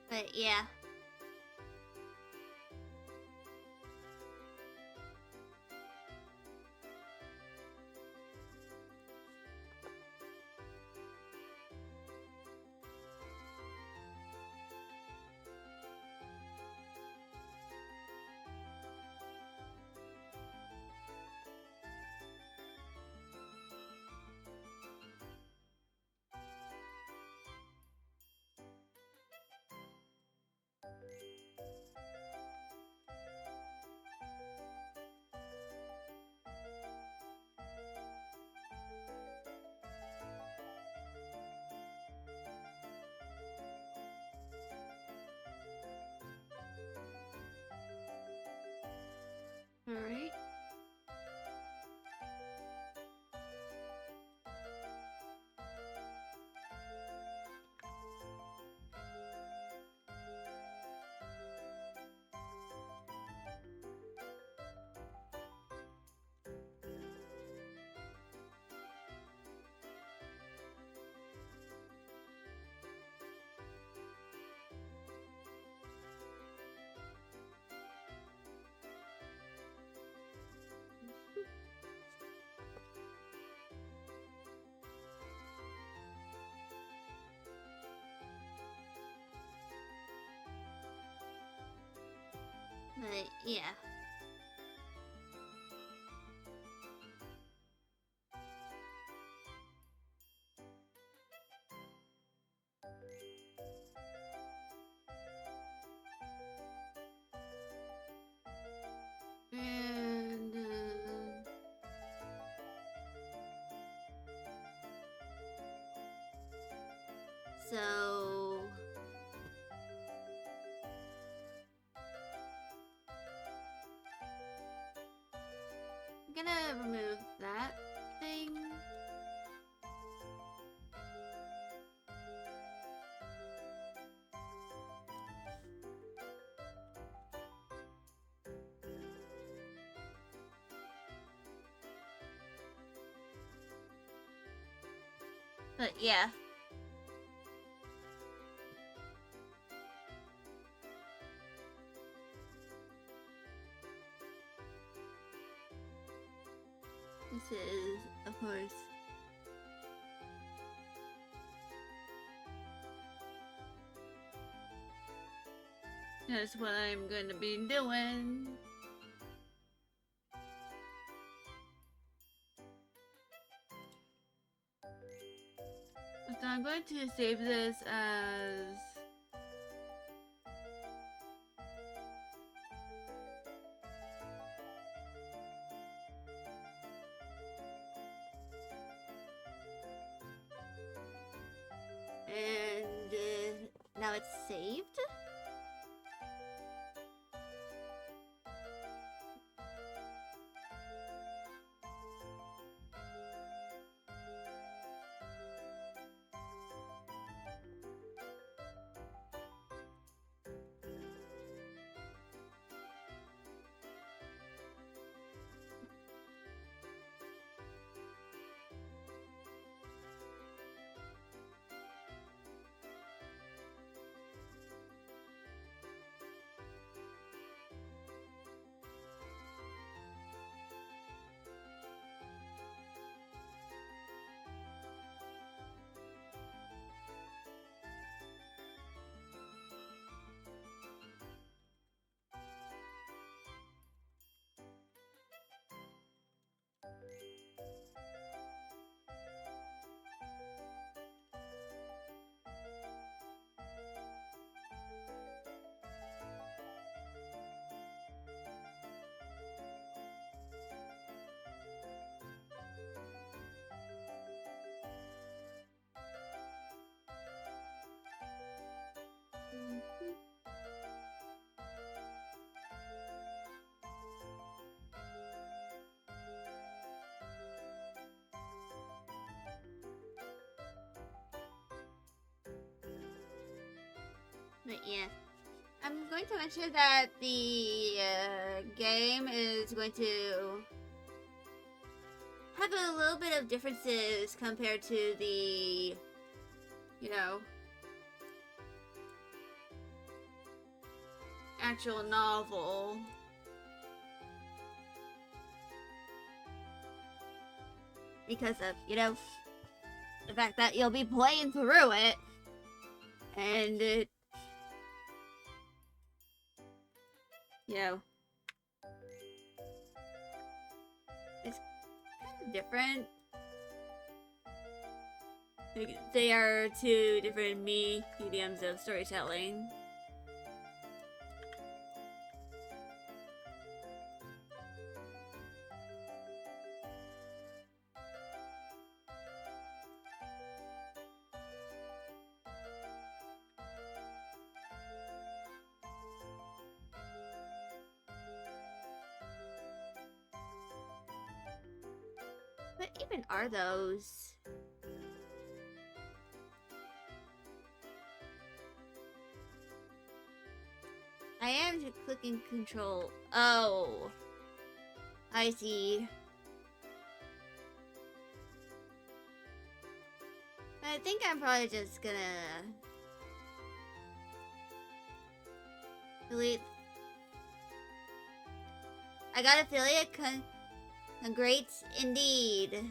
But yeah. Alright. But yeah. And so But yeah. This is, of course, that's what I'm going to be doing. So I'm going to save this as and now it's saved. But yeah, I'm going to mention that the game is going to have a little bit of differences compared to the, you know, actual novel. Because of, you know, the fact that you'll be playing through it, and it, you know, it's kind of different. They are two different mediums of storytelling. What even are those? I am clicking control. Oh. I see. I think I'm probably just gonna delete. I got affiliate congrats indeed.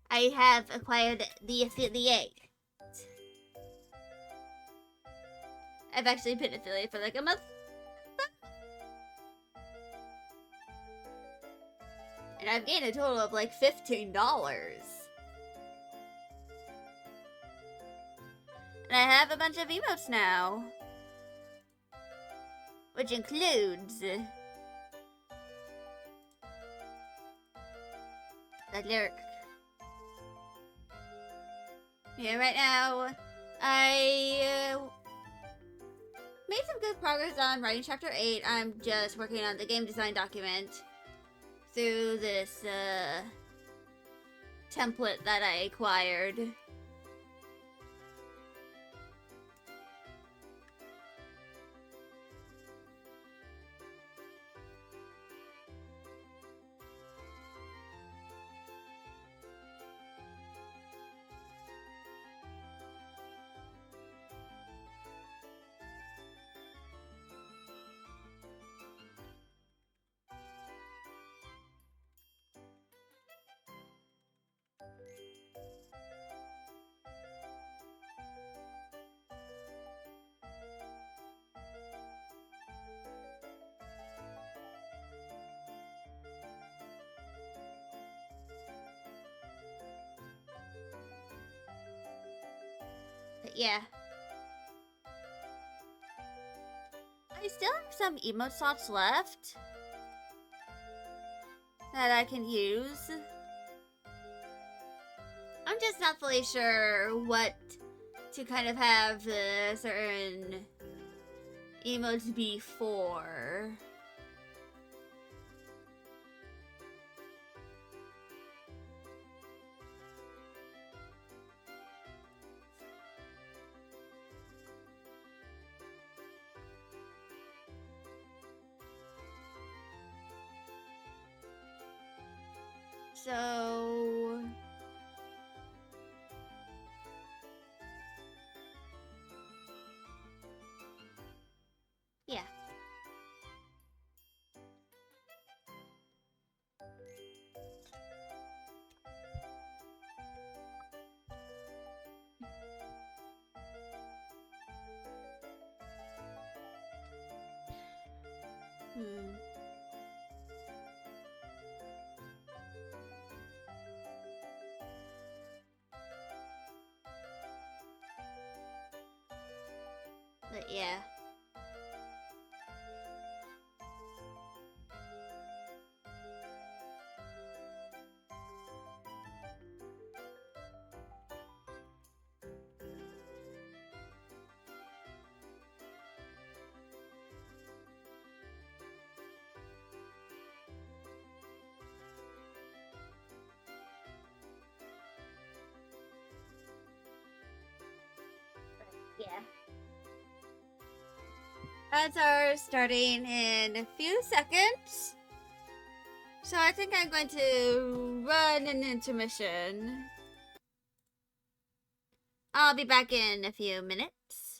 I have acquired the affiliate. I've actually been affiliate for like a month. And I've gained a total of like $15. And I have a bunch of emotes now. Which includes that lyric. Yeah, right now, I made some good progress on writing chapter 8. I'm just working on the game design document through this template that I acquired. yeah. I still have some emote slots left that I can use. I'm just not fully sure what to kind of have certain emotes be for. So yeah. Hmm. But yeah. Yeah. Ads are starting in a few seconds. So I think I'm going to run an intermission. I'll be back in a few minutes.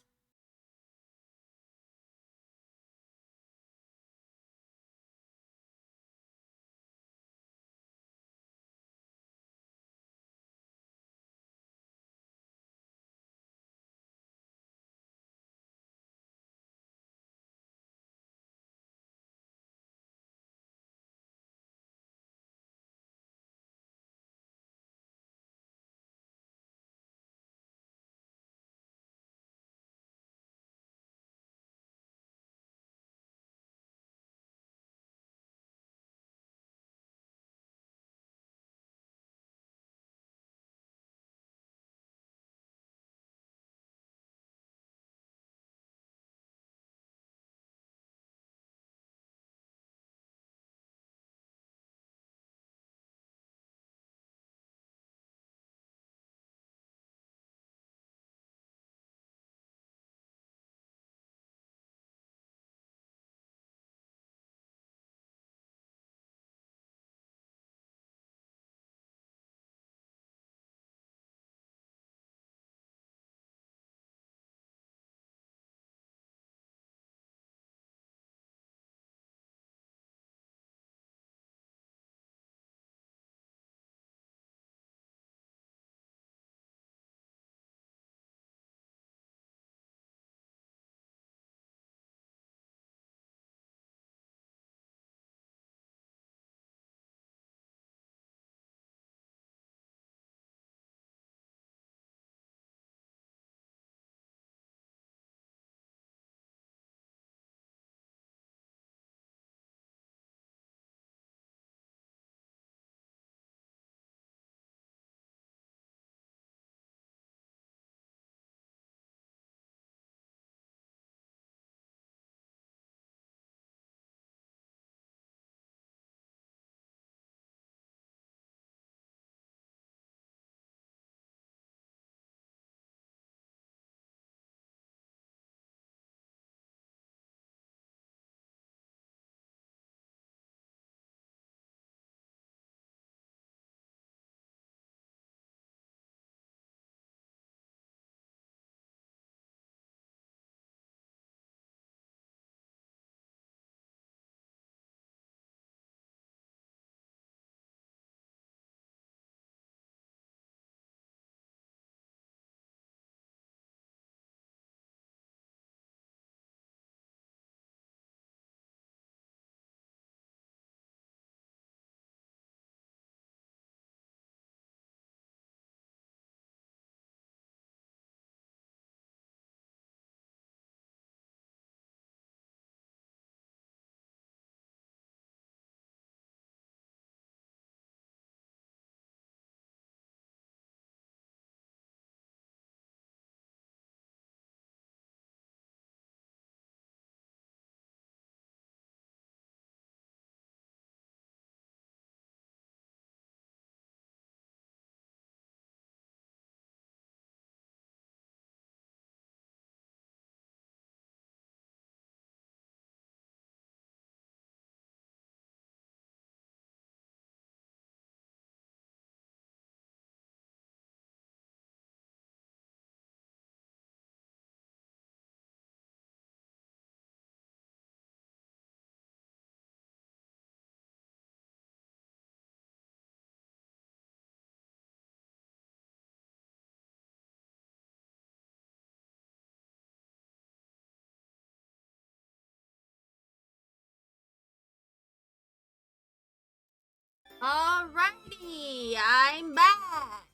Alrighty, I'm back.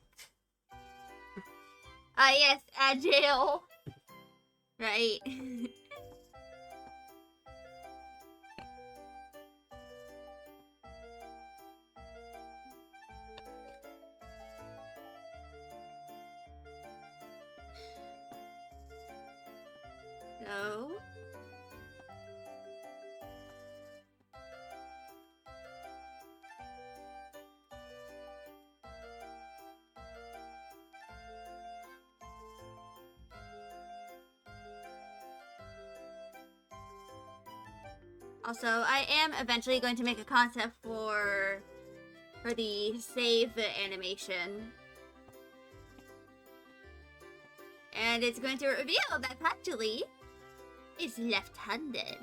Yes, Agile. Right. So. Also, I am eventually going to make a concept for the save animation. And it's going to reveal that Patchouli is left-handed.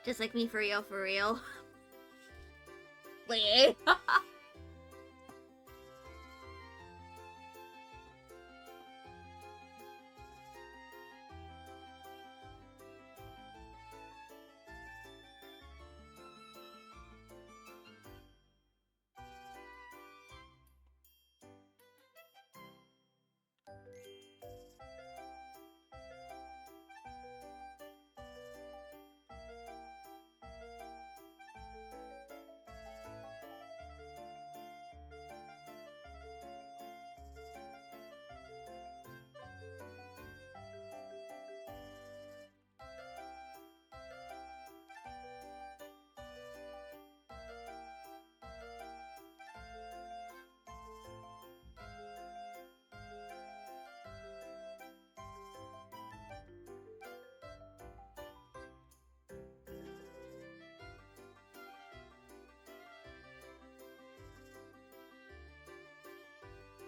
Just like me, for real, for real. Wait.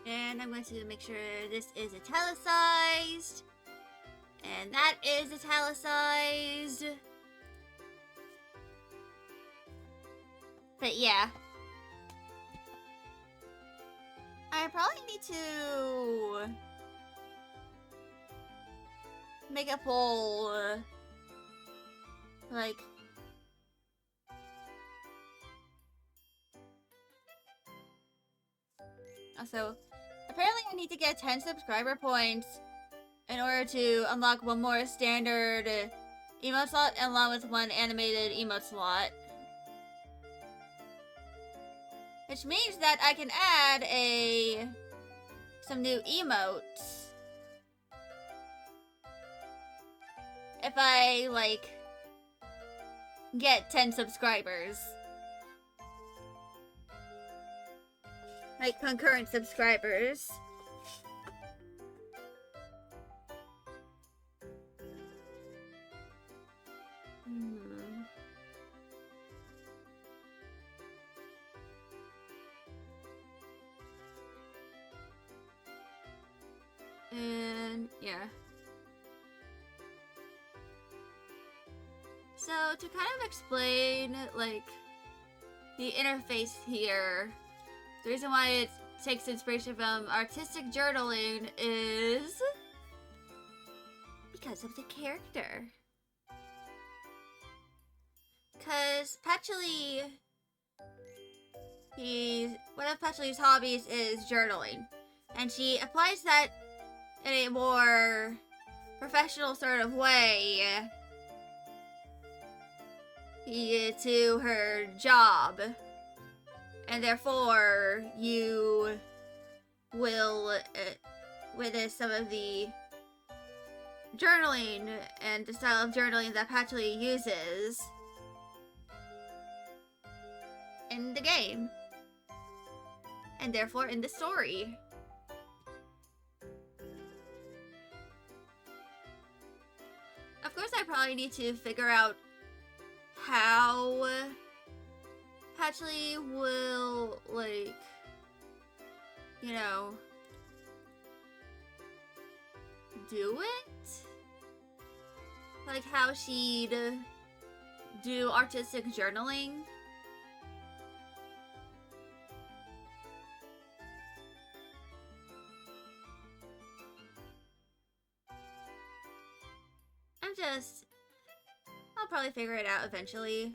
And I'm going to make sure this is italicized. And that is italicized. But yeah. I probably need to make a poll. Like, also, apparently I need to get 10 subscriber points in order to unlock one more standard emote slot along with one animated emote slot. Which means that I can add some new emotes. If I, like, get 10 subscribers. Like, concurrent subscribers. And, yeah. So, to kind of explain, like, the interface here, the reason why it takes inspiration from artistic journaling is because of the character. Because Patchouli, one of Patchouli's hobbies is journaling. And she applies that in a more professional sort of way to her job. And therefore, you will witness some of the journaling and the style of journaling that Patchouli uses in the game. And therefore, in the story. Of course, I probably need to figure out how Patchouli will, like, you know, do it? Like, how she'd do artistic journaling? I'll probably figure it out eventually.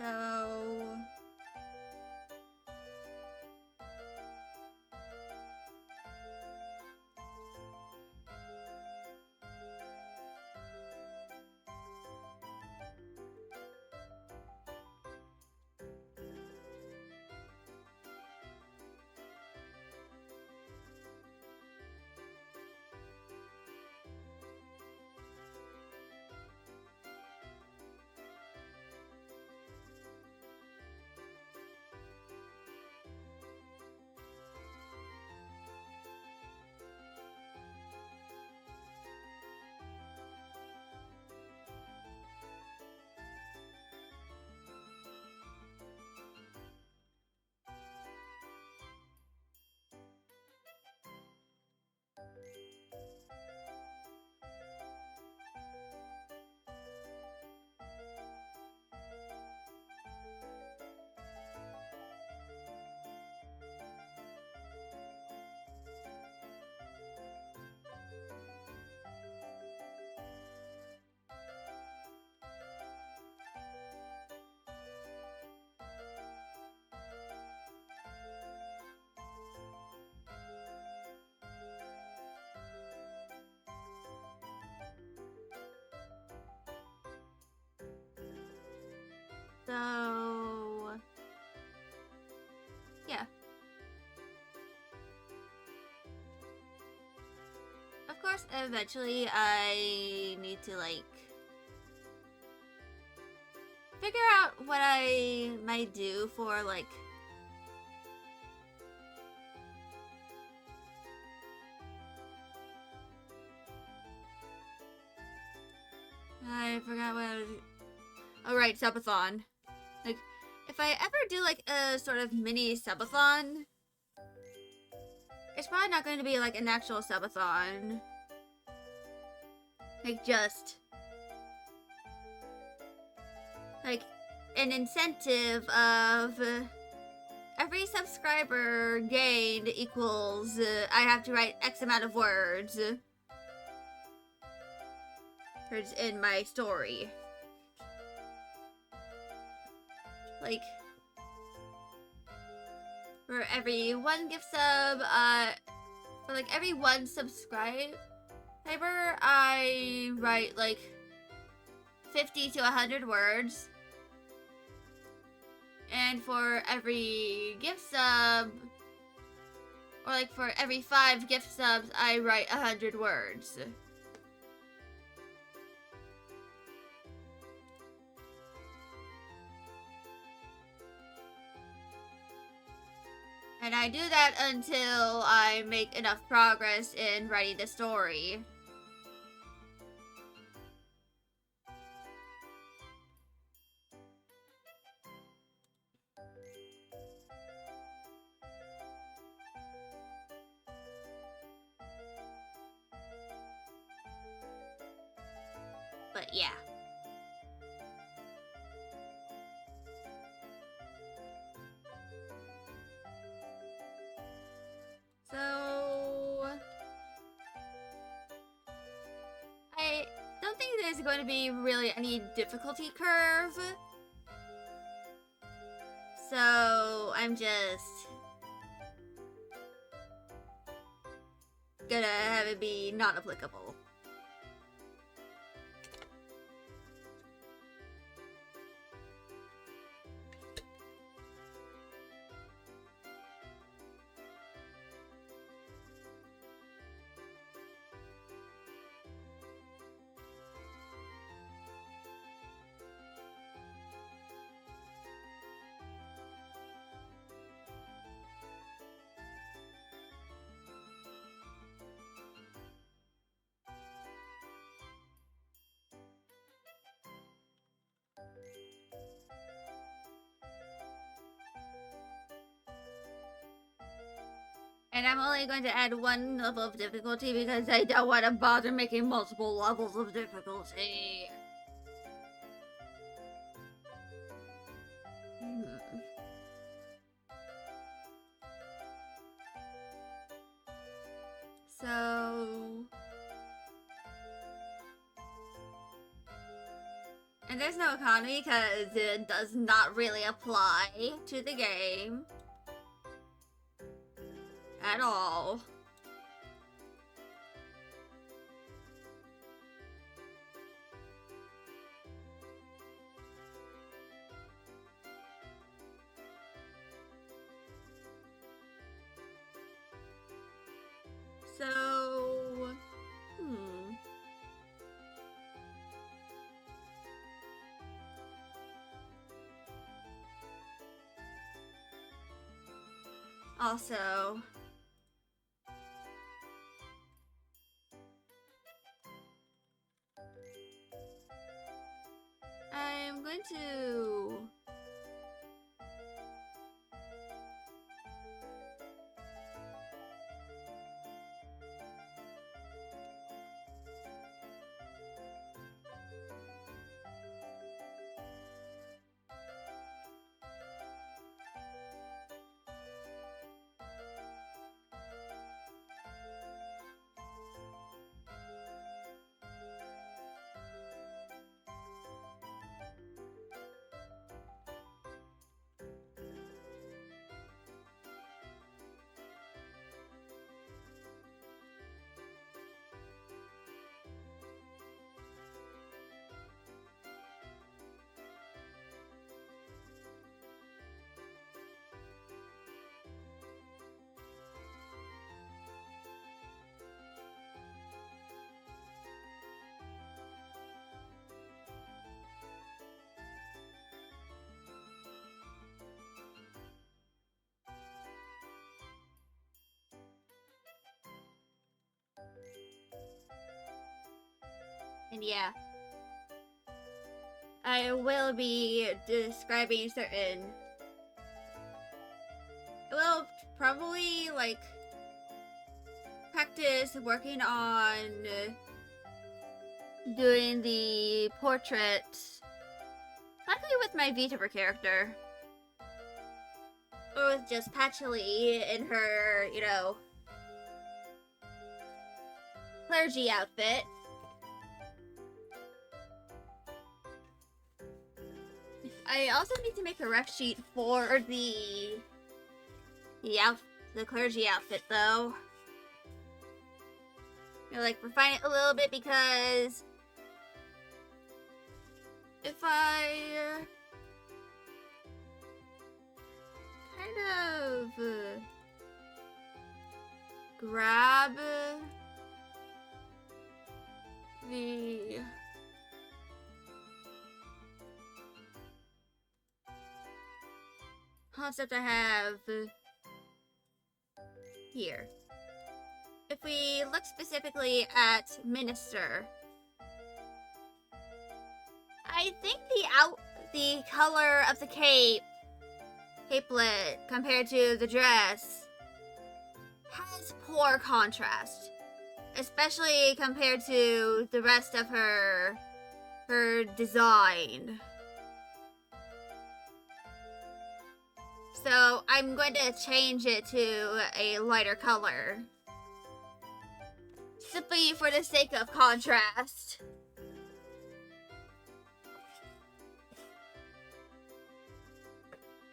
So... So... yeah. Of course, eventually I need to, like, figure out what I might do for, like, I forgot what I was... Oh, right, subathon. Like, if I ever do, like, a sort of mini subathon, it's probably not going to be, like, an actual subathon. Like, just... like, an incentive of... every subscriber gained equals... I have to write X amount of words. In my story. Like, for every one gift sub, for like every one subscriber, I write like 50 to 100 words. And for every gift sub, or like for every 5 gift subs, I write 100 words. And I do that until I make enough progress in writing the story. But yeah. So, I don't think there's going to be really any difficulty curve. So, I'm just gonna have it be not applicable. And I'm only going to add 1 level of difficulty because I don't want to bother making multiple levels of difficulty. So... And there's no economy because it does not really apply to the game at all. So, Also, I'm going to... And yeah, I will be describing certain... Well, probably, like, practice working on doing the portrait, likely with my VTuber character. Or with just Patchley in her, you know, clergy outfit. I also need to make a ref sheet for the clergy outfit, though. You know, like, refine it a little bit, because if I kind of grab the concept I have here. If we look specifically at Minister, I think the color of the capelet compared to the dress has poor contrast, especially compared to the rest of her design. So I'm going to change it to a lighter color, simply for the sake of contrast.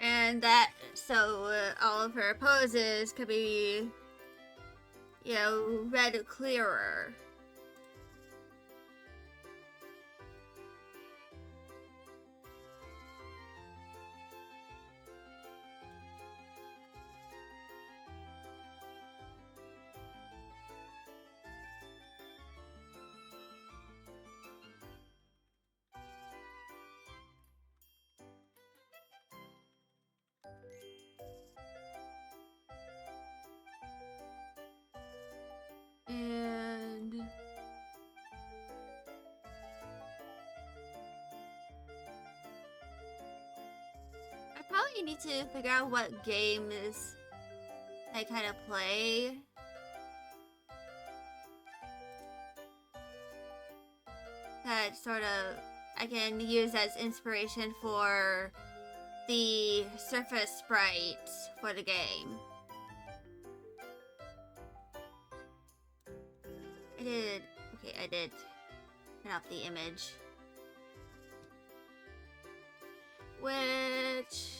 And that, so all of her poses could be, you know, read clearer. And I probably need to figure out what games I kind of play. That sort of I can use as inspiration for the surface sprites for the game. I did turn off the image. Which...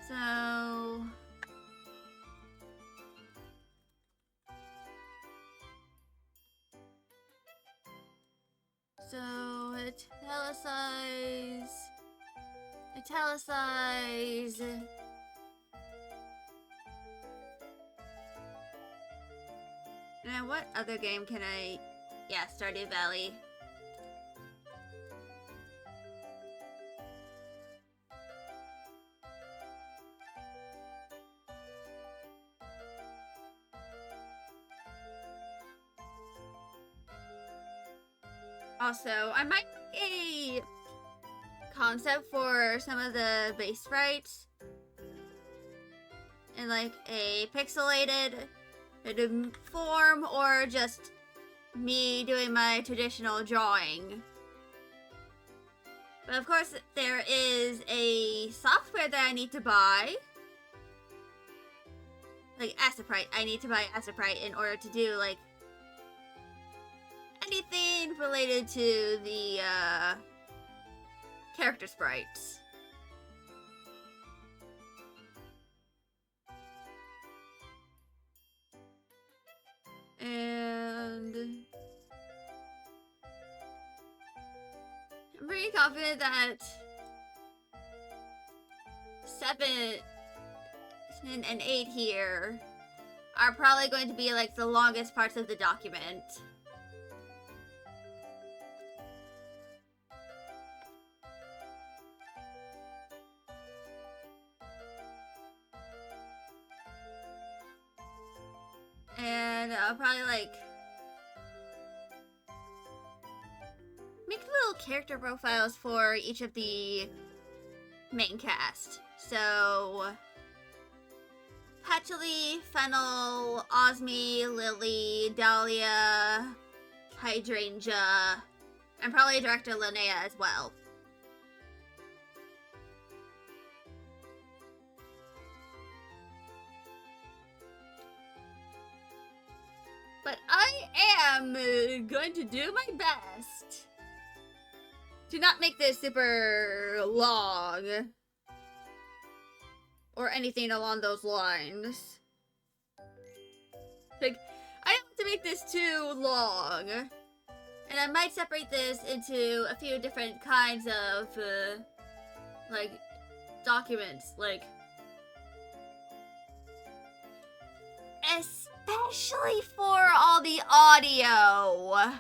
So... So, italicize. And what other game can I... Yeah, Stardew Valley. Also, I might make a concept for some of the base sprites in like a pixelated form, or just me doing my traditional drawing. But of course, there is a software that I need to buy. Like Asaprite. I need to buy Asaprite in order to do like anything related to the character sprites. And I'm pretty confident that 7 and 8 here are probably going to be like the longest parts of the document. And I'll probably like make little character profiles for each of the main cast. So Patchouli, Fennel, Osmi, Lily, Dahlia, Hydrangea, and probably Director Linnea as well. But I am going to do my best to not make this super long or anything along those lines. Like, I don't want to make this too long. And I might separate this into a few different kinds of, like, documents. Like, especially for all the audio.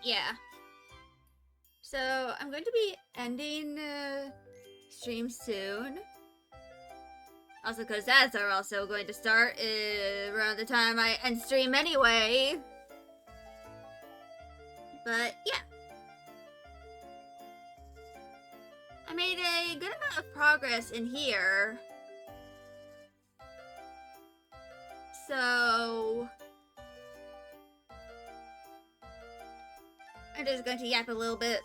Yeah. So, I'm going to be ending stream soon. Also, because ads are also going to start around the time I end stream anyway. But, yeah. I made a good amount of progress in here. So I'm just going to yap a little bit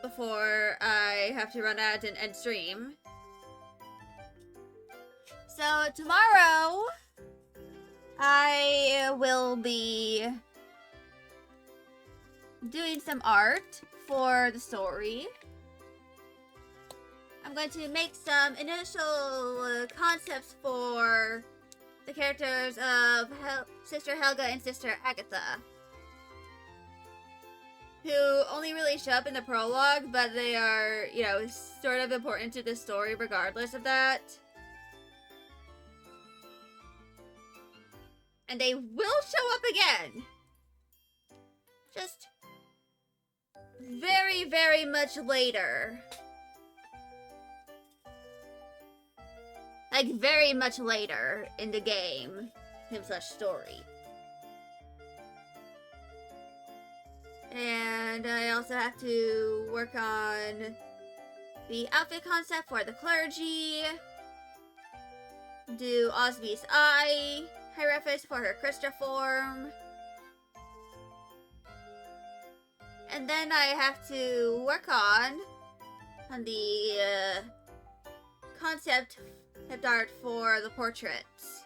before I have to run out and end stream. So tomorrow, I will be doing some art for the story. I'm going to make some initial concepts for the characters of Sister Helga and Sister Agatha. who only really show up in the prologue, but they are, you know, sort of important to the story regardless of that. And they will show up again. Just very, very much later. Like, very much later in the game, /story. And I also have to work on the outfit concept for the clergy. Do Osby's eye hieroglyphs for her Christa form. And then I have to work on the concept art for the portraits.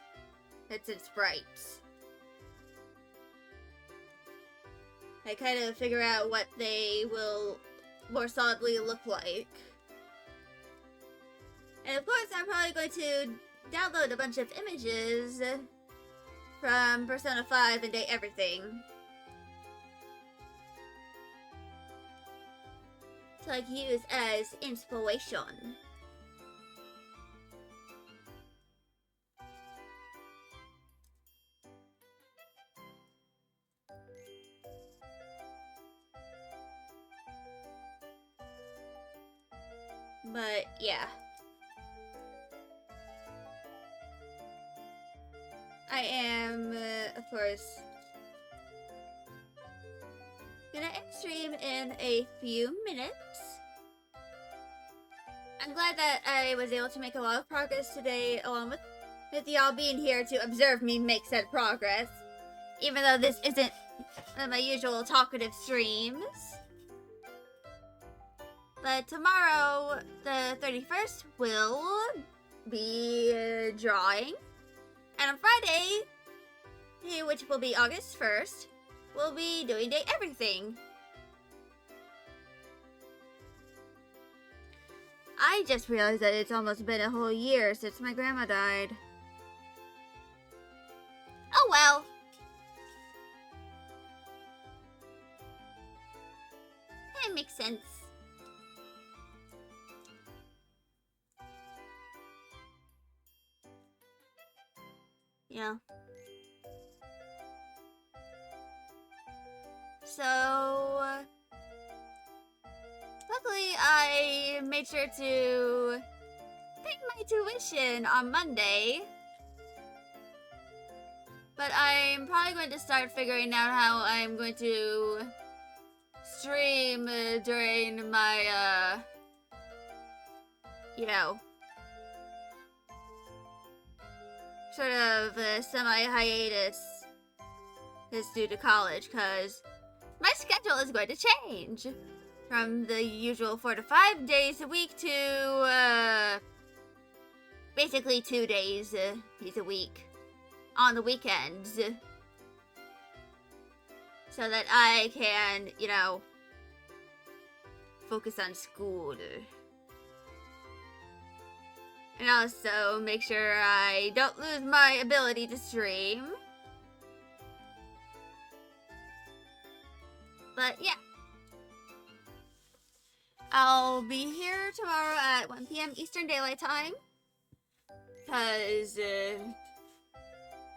It's in sprites. I kind of figure out what they will more solidly look like. And of course, I'm probably going to download a bunch of images from Persona 5 and date everything. So I can use as inspiration. But yeah. I am, of course, gonna end stream in a few minutes. I'm glad that I was able to make a lot of progress today, along with y'all being here to observe me make said progress. Even though this isn't one of my usual talkative streams. But tomorrow, the 31st, will be drawing. And on Friday, which will be August 1st, we'll be doing Date Everything. I just realized that it's almost been a whole year since my grandma died. Oh well. That makes sense. Yeah. So, luckily I made sure to pay my tuition on Monday. But I'm probably going to start figuring out how I'm going to stream during my, you know, sort of semi-hiatus is due to college, because my schedule is going to change from the usual 4 to 5 days a week to basically 2 days a week on the weekends, so that I can, you know, focus on school. And also make sure I don't lose my ability to stream. But yeah. I'll be here tomorrow at 1 p.m. Eastern Daylight Time. Because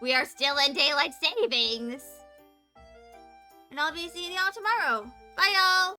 we are still in daylight savings. And I'll be seeing y'all tomorrow. Bye y'all!